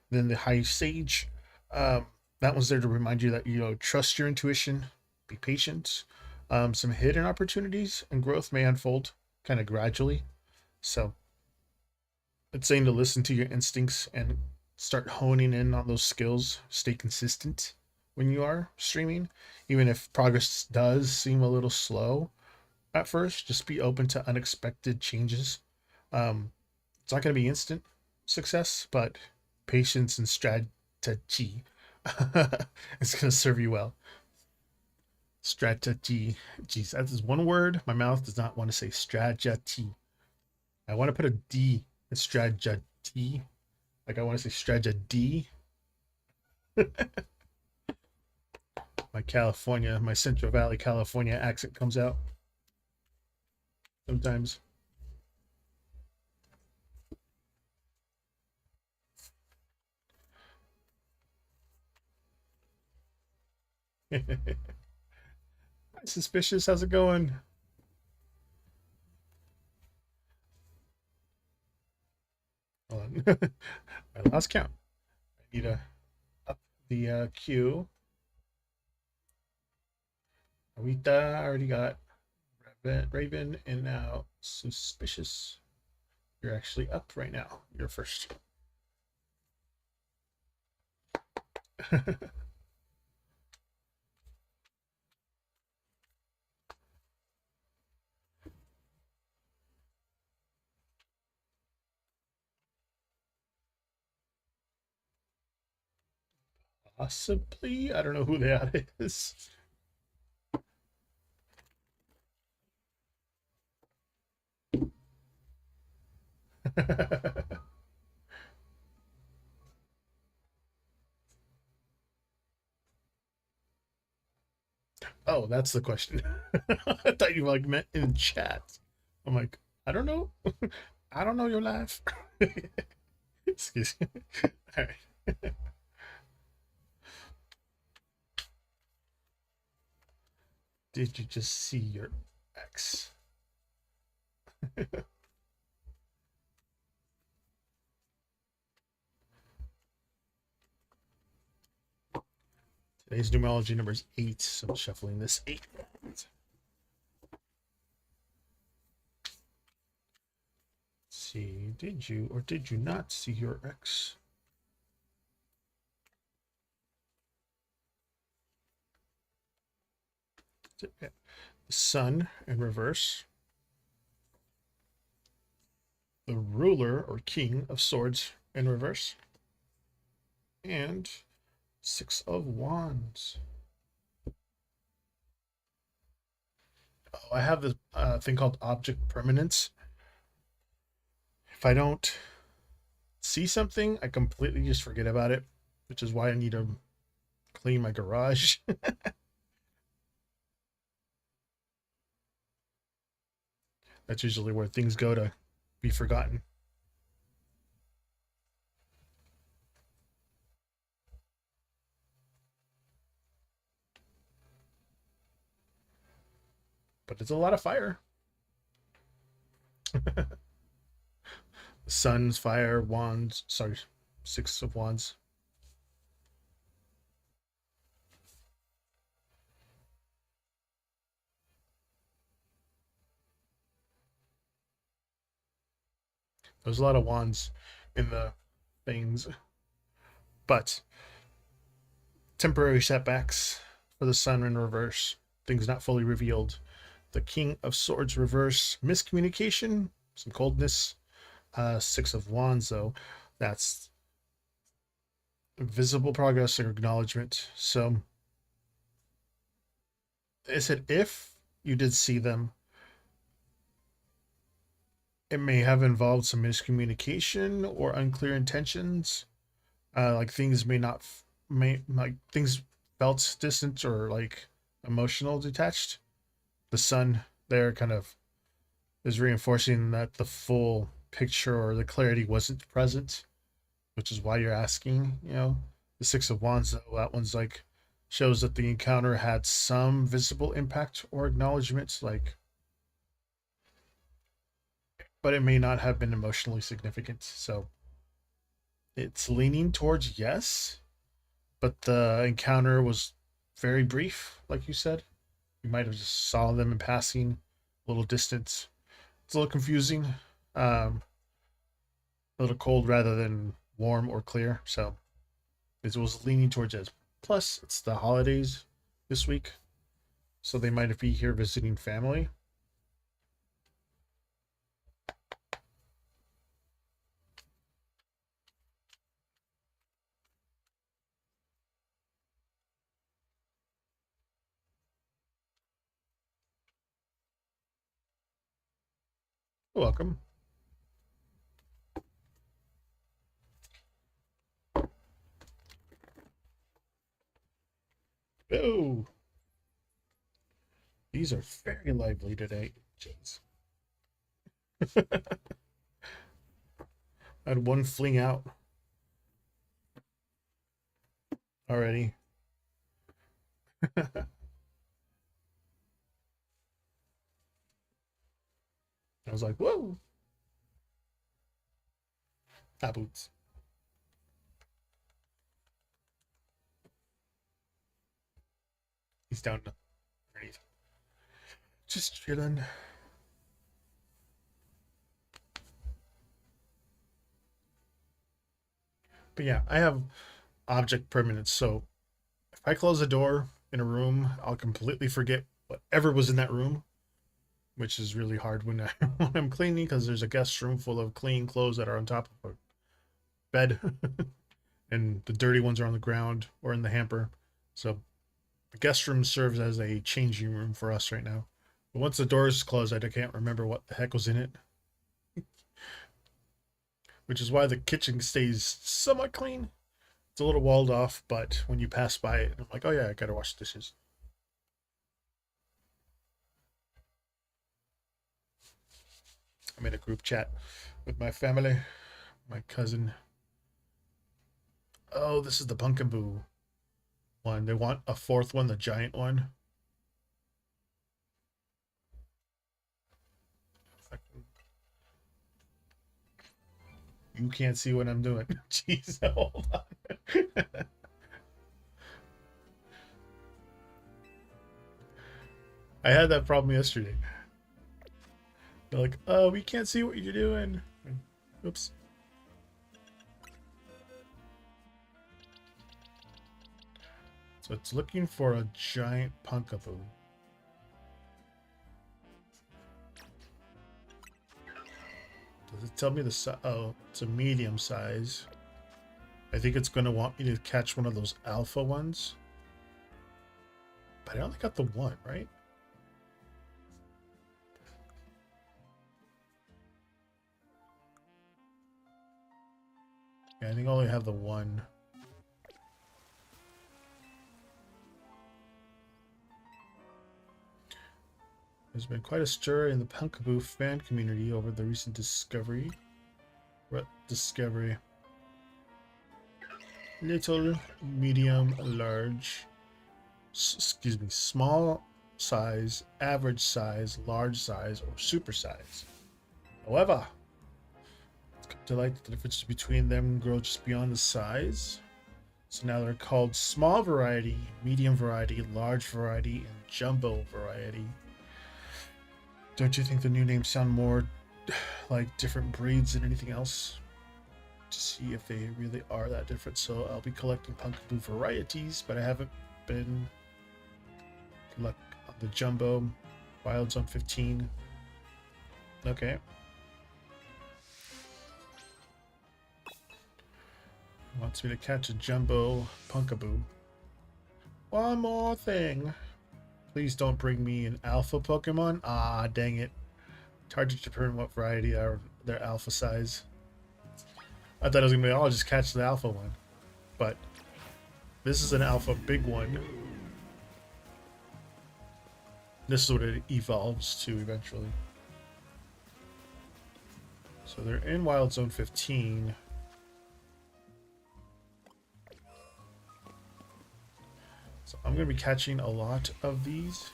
Then the High Sage, um, that one's there to remind you that trust your intuition, be patient. Some hidden opportunities and growth may unfold kind of gradually. So it's saying to listen to your instincts and start honing in on those skills. Stay consistent when you are streaming, even if progress does seem a little slow at first. Just be open to unexpected changes. It's not going to be instant success, but patience and strategy it's going to serve you well. Strategy. Geez, that is one word. My mouth does not want to say strategy. I want to put a D in strategy. Like I want to say strategy. My Central Valley, California accent comes out sometimes. Suspicious, how's it going? Hold on. I lost count. I need to up the queue. Awita, I already got Raven, and now Suspicious. You're actually up right now. You're first. Possibly. I don't know who that is. Oh, that's the question. I thought you like meant in chat. I'm like, I don't know. I don't know your life. Excuse me. All right. Did you just see your ex? Today's numerology number is 8, so I'm shuffling this 8. Let's see, did you or did you not see your ex? The Sun in reverse. The Ruler or King of Swords in reverse. And 6 of Wands. Oh, I have this thing called object permanence. If I don't see something, I completely just forget about it, which is why I need to clean my garage. That's usually where things go to be forgotten. But it's a lot of fire. Sun's fire, wands, sorry, 6 of Wands. There's a lot of wands in the things, but temporary setbacks for the Sun in reverse, things not fully revealed. The King of Swords reverse, miscommunication, some coldness. 6 of Wands, though, that's visible progress or acknowledgement. So, I said if you did see them, it may have involved some miscommunication or unclear intentions. Like things may like things felt distant or like emotional detached. The Sun there kind of is reinforcing that the full picture or the clarity wasn't present, which is why you're asking. The 6 of Wands, though, that one's like shows that the encounter had some visible impact or acknowledgement, like, but it may not have been emotionally significant. So it's leaning towards yes, but the encounter was very brief, like you said. You might have just saw them in passing, a little distance. It's a little confusing, a little cold rather than warm or clear. So it was leaning towards yes. Plus, it's the holidays this week, so they might be here visiting family. You're welcome. Oh, these are very lively today. Jeez. I had one fling out already. I was like, whoa. Ah, boots. He's down underneath. Just chilling. But yeah, I have object permanence. So if I close a door in a room, I'll completely forget whatever was in that room, which is really hard when, when I'm cleaning because there's a guest room full of clean clothes that are on top of a bed and the dirty ones are on the ground or in the hamper. So the guest room serves as a changing room for us right now. But once the door is closed, I can't remember what the heck was in it, which is why the kitchen stays somewhat clean. It's a little walled off, but when you pass by it, I'm like, oh yeah, I gotta wash dishes. I'm in a group chat with my family, my cousin. Oh, this is the Pumpkaboo one. They want a fourth one, the giant one. You can't see what I'm doing. Jeez, hold on. I had that problem yesterday. They're like, oh, we can't see what you're doing. Oops. So it's looking for a giant Pumpkaboo. Does it tell me the size? Oh, it's a medium size. I think it's going to want me to catch one of those alpha ones. But I only got the one, right? Yeah, I think I only have the one. There's been quite a stir in the Pumpkaboo fan community over the recent discovery. What discovery? Little, medium, large. Excuse me, small size, average size, large size, or super size. However, it's come to light that the difference between them grows just beyond the size. So now they're called small variety, medium variety, large variety, and jumbo variety. Don't you think the new names sound more like different breeds than anything else? To see if they really are that different. So I'll be collecting Pumpkaboo varieties, but I haven't been luck on the jumbo. Wild Zone 15. Okay. Wants me to catch a jumbo Pumpkaboo. One more thing. Please don't bring me an alpha Pokemon. Ah, dang it. It's hard to determine what variety are their alpha size. I thought it was gonna be, oh, I'll just catch the alpha one. But this is an alpha big one. This is what it evolves to eventually. So they're in Wild Zone 15. So I'm going to be catching a lot of these.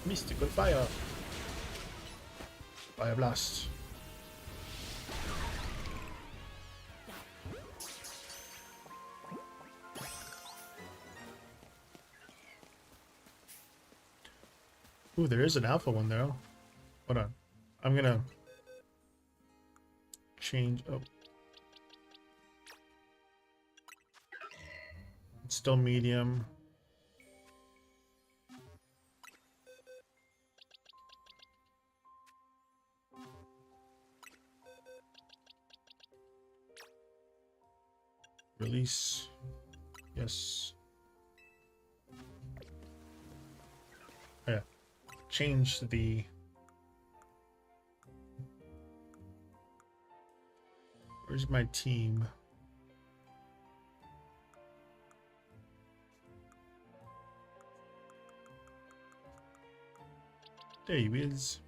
Mystical Fire. Fire Blast. Ooh, there is an alpha one though. Hold on. I'm gonna change. Oh. It's still medium. Release. Yes. Yeah. Change the... Where's my team? There he is.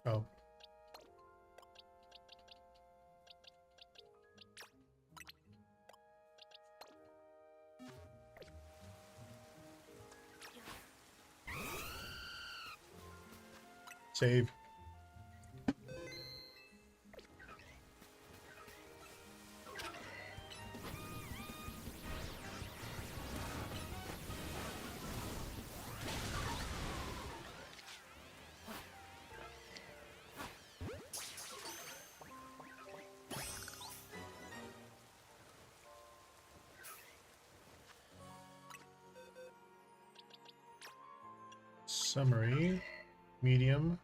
Oh. Save. Summary. Medium.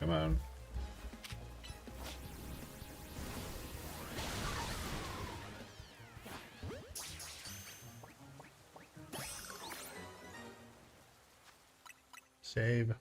Come on. Save.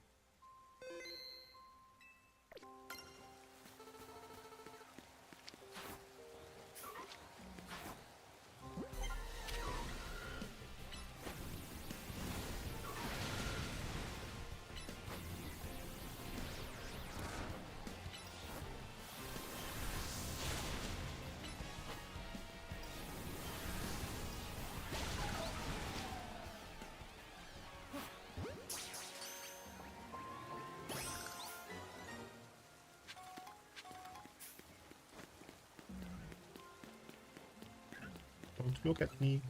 Don't look at me.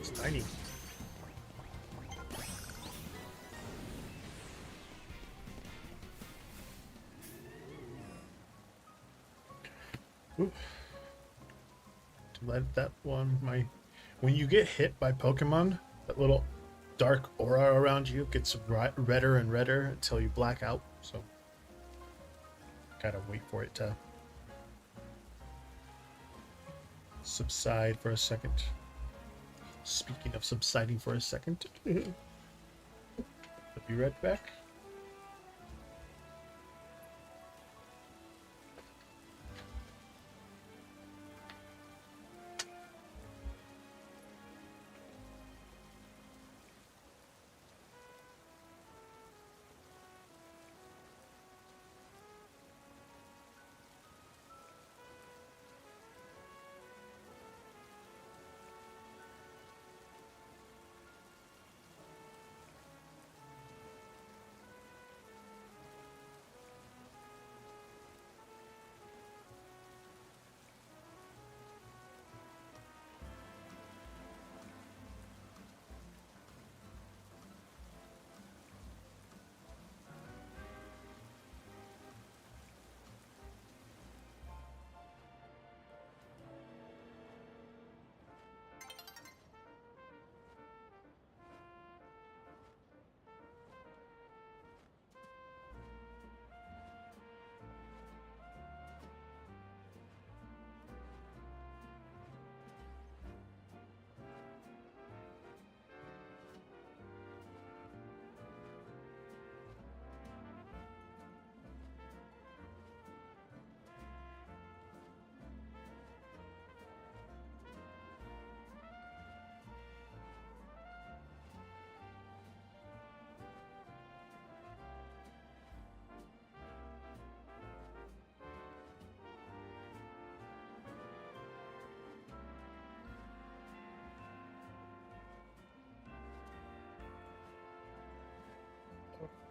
It's tiny. Ooh. To let that one, when you get hit by Pokemon, that little dark aura around you gets redder and redder until you black out. So, gotta wait for it to subside for a second. Speaking of subsiding for a second, I'll be right back.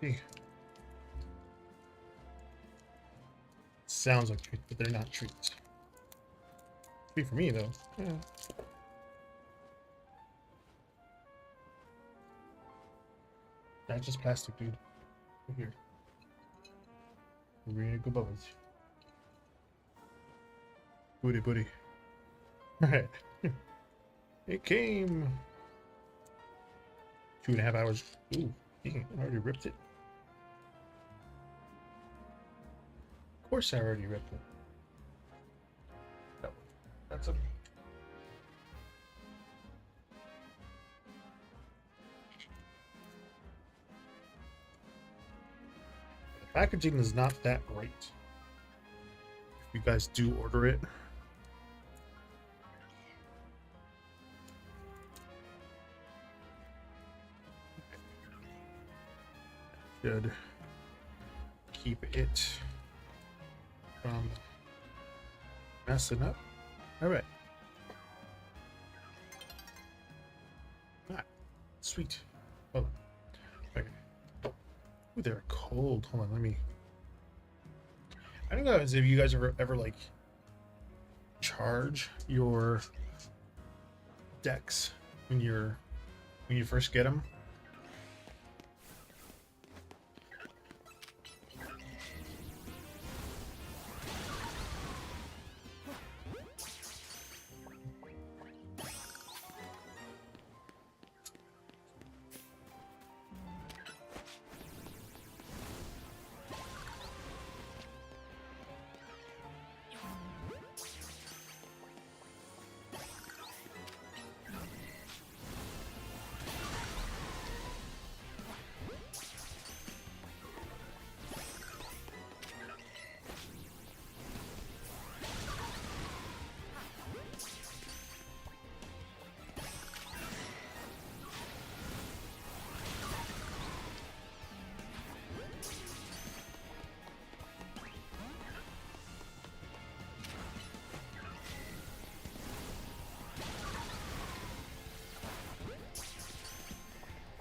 Hey. Sounds like treats, but they're not treats. Treat for me though. Yeah. That's just plastic, dude. Over here. Really good bubbles. Booty booty. Alright. It came 2.5 hours. Ooh, dang, I already ripped it. Of course I already ripped it. No, that's a... The packaging is not that great. If you guys do order it. Should keep it from messing up. All right. Ah, sweet. Oh, okay. Ooh, they're cold. Hold on, let me. I don't know if you guys ever like charge your decks when you first get them.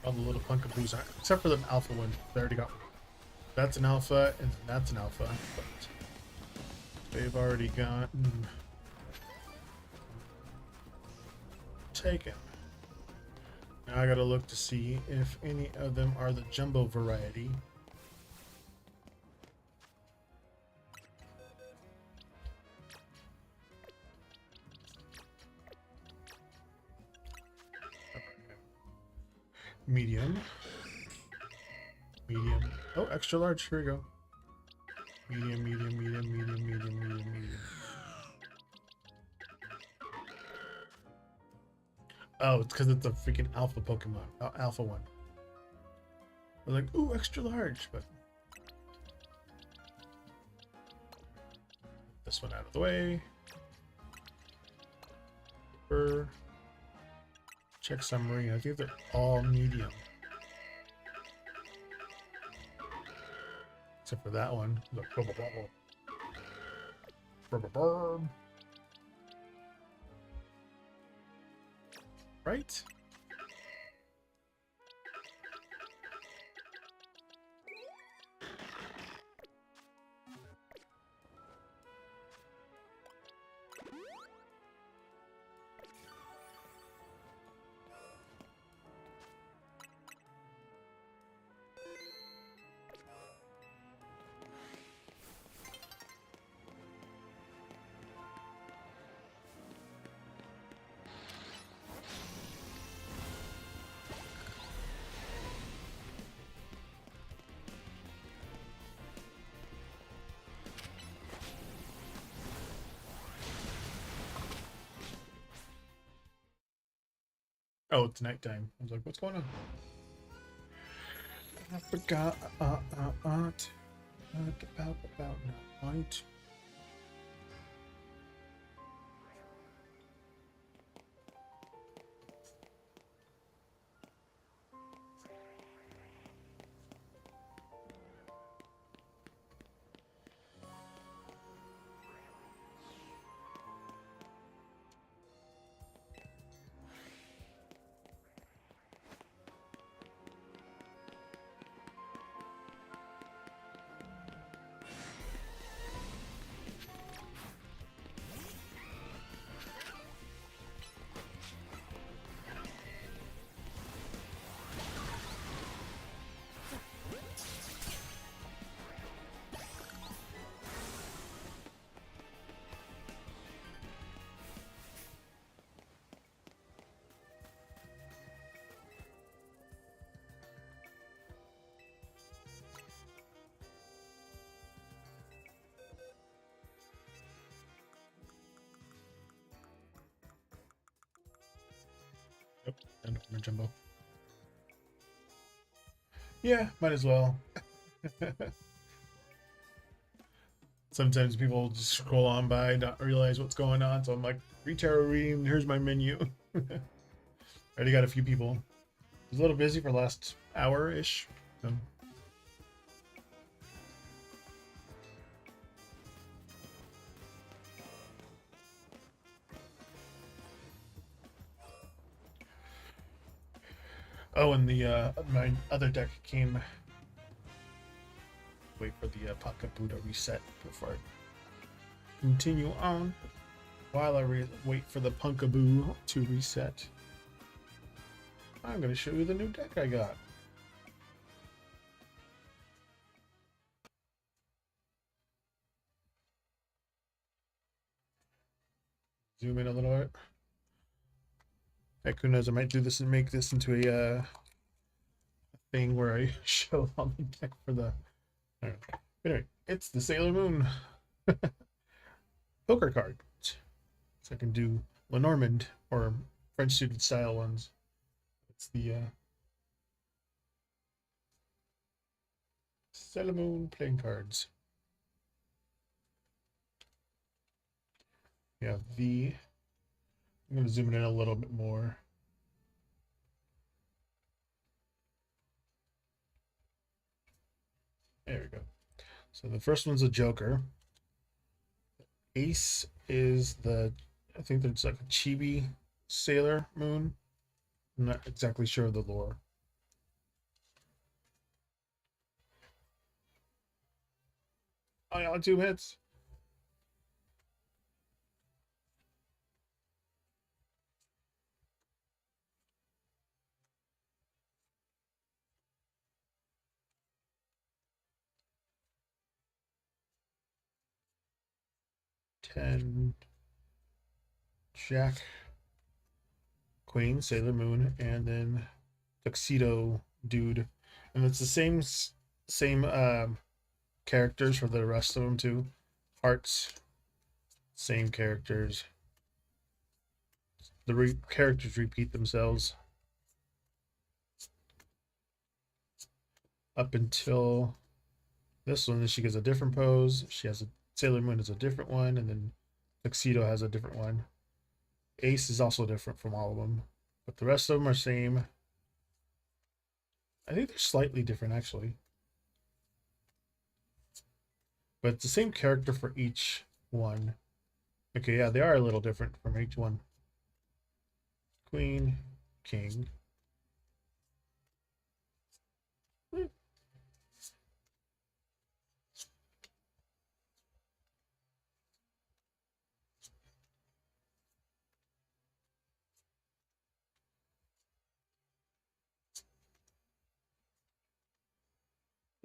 All the little Punkaboos aren't, except for the alpha one. They already got one. That's an alpha, and that's an alpha. But they've already gotten taken. Now I gotta look to see if any of them are the jumbo variety. Medium. Medium. Oh, extra large. Here we go. Medium, medium, medium, medium, medium, medium, medium. Oh, it's because it's a freaking alpha Pokemon. Alpha one. I was like, ooh, extra large, but this one out of the way. Check summary. I think they're all medium. Except for that one. Look, right? Oh, it's nighttime. I was like, what's going on? I forgot about night. Enormous Jumbo. Yeah, might as well. Sometimes people just scroll on by, not realize what's going on. So I'm like, free tarot reading. Here's my menu. Already got a few people. I was a little busy for the last hour ish. So. Oh, and the my other deck came. Wait for the Pakabu to reset before I continue on. While I wait for the Punkaboo to reset, I'm going to show you the new deck I got. Zoom in a little bit. Heck, who knows? I might do this and make this into a thing where I show all the deck for the. Right. Anyway, it's the Sailor Moon poker card. So I can do Lenormand or French suited style ones. It's the Sailor Moon playing cards. Yeah, I'm going to zoom it in a little bit more. There we go. So the first one's a Joker. Ace is I think there's like a chibi Sailor Moon. I'm not exactly sure of the lore. Oh yeah, 2 hits. Ten, Jack, Queen, Sailor Moon, and then Tuxedo Dude, and it's the same characters for the rest of them too. Hearts, same characters. The characters repeat themselves up until this one. She gets a different pose. She has a Sailor Moon is a different one, and then Tuxedo has a different one. Ace is also different from all of them, but the rest of them are same. I think they're slightly different actually, but it's the same character for each one. Okay, yeah, they are a little different from each one. Queen, King.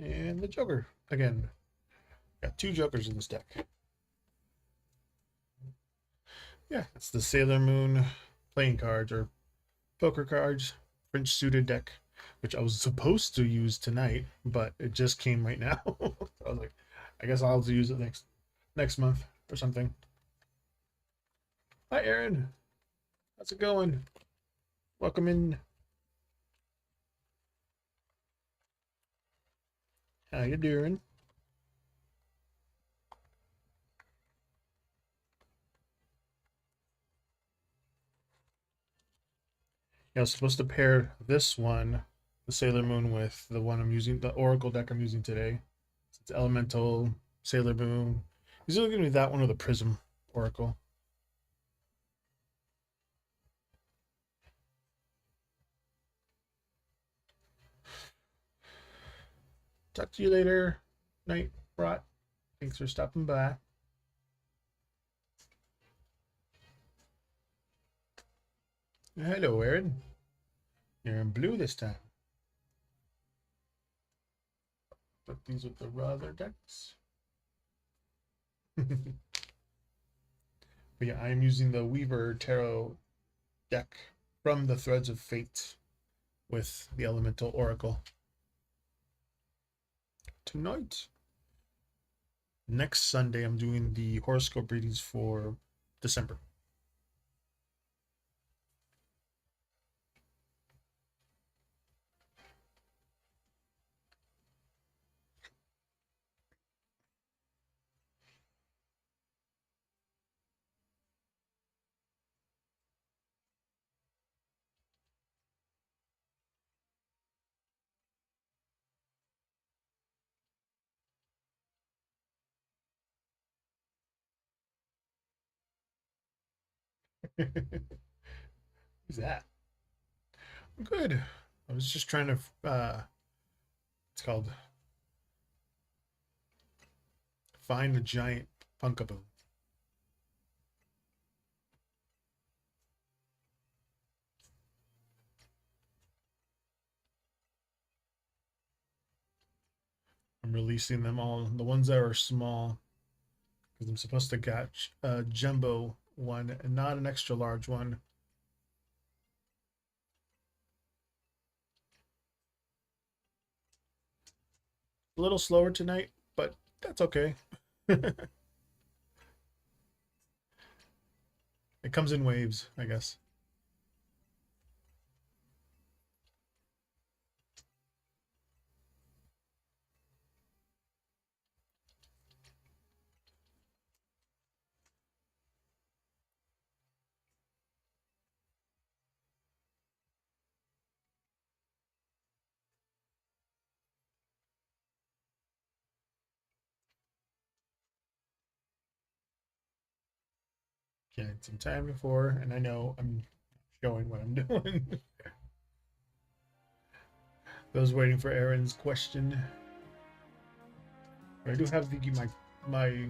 And the Joker again. Got 2 Jokers in this deck. Yeah, it's the Sailor Moon playing cards or poker cards, French suited deck, which I was supposed to use tonight, but it just came right now. I was like, I guess I'll have to use it next month or something. Hi, Aaron. How's it going? Welcome in. How you doing? I was supposed to pair this one, the Sailor Moon, with the one I'm using, the Oracle deck I'm using today. It's Elemental, Sailor Moon. He's either going to be that one or the Prism Oracle. Talk to you later. Night, Rot. Thanks for stopping by. Hello, Aaron. You're in blue this time. Put these with the other decks. But yeah, I am using the Weaver Tarot deck from the Threads of Fate with the Elemental Oracle. Tonight. Next Sunday, I'm doing the horoscope readings for December. Who's that? Good. I was just trying to it's called find a giant punkaboo. I'm releasing them all, the ones that are small, because I'm supposed to catch a jumbo one and not an extra large one. A little slower tonight, but that's okay. It comes in waves, I guess. Okay, some time before, and I know I'm showing what I'm doing. Those waiting for Aaron's question. I do have my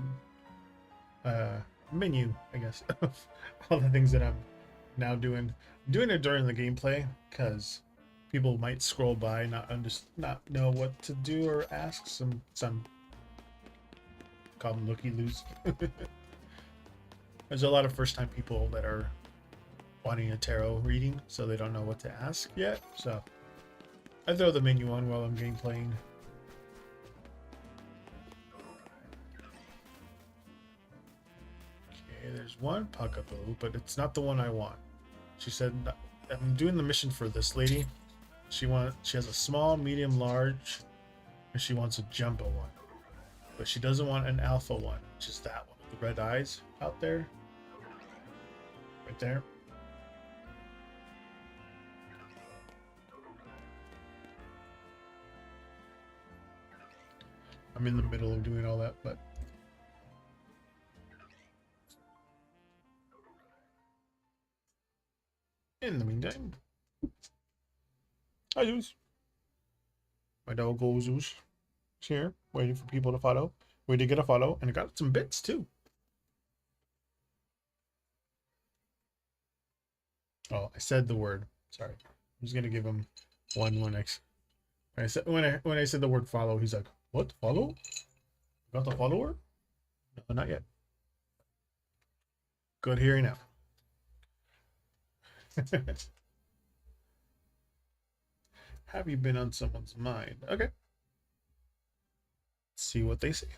menu, I guess, of all the things that I'm now doing. I'm doing it during the gameplay because people might scroll by, not know what to do or ask. Some call them looky loos. There's a lot of first time people that are wanting a tarot reading, so they don't know what to ask yet. So I throw the menu on while I'm gameplaying. Okay, there's one Puckaboo, but it's not the one I want. She said, I'm doing the mission for this lady. She has a small, medium, large, and she wants a jumbo one. But she doesn't want an alpha one, which is that one with the red eyes out there. Right there. I'm in the middle of doing all that, but in the meantime, hi Zeus. My dog goes Zeus. He's here, waiting for people to follow. We did get a follow, and I got some bits too. Oh, I said the word. Sorry. I'm just gonna give him one when I said the word follow, he's like, what? Follow? Got the follower? No, not yet. Good hearing now. Have you been on someone's mind? Okay. Let's see what they say.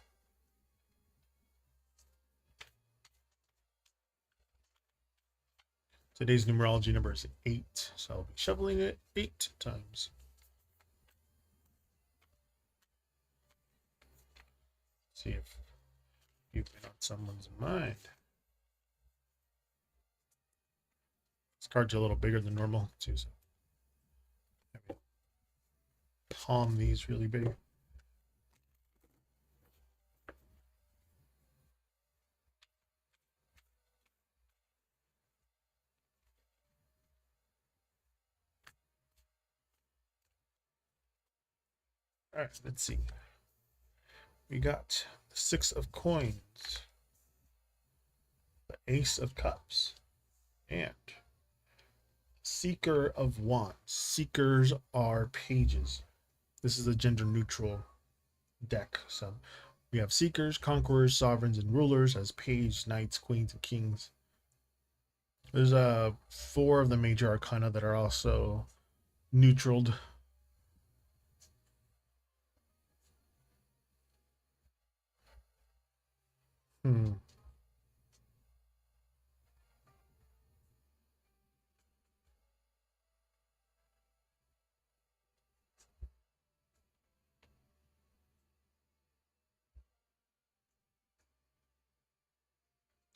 Today's numerology number is 8, so I'll be shoveling it 8 times. See if you've been on someone's mind. This card's a little bigger than normal too, so palm these really big. All right, let's see. We got the 6 of coins, the Ace of cups, and Seeker of wands. Seekers are pages. This is a gender neutral deck. So we have seekers, conquerors, sovereigns, and rulers as page, knights, queens, and kings. There's 4 of the major arcana that are also neutraled. Hmm.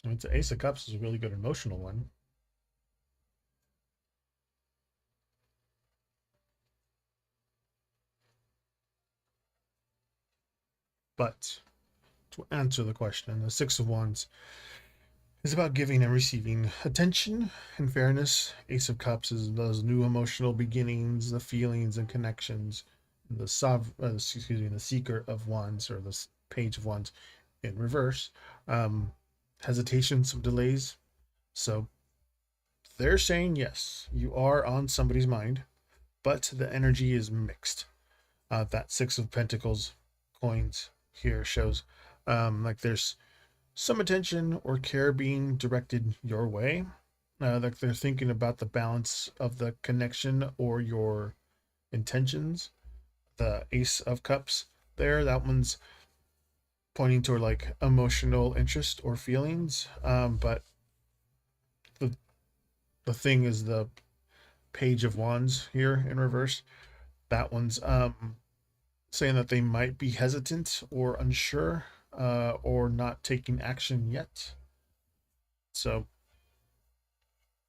I mean, the Ace of Cups is a really good emotional one. But to answer the question, the 6 of Wands is about giving and receiving attention and fairness. Ace of Cups is those new emotional beginnings, the feelings and connections. The Seeker of Wands, or the Page of Wands in reverse. Um, Hesitation, some delays. So they're saying yes, you are on somebody's mind, but the energy is mixed. That Six of Pentacles coins here shows like there's some attention or care being directed your way. Like they're thinking about the balance of the connection or your intentions. The Ace of Cups there, that one's pointing toward like emotional interest or feelings. But the the thing is the Page of Wands here in reverse. That one's saying that they might be hesitant or unsure, or not taking action yet. So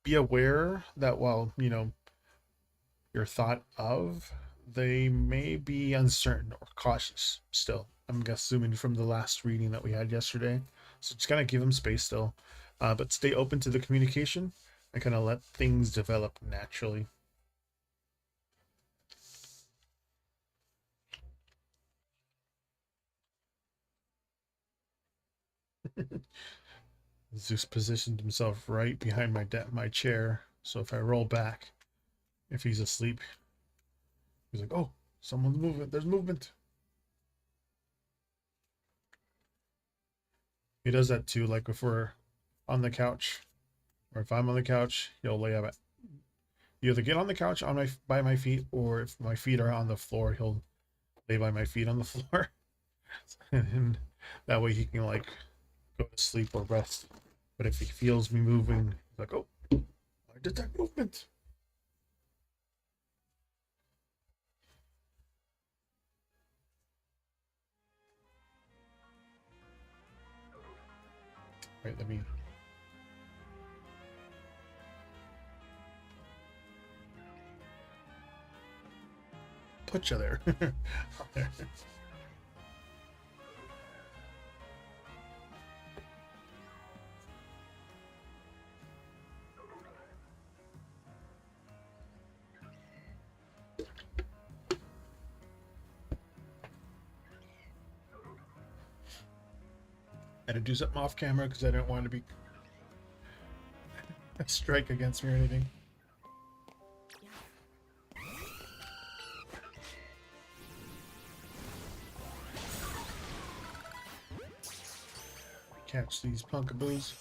be aware that while you're thought of, they may be uncertain or cautious still. I'm assuming from the last reading that we had yesterday. So just kind of give them space still, but stay open to the communication and kind of let things develop naturally. Zeus positioned himself right behind my chair, so if I roll back, if he's asleep, he's like, "Oh, someone's moving. There's movement." He does that too. Like if we're on the couch, or if I'm on the couch, he'll lay up. You either get on the couch on by my feet, or if my feet are on the floor, he'll lay by my feet on the floor, and that way he can like go to sleep or rest. But if he feels me moving, he's like, "Oh, I detect movement." Right, let me put you there. There. I had to do something off camera because I didn't want to be a strike against me or anything. Catch these punkaboos.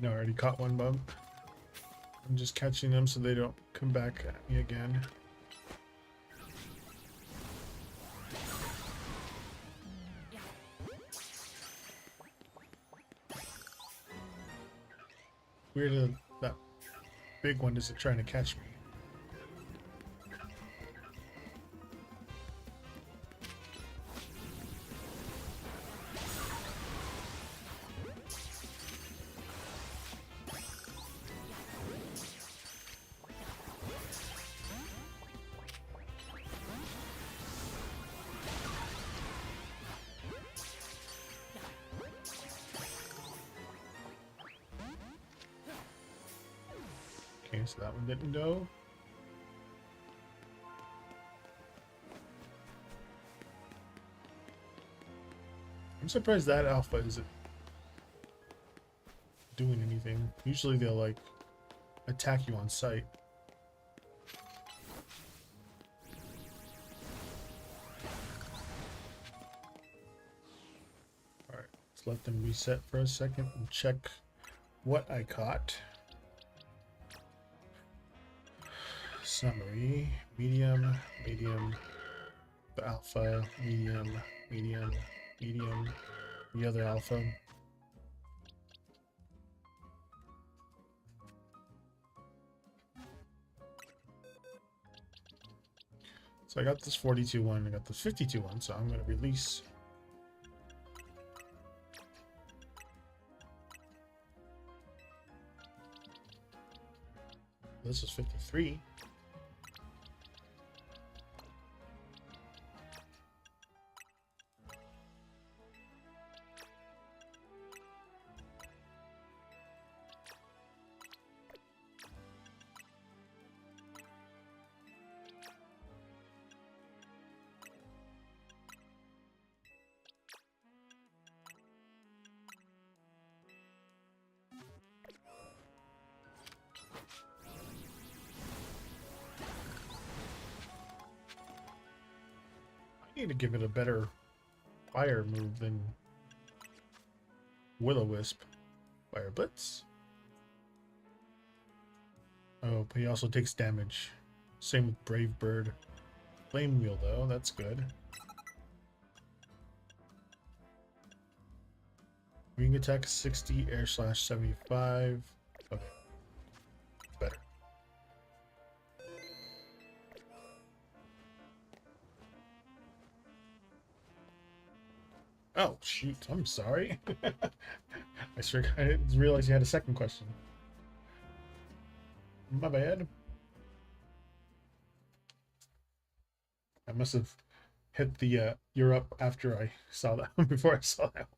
I already caught one bug. I'm just catching them so they don't come back at me again. Weird that big one isn't trying to catch me. Okay, so that one didn't go. I'm surprised that alpha isn't doing anything. Usually they'll like attack you on sight. Alright, let's let them reset for a second and check what I caught. Summary, medium, medium, the alpha, medium, medium, medium, the other alpha. So I got this 42 one, I got this 52 one, so I'm going to release. This is 53. I need to give it a better fire move than Will-O-Wisp. Fire Blitz. Oh, but he also takes damage. Same with Brave Bird. Flame Wheel, though, that's good. Wing attack 60, air slash 75. Okay. Better. Oh, shoot. I'm sorry. I didn't realize you had a second question. My bad. I must have hit the you're up after I saw that before I saw that.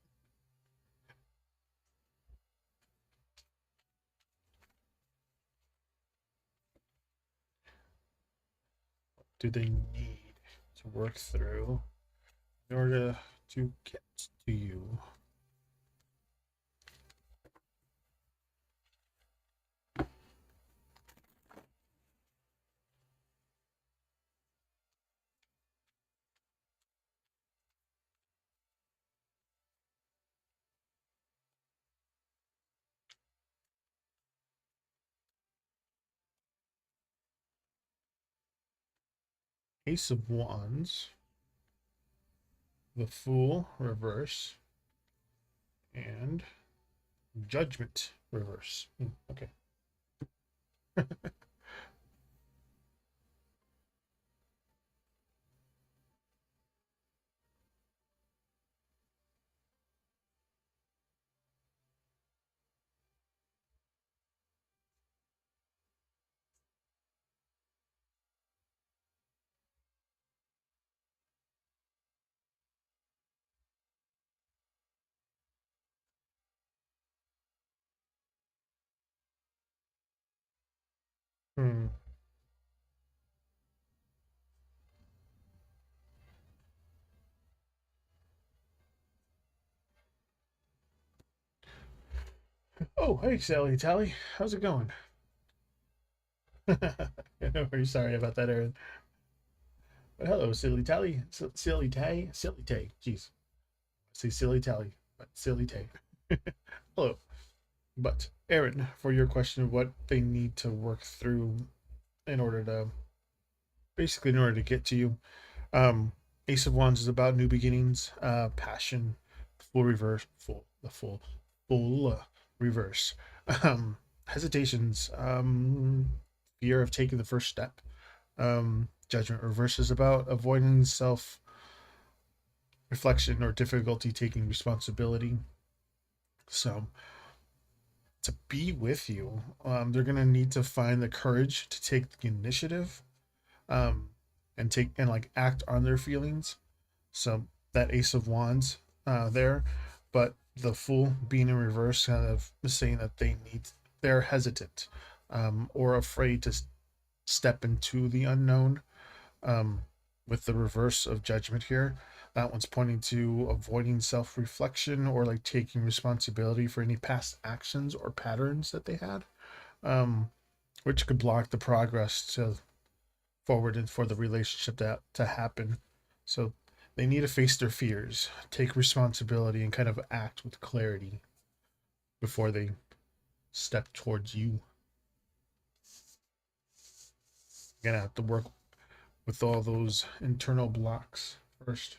Do they need to work through in order to get to you? Ace of Wands, the Fool reverse, and Judgment reverse. Okay. Hmm. Oh, hey, Sally Tally. How's it going? Very sorry about that, Aaron. But hello, Silly Tally. Silly Tay. Silly Tay. Jeez. Say Silly Tally, but Silly Tay. Hello. But, Aaron, for your question of what they need to work through in order to, basically, in order to get to you, um, Ace of Wands is about new beginnings, passion, full reverse, full reverse, hesitations, fear of taking the first step. Judgment reverse is about avoiding self reflection or difficulty taking responsibility. So, to be with you, they're gonna need to find the courage to take the initiative, um, and take and like act on their feelings. So that Ace of Wands there, but the Fool being in reverse, kind of saying that they're hesitant, or afraid to step into the unknown. With the reverse of Judgment here, that one's pointing to avoiding self-reflection or like taking responsibility for any past actions or patterns that they had, um, which could block the progress to forward and for the relationship to happen. So they need to face their fears, take responsibility, and kind of act with clarity before they step towards you. You're gonna have to work with all those internal blocks first.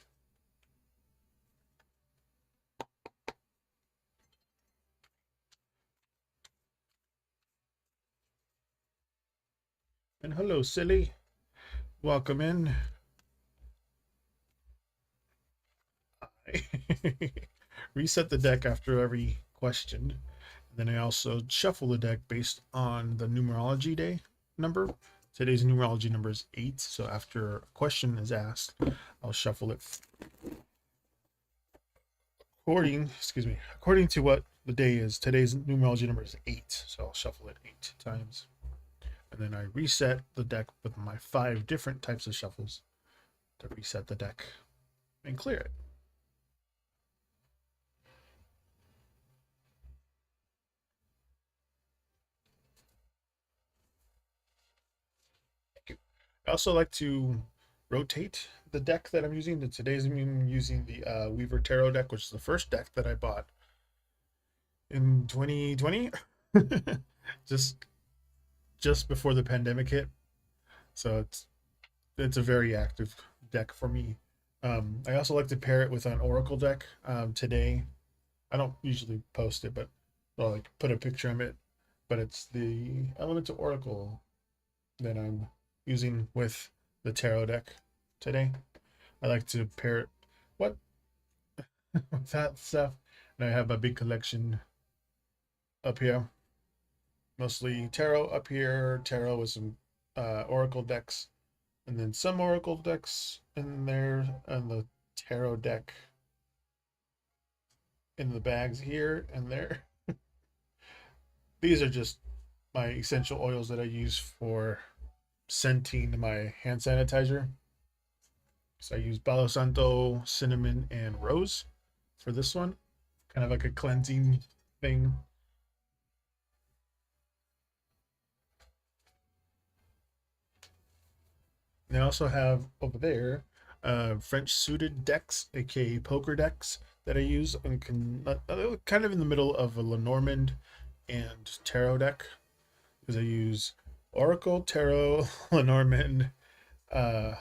And hello, silly. Welcome in. Reset the deck after every question. Then I also shuffle the deck based on the numerology day number. Today's numerology number is 8, so after a question is asked, I'll shuffle it according to what the day is. Today's numerology number is 8, so I'll shuffle it 8 times. And then I reset the deck with my 5 different types of shuffles to reset the deck and clear it. I also like to rotate the deck that I'm using. Today's I'm using the Weaver Tarot deck, which is the first deck that I bought in 2020, just just before the pandemic hit. So it's a very active deck for me. I also like to pair it with an Oracle deck. Today, I don't usually post it, but I'll like put a picture of it. But it's the Elemental Oracle that I'm using with the tarot deck today. I like to pair it what with that stuff. And I have a big collection up here. Mostly tarot up here, tarot with some oracle decks, and then some oracle decks in there, and the tarot deck in the bags here and there. These are just my essential oils that I use for scenting my hand sanitizer. So I use Palo Santo, cinnamon, and rose for this one. Kind of like a cleansing thing. And I also have over there French suited decks, aka poker decks, that I use and kind of in the middle of a Lenormand and tarot deck, because I use Oracle, Tarot, Lenormand, uh,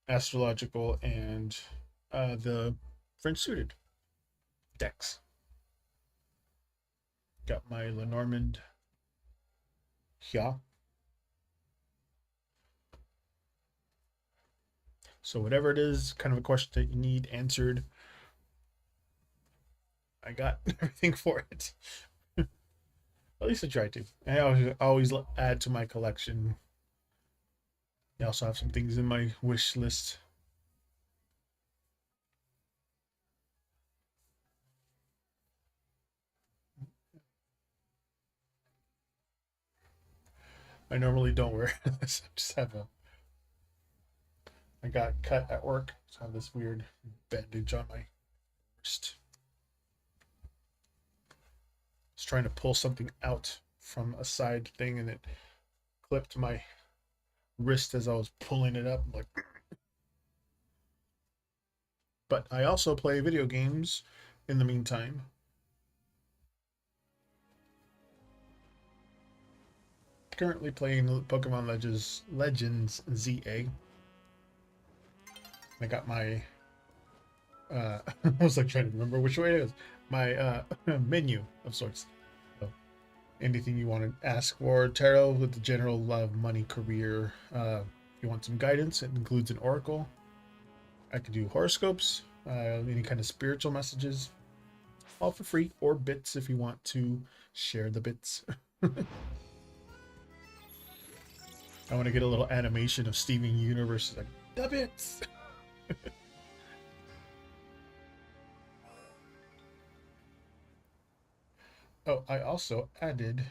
Astrological, and the French suited decks. Got my Lenormand here. So whatever it is, kind of a question that you need answered, I got everything for it. At least I try to. I always add to my collection. I also have some things in my wish list. I normally don't wear this. I just have a. I got cut at work, so I have this weird bandage on my wrist. I was trying to pull something out from a side thing, and it clipped my wrist as I was pulling it up. Like, but I also play video games in the meantime. Currently playing Pokemon Legends ZA. I got my I was like trying to remember which way it is. My menu of sorts. So anything you want to ask for tarot with the general love, money, career. If you want some guidance, it includes an oracle. I can do horoscopes, any kind of spiritual messages, all for free, or bits if you want to share the bits. I want to get a little animation of Steven Universe like the bits. Oh, I also added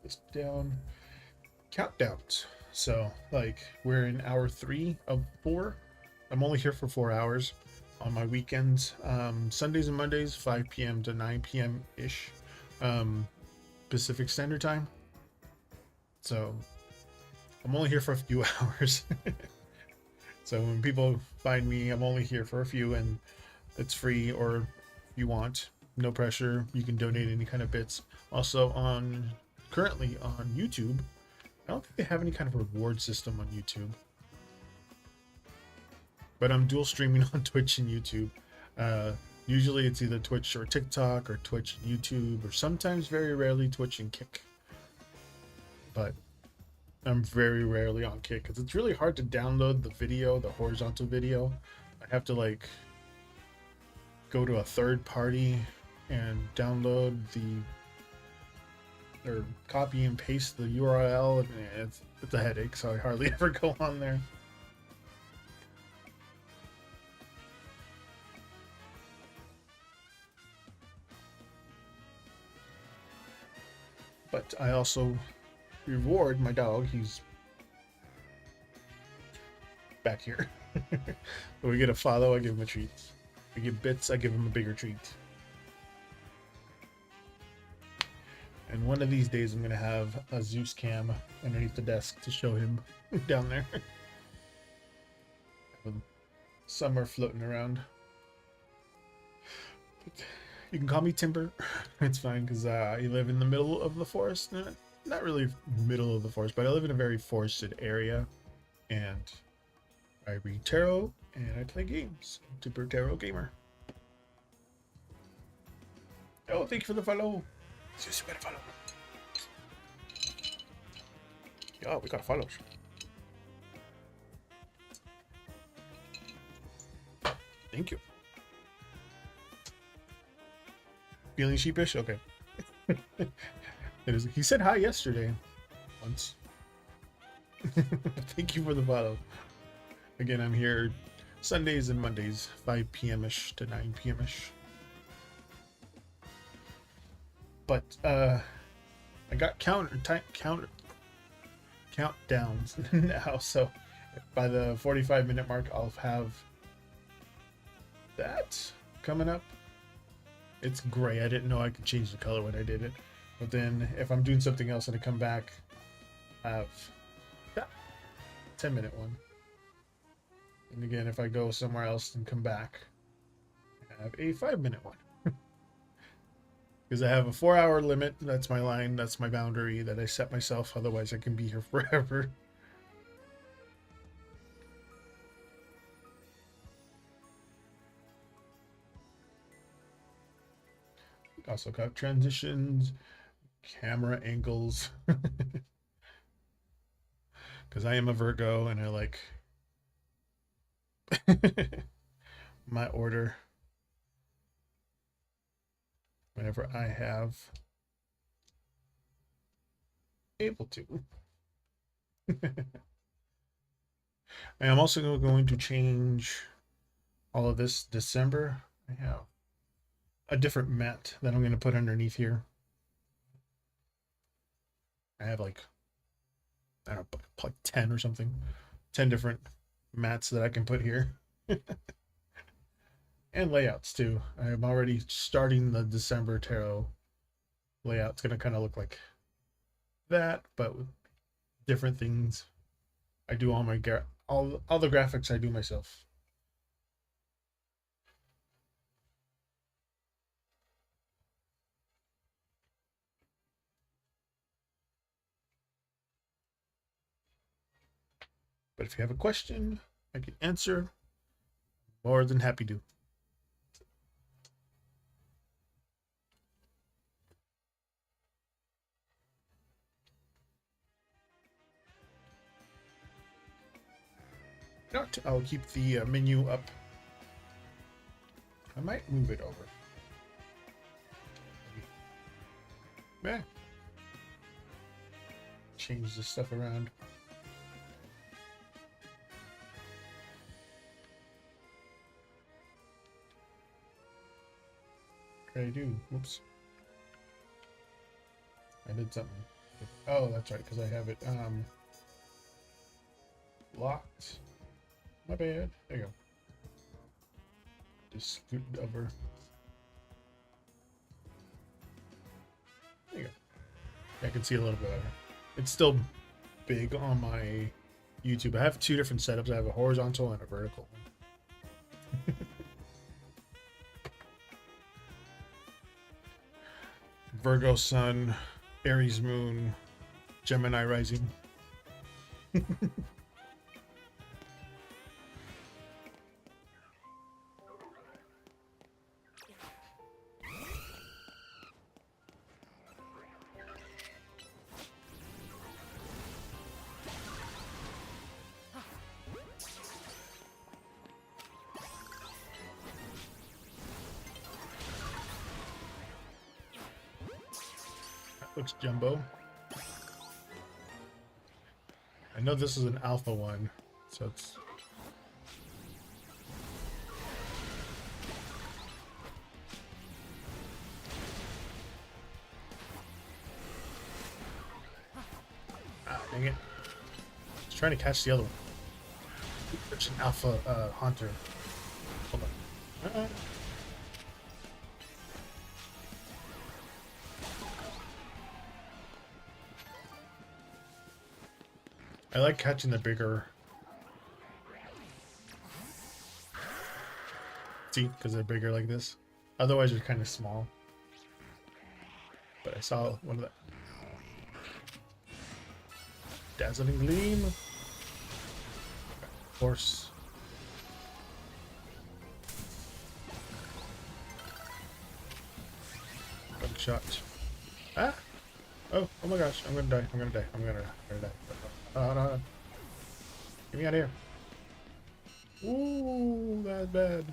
this down countdowns. So like we're in hour 3 of 4. I'm only here for 4 hours on my weekends. Sundays and Mondays, 5 p.m. to 9 p.m. ish, Pacific Standard Time. So I'm only here for a few hours. So when people find me, I'm only here for a few, and it's free, or if you want, no pressure. You can donate any kind of bits. Also currently on YouTube, I don't think they have any kind of reward system on YouTube. But I'm dual streaming on Twitch and YouTube. Usually it's either Twitch or TikTok, or Twitch and YouTube, or sometimes very rarely Twitch and Kick. but I'm very rarely on Kick because it's really hard to download the video, the horizontal video. I have to like go to a third party and download or copy and paste the URL, and it's a headache, so I hardly ever go on there. But I also reward my dog. He's back here. When we get a follow, I give him a treat. We get bits, I give him a bigger treat. And one of these days, I'm going to have a Zeus cam underneath the desk to show him down there. Summer floating around. But you can call me Timber. It's fine, because I live in the middle of the forest. Not really middle of the forest, but I live in a very forested area. And I read tarot and I play games. Timber Tarot Gamer. Oh, thank you for the follow. Zeus, you gotta follow. Yeah, we gotta follow. Thank you. Feeling sheepish? Okay. He said hi yesterday. Once. Thank you for the follow. Again, I'm here Sundays and Mondays, 5 p.m.ish to 9 p.m.ish. But I got countdowns now, so by the 45-minute mark, I'll have that coming up. It's gray. I didn't know I could change the color when I did it. But then if I'm doing something else and I come back, I have that 10-minute one. And again, if I go somewhere else and come back, I have a 5-minute one. Because I have a 4-hour limit. That's my line. That's my boundary that I set myself. Otherwise, I can be here forever. Also got transitions, camera angles. Because I am a Virgo and I like my order whenever I have able to. I am also going to change all of this December. I have a different mat that I'm going to put underneath here. I have like, I don't know, like 10 or something. 10 different mats that I can put here. And layouts too. I'm already starting the December tarot layout. It's going to kind of look like that, but with different things. I do all my all the graphics I do myself. But if you have a question I can answer, more than happy to. Not, I'll keep the menu up. I might move it over. Yeah. Change this stuff around. What did I do? Whoops. I did something. Oh, that's right, because I have it locked. My bad. There you go. Just scoot over. There you go. I can see a little bit better. It's still big on my YouTube. I have 2 different setups. I have a horizontal and a vertical one. Virgo Sun, Aries Moon, Gemini Rising. Looks jumbo. I know this is an alpha one, so it's... Ah, dang it. I was trying to catch the other one. It's an alpha hunter. Hold on. I like catching the bigger... See? Because they're bigger like this. Otherwise, they're kind of small. But I saw one of the... Dazzling Gleam. Of course. Buckshot. Ah! Oh my gosh, I'm gonna die. I'm gonna die. No. Get me out of here. Ooh, that's bad.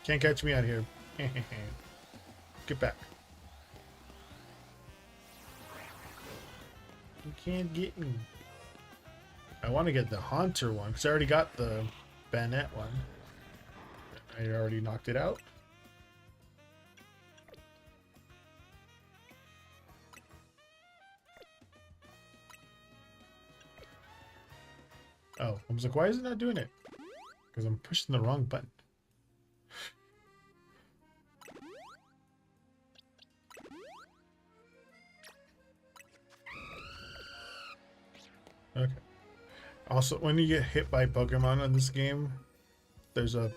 Can't catch me out of here. Get back. You can't get me. I want to get the Haunter one, because I already got the Banette one. I already knocked it out. Oh, I was like, why is it not doing it? Because I'm pushing the wrong button. Okay. Also, when you get hit by Pokemon in this game, there's a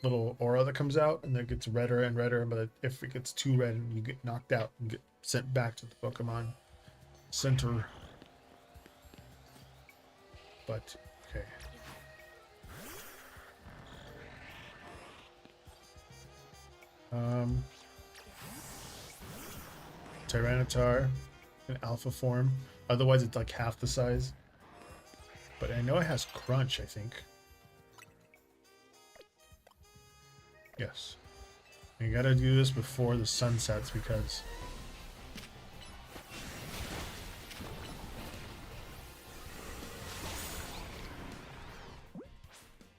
little aura that comes out, and it gets redder and redder, but if it gets too red, you get knocked out and get sent back to the Pokemon Center. But, okay. Tyranitar in alpha form. Otherwise, it's like half the size. But I know it has Crunch, I think. Yes. You gotta do this before the sun sets because...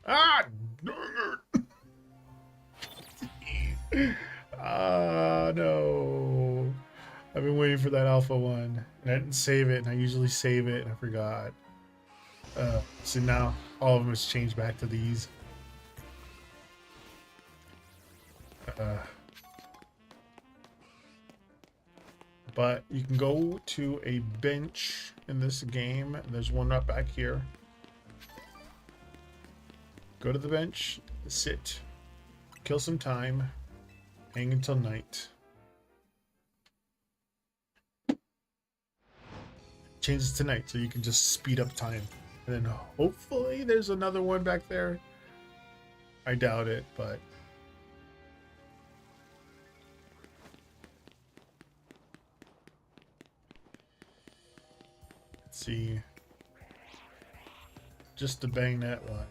Ah! Ah, no. I've been waiting for that alpha one. And I didn't save it, and I usually save it, and I forgot. So now all of them has changed back to these. But you can go to a bench in this game. There's one right back here. Go to the bench, sit, kill some time, hang until night. Changes to night so you can just speed up time. And then hopefully there's another one back there. I doubt it, but... Let's see. Just to bang that one.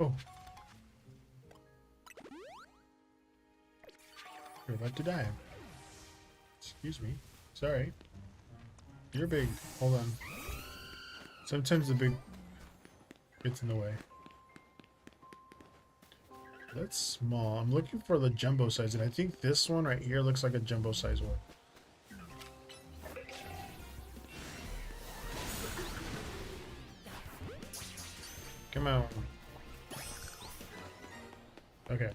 Oh. You're about to die. Excuse me. Sorry. You're big. Hold on. Sometimes the big gets in the way. That's small. I'm looking for the jumbo size, and I think this one right here looks like a jumbo size one. Come on. Okay.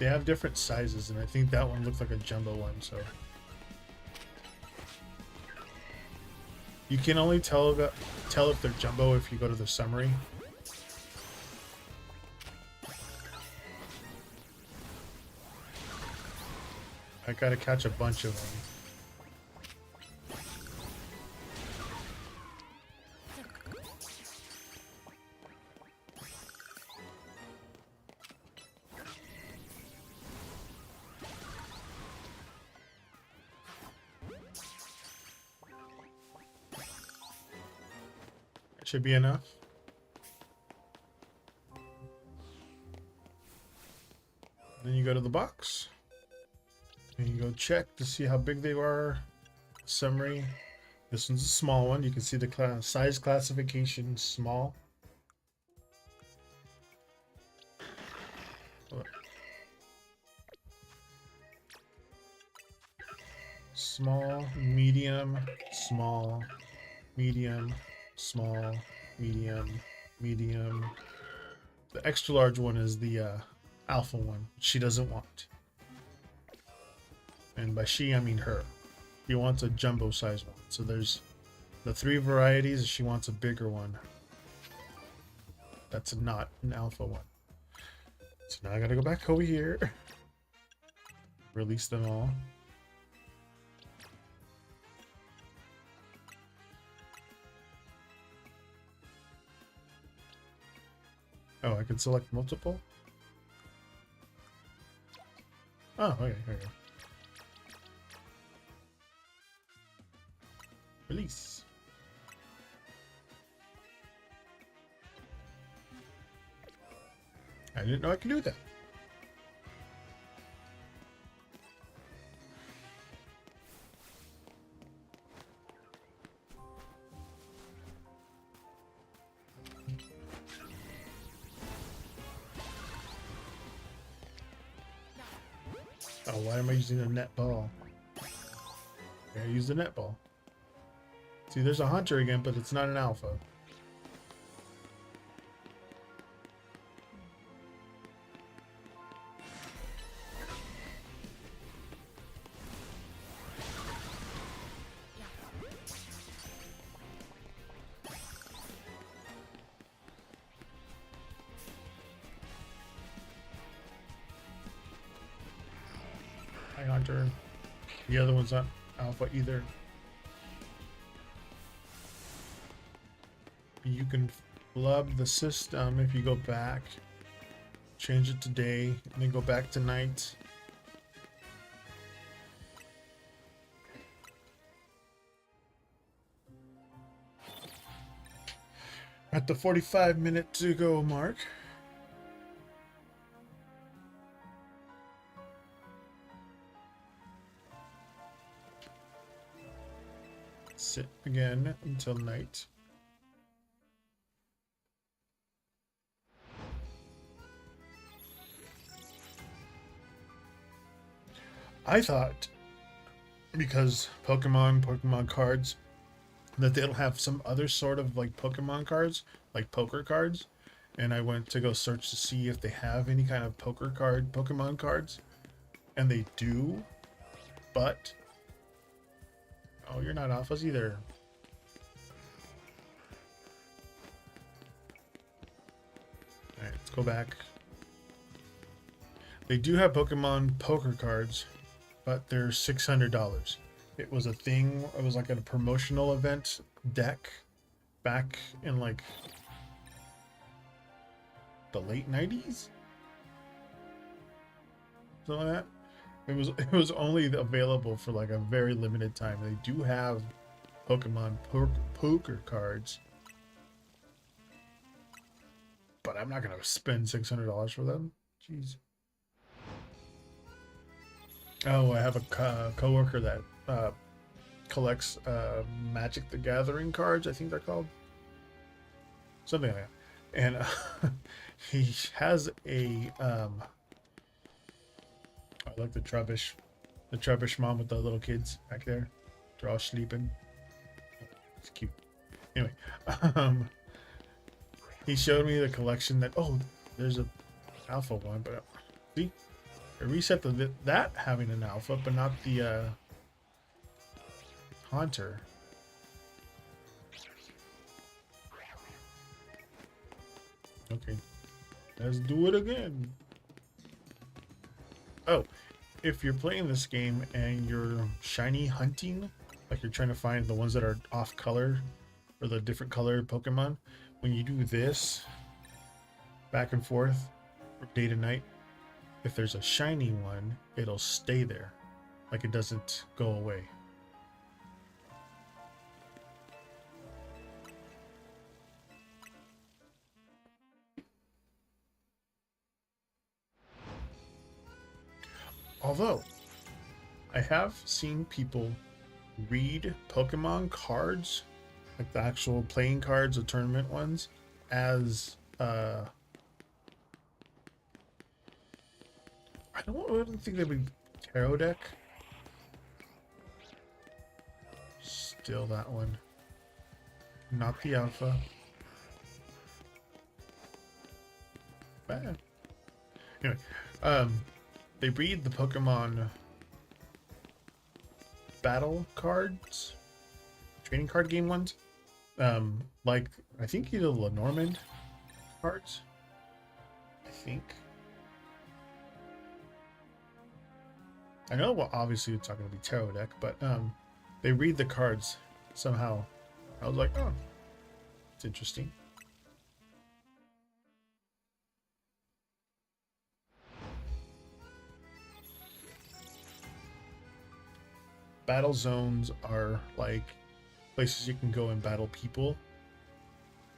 They have different sizes, and I think that one looks like a jumbo one, so... You can only tell if they're jumbo if you go to the summary. I gotta catch a bunch of them. That should be enough. Then you go to the box. And you go check to see how big they are. Summary. This one's a small one. You can see the size classification small. Small, medium, small, medium, small, medium, medium. The extra large one is the alpha one. She doesn't want. And by she, I mean her. She wants a jumbo size one. So there's the 3 varieties. She wants a bigger one. That's not an alpha one. So now I gotta go back over here. Release them all. Oh, I can select multiple? Oh, okay, there we go. Release. I didn't know I could do that. Oh, why am I using a net ball? Okay, I use the net ball. See, there's a hunter again, but it's not an alpha. Hi, hunter. The other one's not alpha either. You can flub the system if you go back, change it to day, and then go back to night. At the 45-minute to go mark. Sit again until night. I thought because Pokemon cards, that they'll have some other sort of like Pokemon cards, like poker cards. And I went to go search to see if they have any kind of poker card Pokemon cards. And they do, but oh, you're not alphas either. Alright, let's go back. They do have Pokemon poker cards, but they're $600. It was a thing, it was like a promotional event deck back in like the late 90s? Something like that. It was only available for like a very limited time. They do have Pokemon poker cards, but I'm not gonna spend $600 for them. Jeez. Oh, I have a coworker that collects Magic the Gathering cards. I think they're called something like that, and he has a I like the Trubbish mom with the little kids back there. They're all sleeping. It's cute. Anyway, he showed me the collection that, oh, there's a alpha one, but see, I reset that having an alpha, but not the Haunter. Okay, let's do it again. Oh, if you're playing this game and you're shiny hunting, like you're trying to find the ones that are off color or the different color Pokemon, when you do this back and forth from day to night, if there's a shiny one, it'll stay there. Like it doesn't go away. Although, I have seen people read Pokemon cards, like the actual playing cards, the tournament ones, as I don't think they'd be tarot deck. Still that one. Not the alpha. Bad. Anyway, they read the Pokemon battle cards, training card game ones. Like I think either Lenormand cards. I think. I know, well, obviously it's not going to be tarot deck, but they read the cards somehow. I was like, oh, it's interesting. Battle zones are like places you can go and battle people.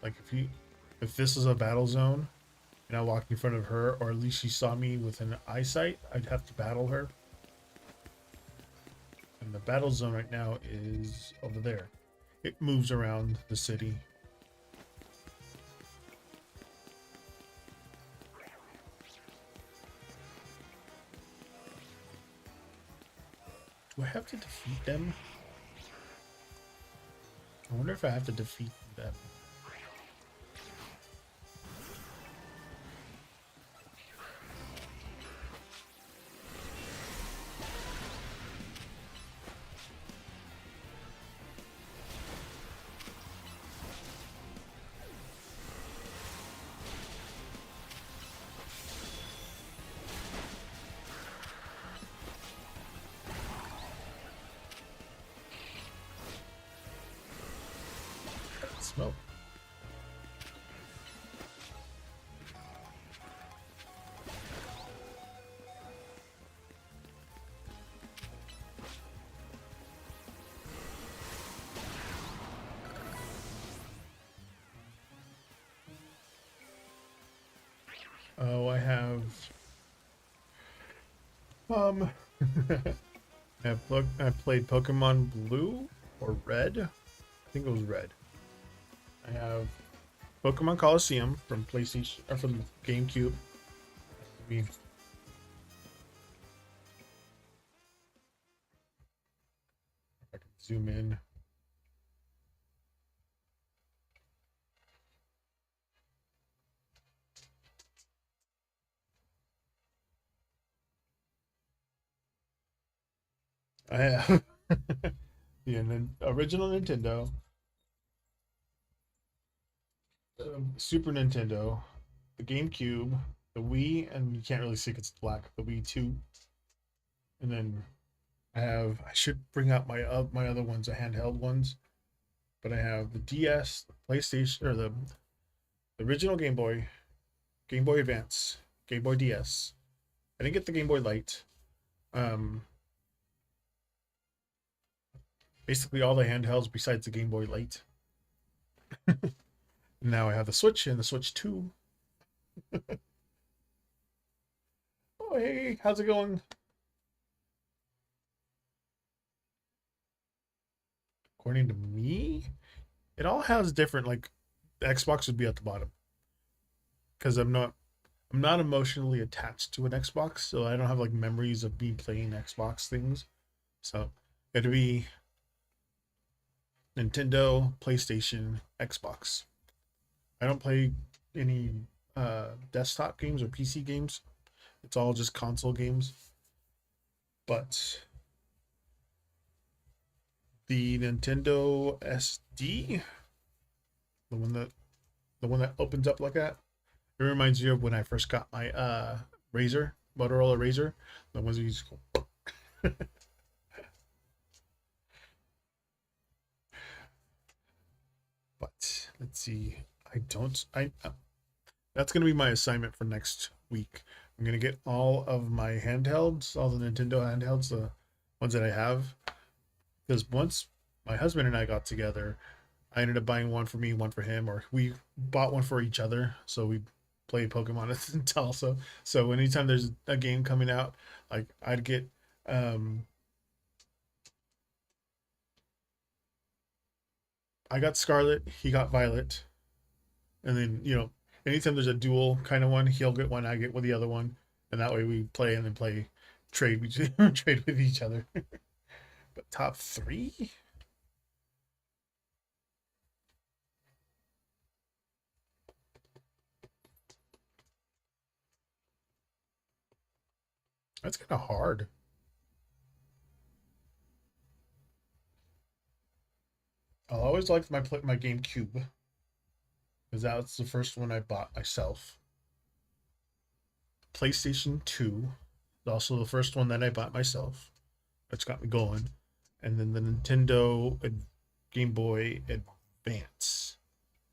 Like if this is a battle zone and I walked in front of her, or at least she saw me with an eyesight, I'd have to battle her. And the battle zone right now is over there. It moves around the city. Do I have to defeat them? I wonder if I have to defeat them. Smoke. Oh, I have I played Pokemon Blue or Red. I think it was Red. I have Pokemon Coliseum from PlayStation or from GameCube. I mean, if I can zoom in. I have the original Nintendo, Super Nintendo, the GameCube, the Wii, and you can't really see because it's black. The Wii 2, and then I should bring out my other ones, the handheld ones, but I have the DS, the PlayStation, or the original Game Boy Advance, Game Boy DS. I didn't get the Game Boy Light. Basically all the handhelds besides the Game Boy Light. Now I have the Switch and the Switch 2. Oh, hey, how's it going? According to me, it all has different, like the Xbox would be at the bottom because I'm not emotionally attached to an Xbox, so I don't have like memories of me playing Xbox things. So it'd be Nintendo, PlayStation, Xbox. I don't play any desktop games or PC games. It's all just console games. But the Nintendo SD, the one that opens up like that, it reminds me of when I first got my Razer Motorola Razor, the ones you just go. But let's see. I don't. I That's gonna be my assignment for next week. I'm gonna get all of my handhelds, all the Nintendo handhelds, the ones that I have. Because once my husband and I got together, I ended up buying one for me, one for him, or we bought one for each other. So we play Pokemon also. So anytime there's a game coming out, like I'd get I got Scarlet, he got Violet, and then anytime there's a dual kind of one, he'll get one, I get with the other one, and that way we play and then play trade trade with each other. But top three, that's kind of hard. I always liked my GameCube because that was the first one I bought myself. PlayStation 2, also the first one that I bought myself. That's got me going. And then the Game Boy Advance.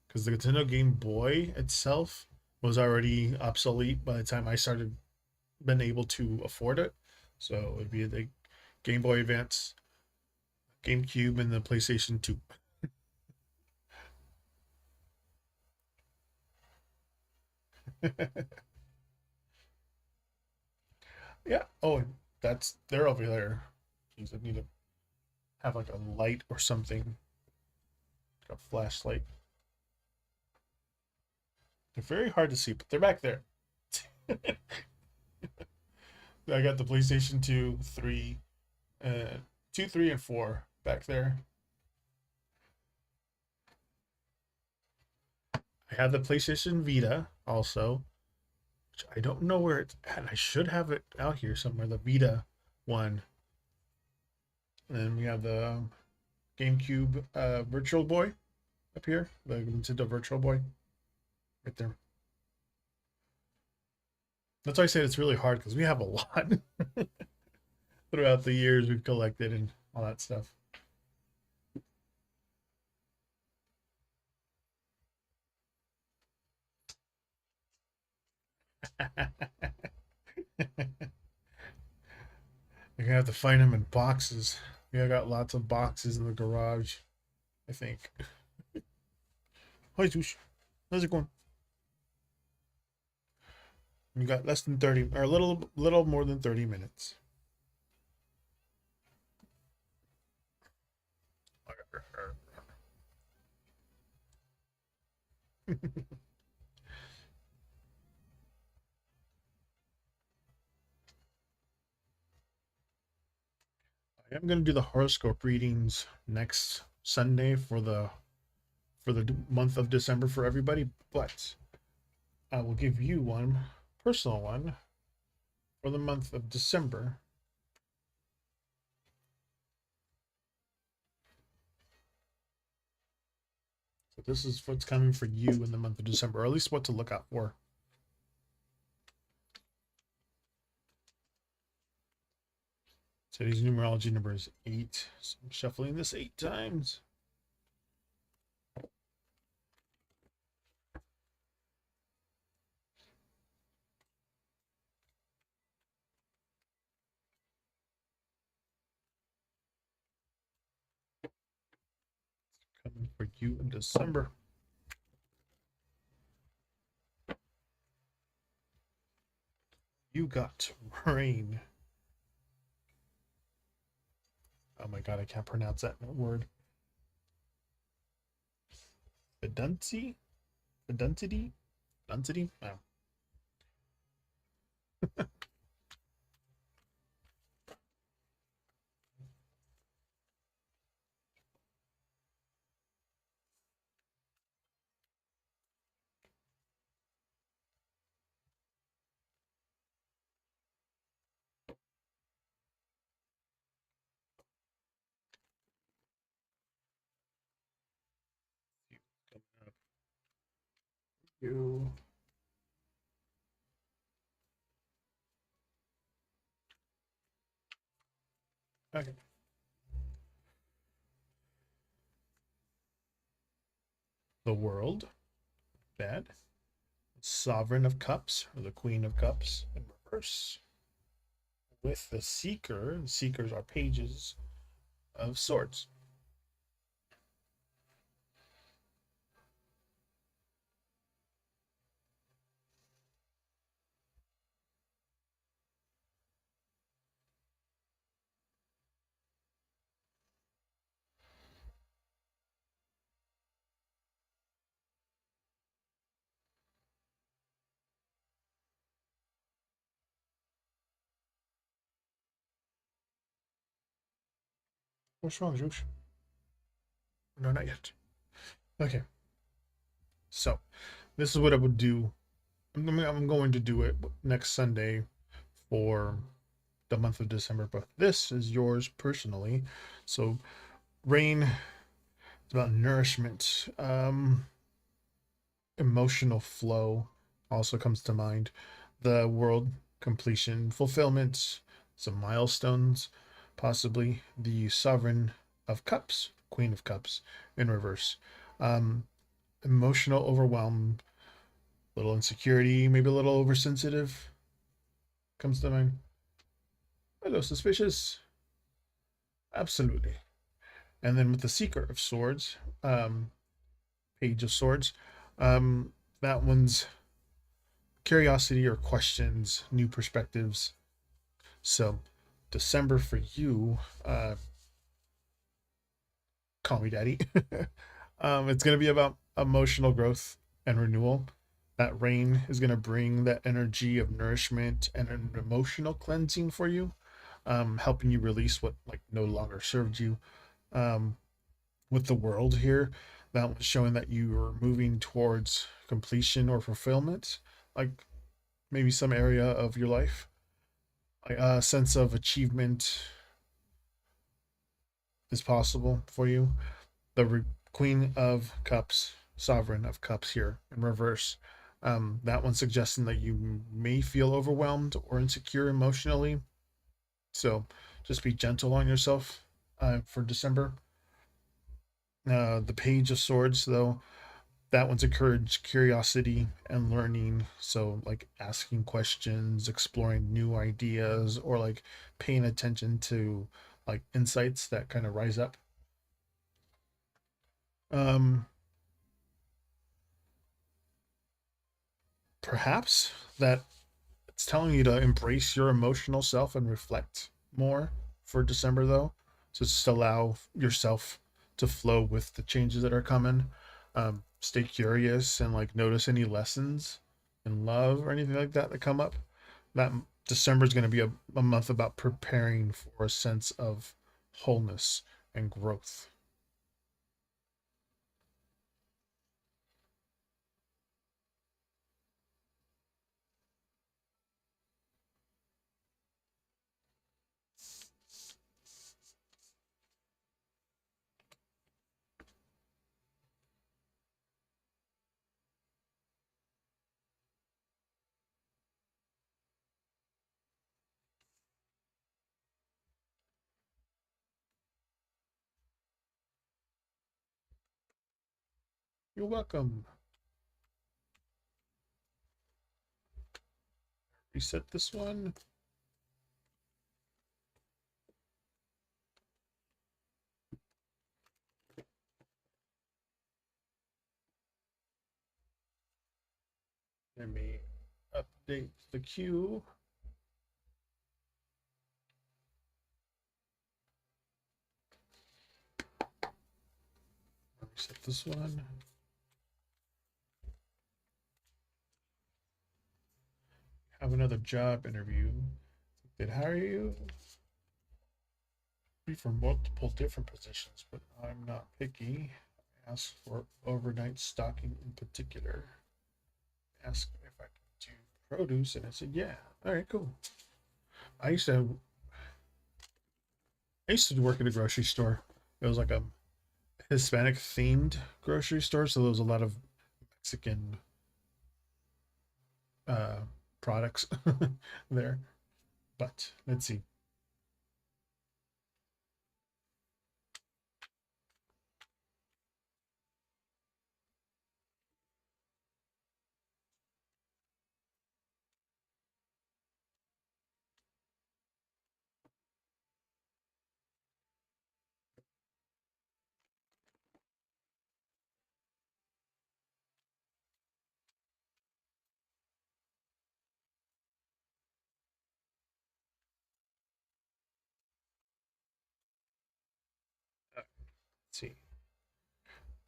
Because the Nintendo Game Boy itself was already obsolete by the time I started been able to afford it. So it'd be the Game Boy Advance, GameCube, and the PlayStation 2. Yeah. Oh, they're over there. Jeez, I need to have like a light or something, like a flashlight. They're very hard to see, but they're back there. I got the PlayStation 2, 3, 2, 3, and 4 back there. I have the PlayStation Vita also, which I don't know where it's at. I should have it out here somewhere. The Vita one. And then we have the GameCube Virtual Boy up here, the Nintendo Virtual Boy, right there. That's why I said it's really hard because we have a lot throughout the years we've collected and all that stuff. You're gonna have to find them in boxes. Yeah, I got lots of boxes in the garage, I think. Hi, Touche. How's it going? You got less than 30, or a little more than 30 minutes. I am going to do the horoscope readings next Sunday for the month of December for everybody, but I will give you one personal one for the month of December. So this is what's coming for you in the month of December, or at least what to look out for. Today's numerology number is 8. So I'm shuffling this 8 times. Coming for you in December. You got rain. Oh my god, I can't pronounce that word. Fiduncy? Fiduncity? Fiduncity? Oh. You. Okay. The World, bad. Sovereign of Cups, or the Queen of Cups in reverse. With the Seeker, the Seekers are pages of swords. What's wrong, Josh? No, not yet. Okay, so this is what I would do. I'm going to do it next Sunday for the month of December, but this is yours personally. So, rain, it's about nourishment. Emotional flow also comes to mind. The world, completion, fulfillment, some milestones, possibly the Sovereign of Cups, Queen of Cups in reverse. Um, Emotional overwhelm, little insecurity, maybe a little oversensitive comes to mind. Hello, suspicious. Absolutely. And then with the Seeker of Swords, Page of Swords, um, that one's curiosity or questions, new perspectives. So, December for you, call me daddy. It's going to be about emotional growth and renewal. That rain is going to bring that energy of nourishment and an emotional cleansing for you, helping you release what like no longer served you. Um, with the world here, that was showing that you are moving towards completion or fulfillment, like maybe some area of your life, like a sense of achievement is possible for you. The Queen of Cups, Sovereign of Cups here in reverse. That one suggesting that you may feel overwhelmed or insecure emotionally. So just be gentle on yourself for December. The Page of Swords, though, that one's encouraged curiosity and learning. So, like asking questions, exploring new ideas, or like paying attention to like insights that kind of rise up. Um, Perhaps that it's telling you to embrace your emotional self and reflect more for December, though. So just allow yourself to flow with the changes that are coming. Stay curious and like notice any lessons in love or anything like that that come up. That December is going to be a month about preparing for a sense of wholeness and growth. You're welcome. Reset this one. Let me update the queue. Reset this one. Have another job interview. They'd hire you for multiple different positions, but I'm not picky. Ask for overnight stocking in particular. Ask if I can do produce, and I said, yeah. All right, cool. I used to I used to work at a grocery store. It was like a Hispanic themed grocery store, so there was a lot of Mexican uh, products there. But let's see.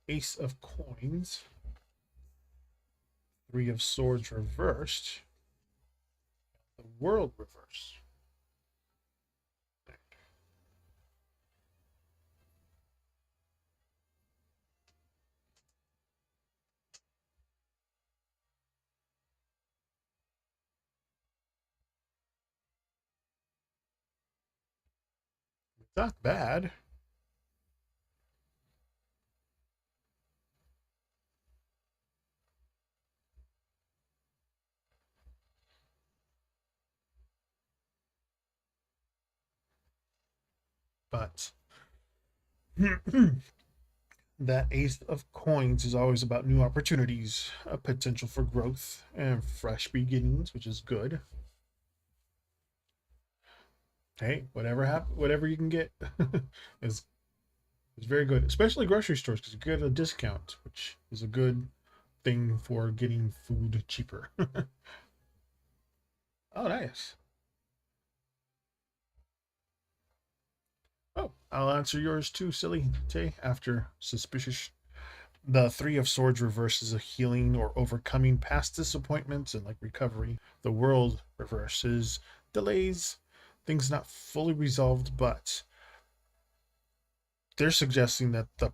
Ace of Coins, Three of Swords reversed, the World reversed. Not bad. But that Ace of Coins is always about new opportunities, a potential for growth, and fresh beginnings, which is good. Hey, whatever you can get is very good, especially grocery stores because you get a discount, which is a good thing for getting food cheaper. Oh, nice. Oh, I'll answer yours too, silly Tay. After suspicious, the Three of Swords reverses a healing or overcoming past disappointments and like recovery. The World reverses delays, things not fully resolved, but they're suggesting that the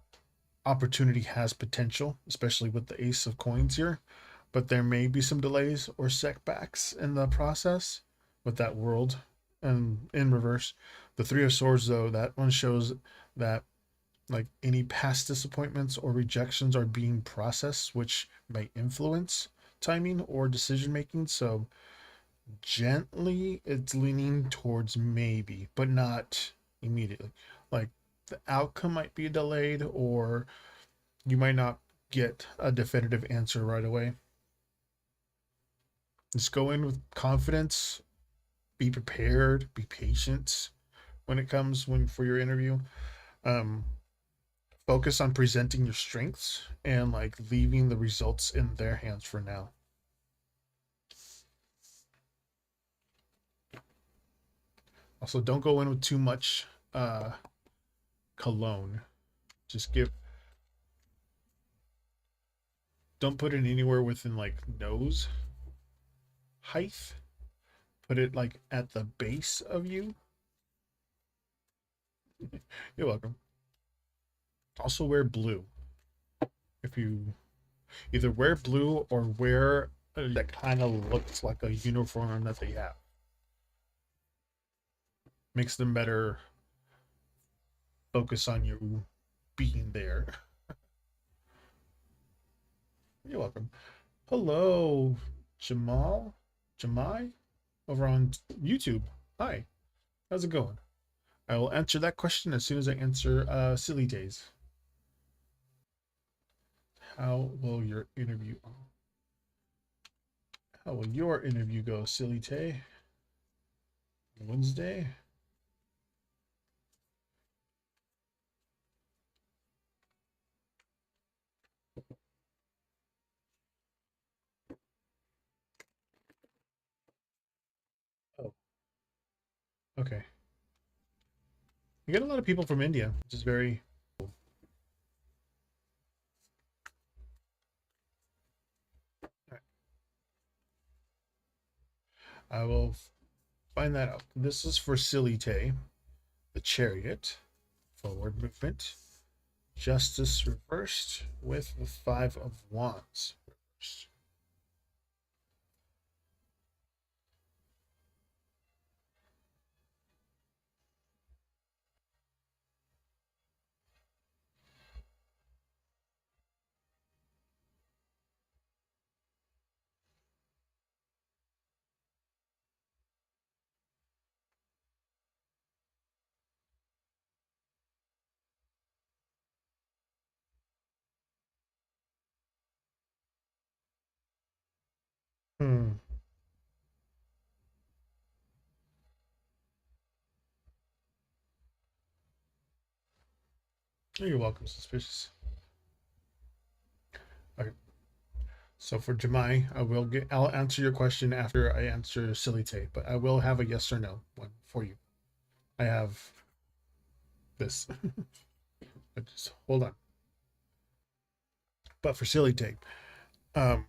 opportunity has potential, especially with the Ace of Coins here. But there may be some delays or setbacks in the process with that World and in reverse. The Three of Swords, though, that one shows that like any past disappointments or rejections are being processed, which may influence timing or decision making. So gently, it's leaning towards maybe, but not immediately. Like the outcome might be delayed, or you might not get a definitive answer right away. Just go in with confidence, be prepared, be patient when it comes when for your interview. Um, Focus on presenting your strengths and like leaving the results in their hands for now. Also, don't go in with too much cologne. Just don't put it anywhere within like nose height. Put it like at the base of you. You're welcome. Also wear blue. If you either wear blue or wear that kind of looks like a uniform that they have. Makes them better focus on you being there. You're welcome. Hello, Jamal, Jamai, over on YouTube. Hi, how's it going? I will answer that question as soon as I answer Silly Days. How will your interview? How will your interview go, Silly Tay? Wednesday. Oh, okay. You get a lot of people from India, which is very cool. Right. I will find that out. This is for Silly Tay, the Chariot, forward movement, Justice reversed with the Five of Wands reversed. Hmm. You're welcome, suspicious. Okay. So for Jemai, I'll answer your question after I answer Silly Tay, but I will have a yes or no one for you. I have this. But just hold on. But for silly tape, um,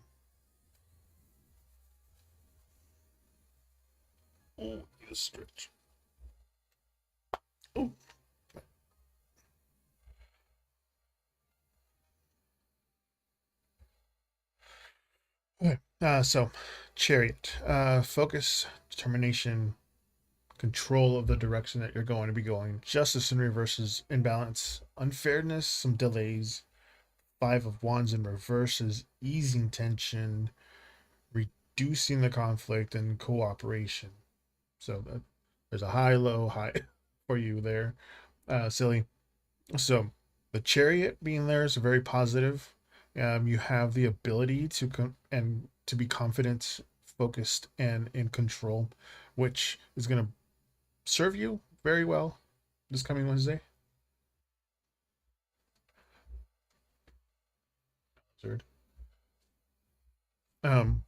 oh, need stretch. Oh, okay. So, chariot, focus, determination, control of the direction that you're going to be going. Justice in reverse is imbalance, unfairness, some delays. Five of Wands in reverse is easing tension, reducing the conflict, and cooperation. So there's a high, low, high for you there, silly. So the chariot being there is very positive. You have the ability to and to be confident, focused, and in control, which is going to serve you very well this coming Wednesday. Third. Um,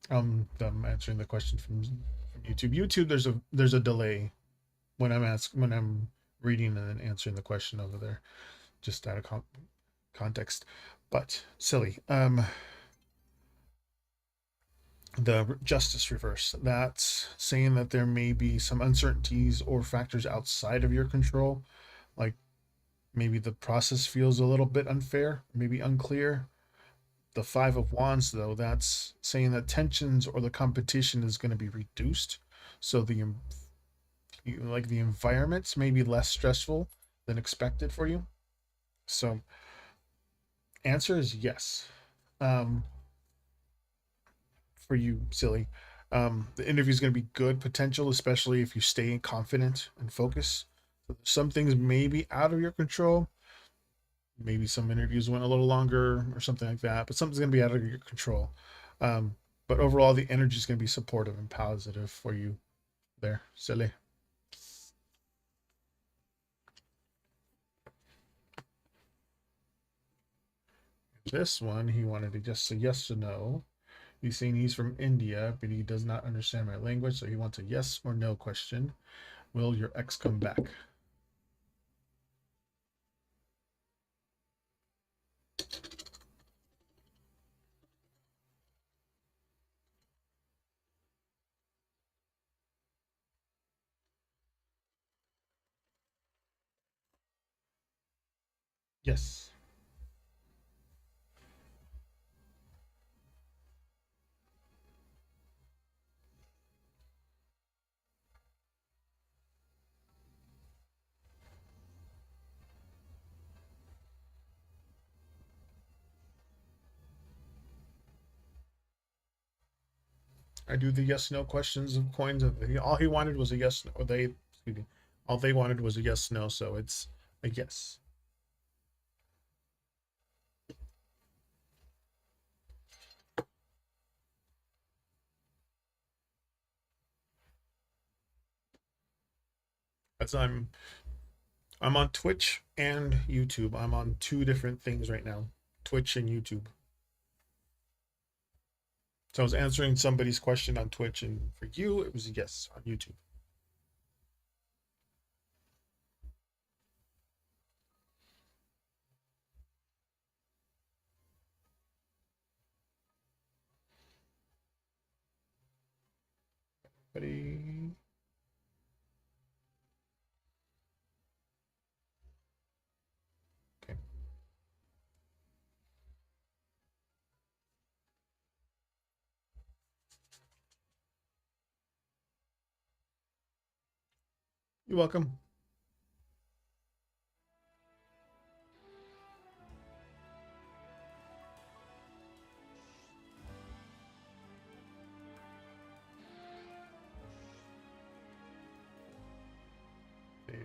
I'm answering the question from YouTube. YouTube, there's a delay when I'm reading and then answering the question over there, just out of context. But silly. The justice reverse, that's saying that there may be some uncertainties or factors outside of your control, like maybe the process feels a little bit unfair, maybe unclear. The five of wands, though, that's saying that tensions or the competition is going to be reduced, so the environments may be less stressful than expected for you. So answer is yes. For you, silly. The interview is going to be good potential, especially if you stay confident and focus. Some things may be out of your control. Maybe some interviews went a little longer or something like that, but something's going to be out of your control. Um, but overall, the energy is going to be supportive and positive for you there, silly. This one, he wanted to just say yes or no. He's saying he's from India, but he does not understand my language, so he wants a yes or no question. Will your ex come back? Yes. I do the yes no questions of coins. All he wanted was a yes no. Or they, excuse me, all they wanted was a yes no. So it's a yes. As I'm on Twitch and YouTube. I'm on two different things right now, Twitch and YouTube. So I was answering somebody's question on Twitch, and for you, it was a yes on YouTube. Buddy, okay, you're welcome. There.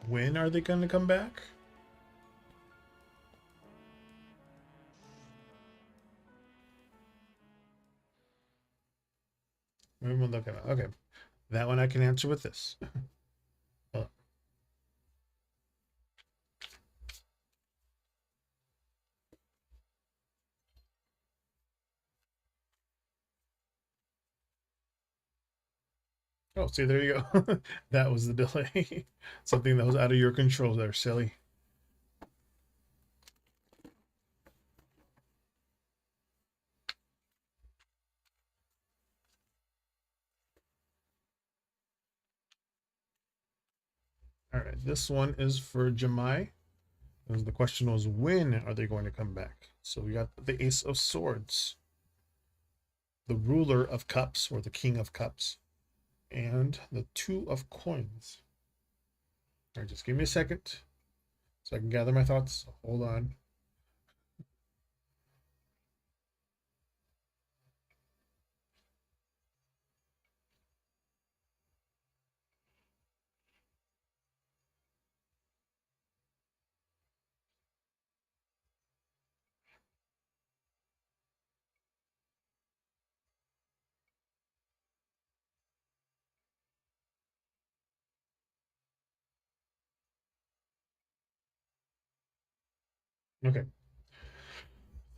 When are they going to come back? When will they come back? Okay, that one I can answer with this. Oh, see, there you go. That was the delay. Something that was out of your control there, silly. All right, this one is for Jemai. And the question was, when are they going to come back? So we got the Ace of Swords, the Ruler of Cups, or the King of Cups, and the Two of Coins. All right, just give me a second so I can gather my thoughts. Hold on. Okay.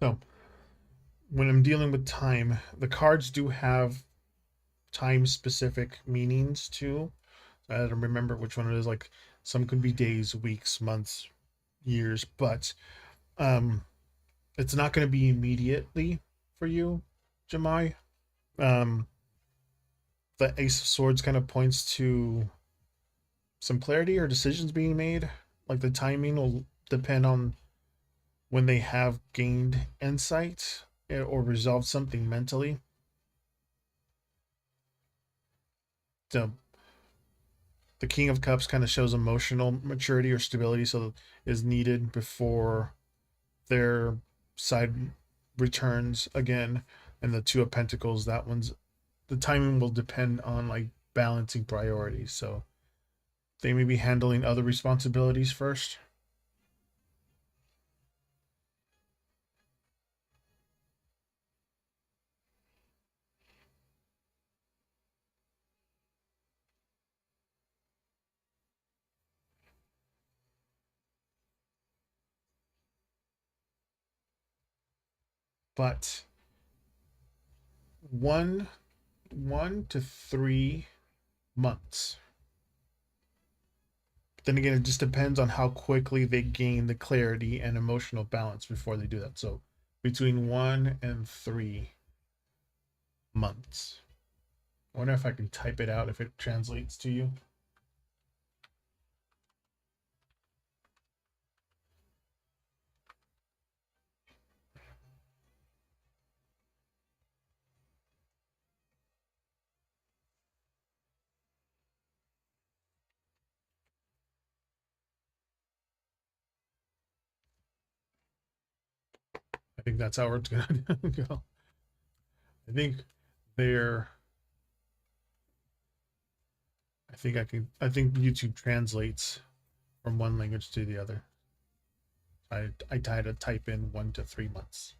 So when I'm dealing with time, the cards do have time specific meanings too. I don't remember which one it is. Like some could be days, weeks, months, years, but um it's not going to be immediately for you, Jemai. Um the Ace of Swords kind of points to some clarity or decisions being made. Like the timing will depend on when they have gained insight or resolved something mentally. So the King of Cups kind of shows emotional maturity or stability, so is needed before their side returns again. And the Two of Pentacles, that one's the timing will depend on like balancing priorities. So they may be handling other responsibilities first. But one 1 to 3 months. Then again, it just depends on how quickly they gain the clarity and emotional balance before they do that. So between 1 and 3 months. I wonder if I can type it out if it translates to you. I think that's how it's gonna go. I think they're. I think YouTube translates from one language to the other. I try to type in 1 to 3 months.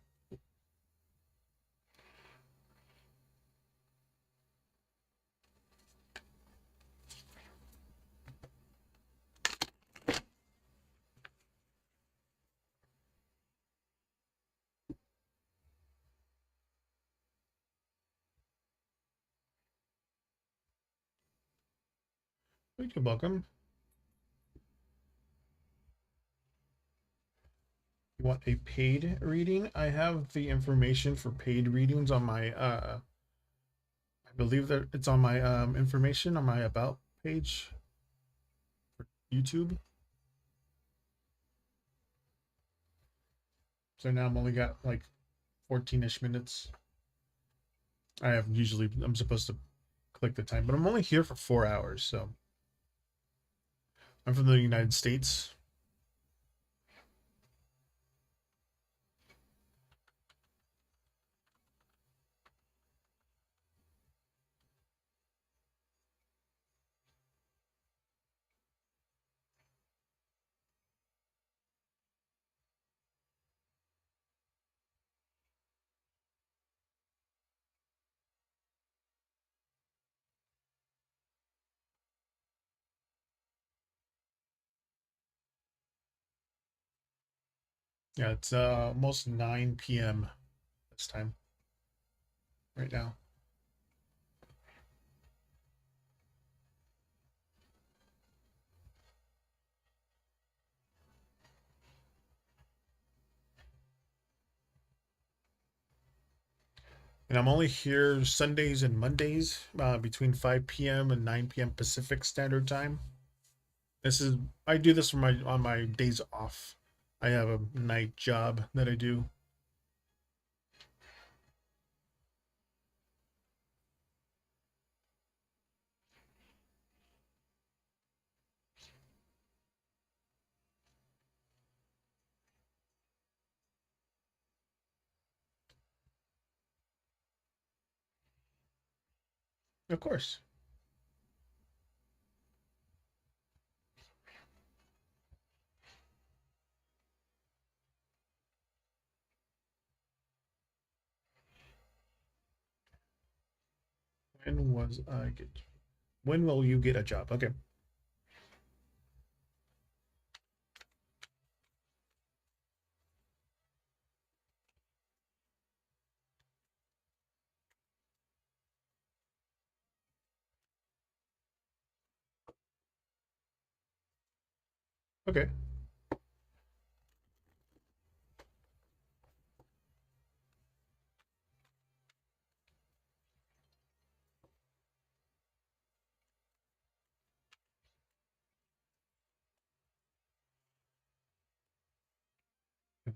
You're welcome. You want a paid reading? I have the information for paid readings on my I believe that it's on my information on my about page for YouTube. So now I'm only got like 14ish minutes. I'm supposed to click the time, but I'm only here for 4 hours, so I'm from the United States. Yeah, it's almost 9 p.m. this time right now. And I'm only here Sundays and Mondays between 5 p.m. and 9 p.m. Pacific Standard Time. This is I do this for my on my days off. I have a night job that I do. Of course. When was I get? When will you get a job? Okay. Okay.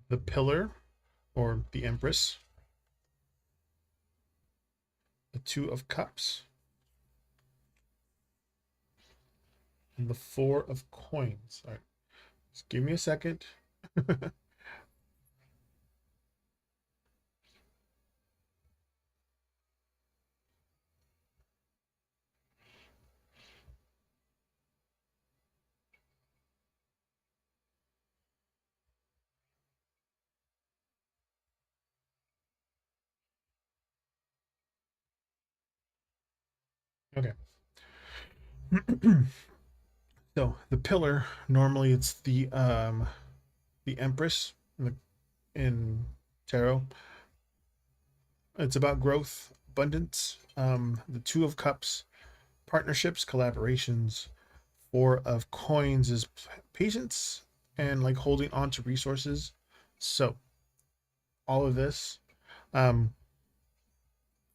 The Pillar or the Empress, the Two of Cups, and the Four of Coins. All right. Just give me a second. Okay. So the Pillar, normally it's the Empress in tarot. It's about growth, abundance. The Two of Cups, partnerships, collaborations. Four of Coins is patience and like holding on to resources. So all of this, um,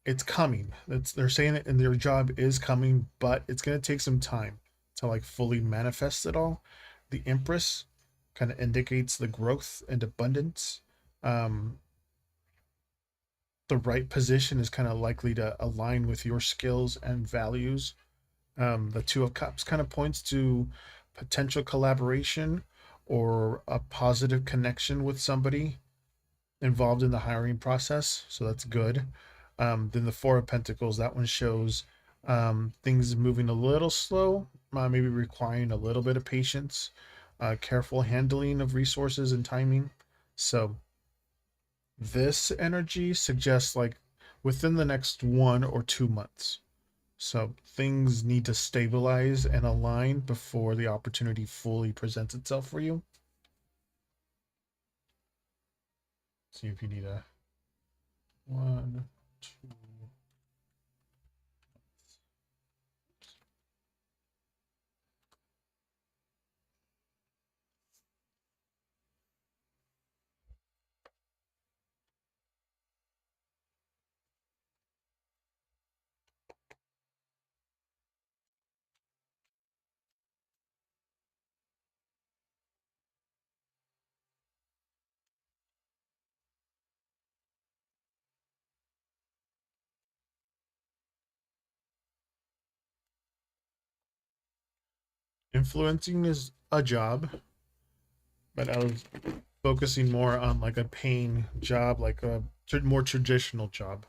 it's coming. They're saying it, and their job is coming, but it's gonna take some time to like fully manifest it all. The Empress kind of indicates the growth and abundance. Um, the right position is kind of likely to align with your skills and values. The Two of Cups kind of points to potential collaboration or a positive connection with somebody involved in the hiring process. So that's good. Then the Four of Pentacles, that one shows things moving a little slow, maybe requiring a little bit of patience, careful handling of resources and timing. So this energy suggests like within the next 1 or 2 months. So things need to stabilize and align before the opportunity fully presents itself for you. See if you need a 1, 2. Influencing is a job, but I was focusing more on like a paying job, like a more traditional job.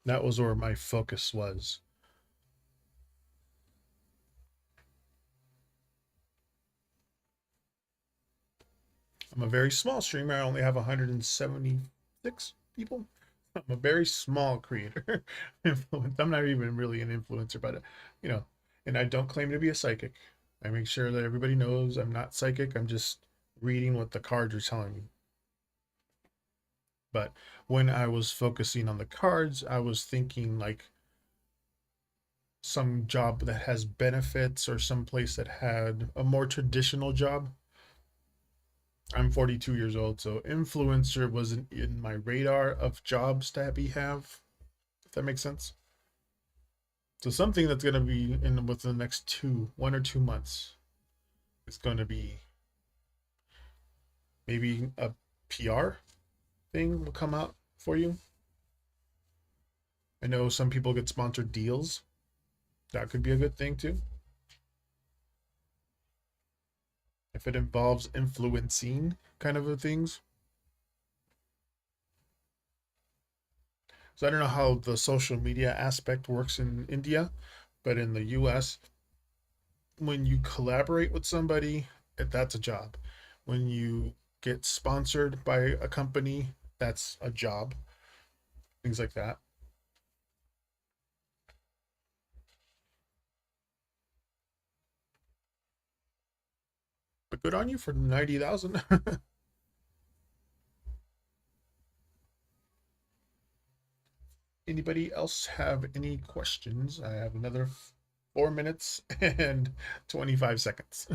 That was where my focus was. I'm a very small streamer. I only have 176 people. I'm a very small creator. I'm not even really an influencer, but you know, and I don't claim to be a psychic. I make sure that everybody knows I'm not psychic. I'm just reading what the cards are telling me. But when I was focusing on the cards, I was thinking like some job that has benefits or some place that had a more traditional job. I'm 42 years old, so influencer wasn't in my radar of jobs that we have, if that makes sense. So something that's going to be in within the next 1 or 2 months is going to be maybe a PR thing will come out for you. I know some people get sponsored deals. That could be a good thing too. If it involves influencing kind of things. So I don't know how the social media aspect works in India, but in the US, when you collaborate with somebody, that's a job. When you get sponsored by a company, that's a job. Things like that. But good on you for 90,000. Anybody else have any questions? I have another 4 minutes and 25 seconds.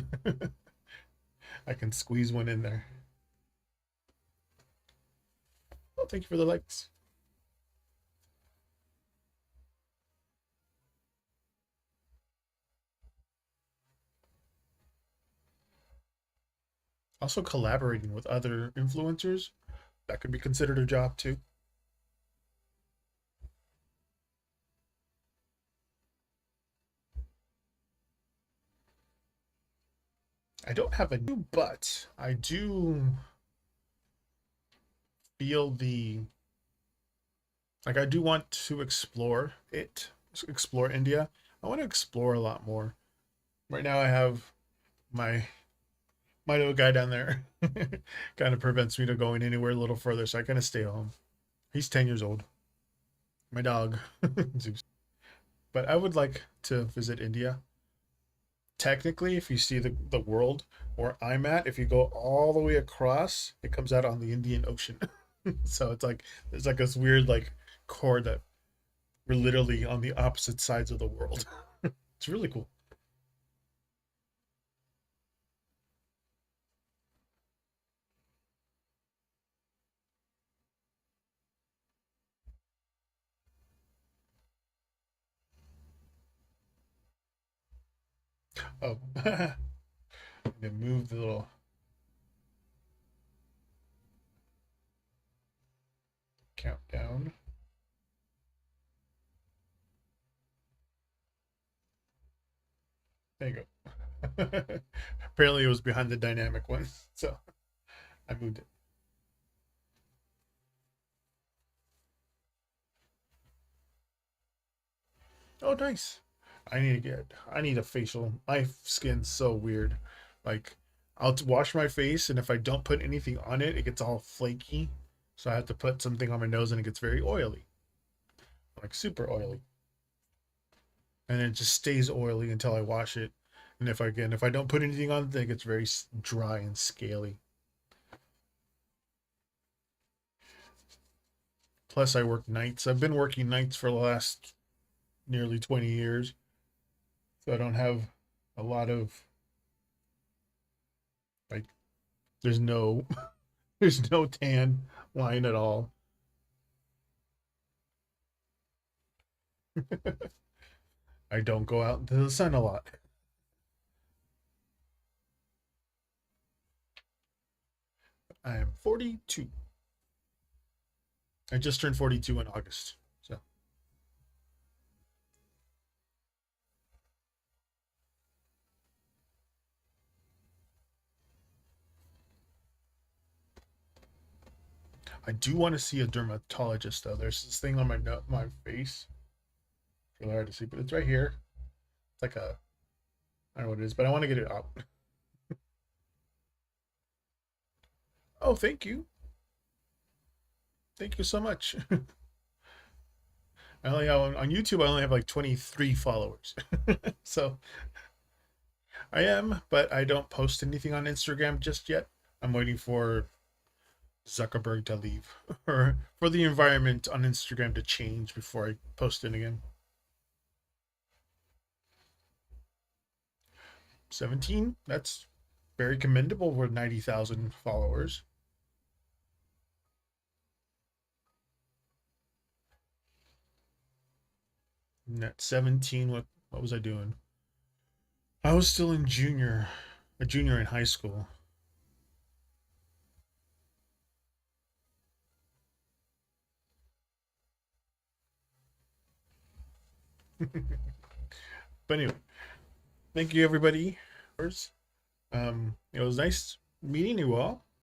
I can squeeze one in there. Well, thank you for the likes. Also, collaborating with other influencers, that could be considered a job too. I don't have a new, but I do feel I do want to explore India. I want to explore a lot more. Right now, I have my little guy down there kind of prevents me to going anywhere a little further, so I kind of stay home. He's 10 years old. My dog, Zeus. But I would like to visit India. Technically, if you see the world where I'm at, if you go all the way across, it comes out on the Indian Ocean. So it's like there's like this weird like chord that we're literally on the opposite sides of the world. It's really cool. Oh, I'm gonna move the little countdown. There you go. Apparently, it was behind the dynamic one, so I moved it. Oh, nice. I need a facial. My skin's so weird. Like, wash my face, and if I don't put anything on it, it gets all flaky. So I have to put something on my nose, and it gets very oily, like super oily. And it just stays oily until I wash it. And if I don't put anything on it, then it gets very dry and scaly. Plus, I work nights. I've been working nights for the last nearly 20 years, so I don't have a lot of like. There's no there's no tan line at all. I don't go out into the sun a lot. I am 42. I just turned 42 in August. So I do want to see a dermatologist though. There's this thing on my face. It's really hard to see, but it's right here. It's like a I don't know what it is, but I want to get it out. Oh, thank you. Thank you so much. I only have on YouTube I only have like 23 followers. So I am, but I don't post anything on Instagram just yet. I'm waiting for Zuckerberg to leave or for the environment on Instagram to change before I post it again. 17. That's very commendable with 90,000 followers. And at 17, what was I doing? I was still a junior in high school. But anyway, thank you everybody. It was nice meeting you all.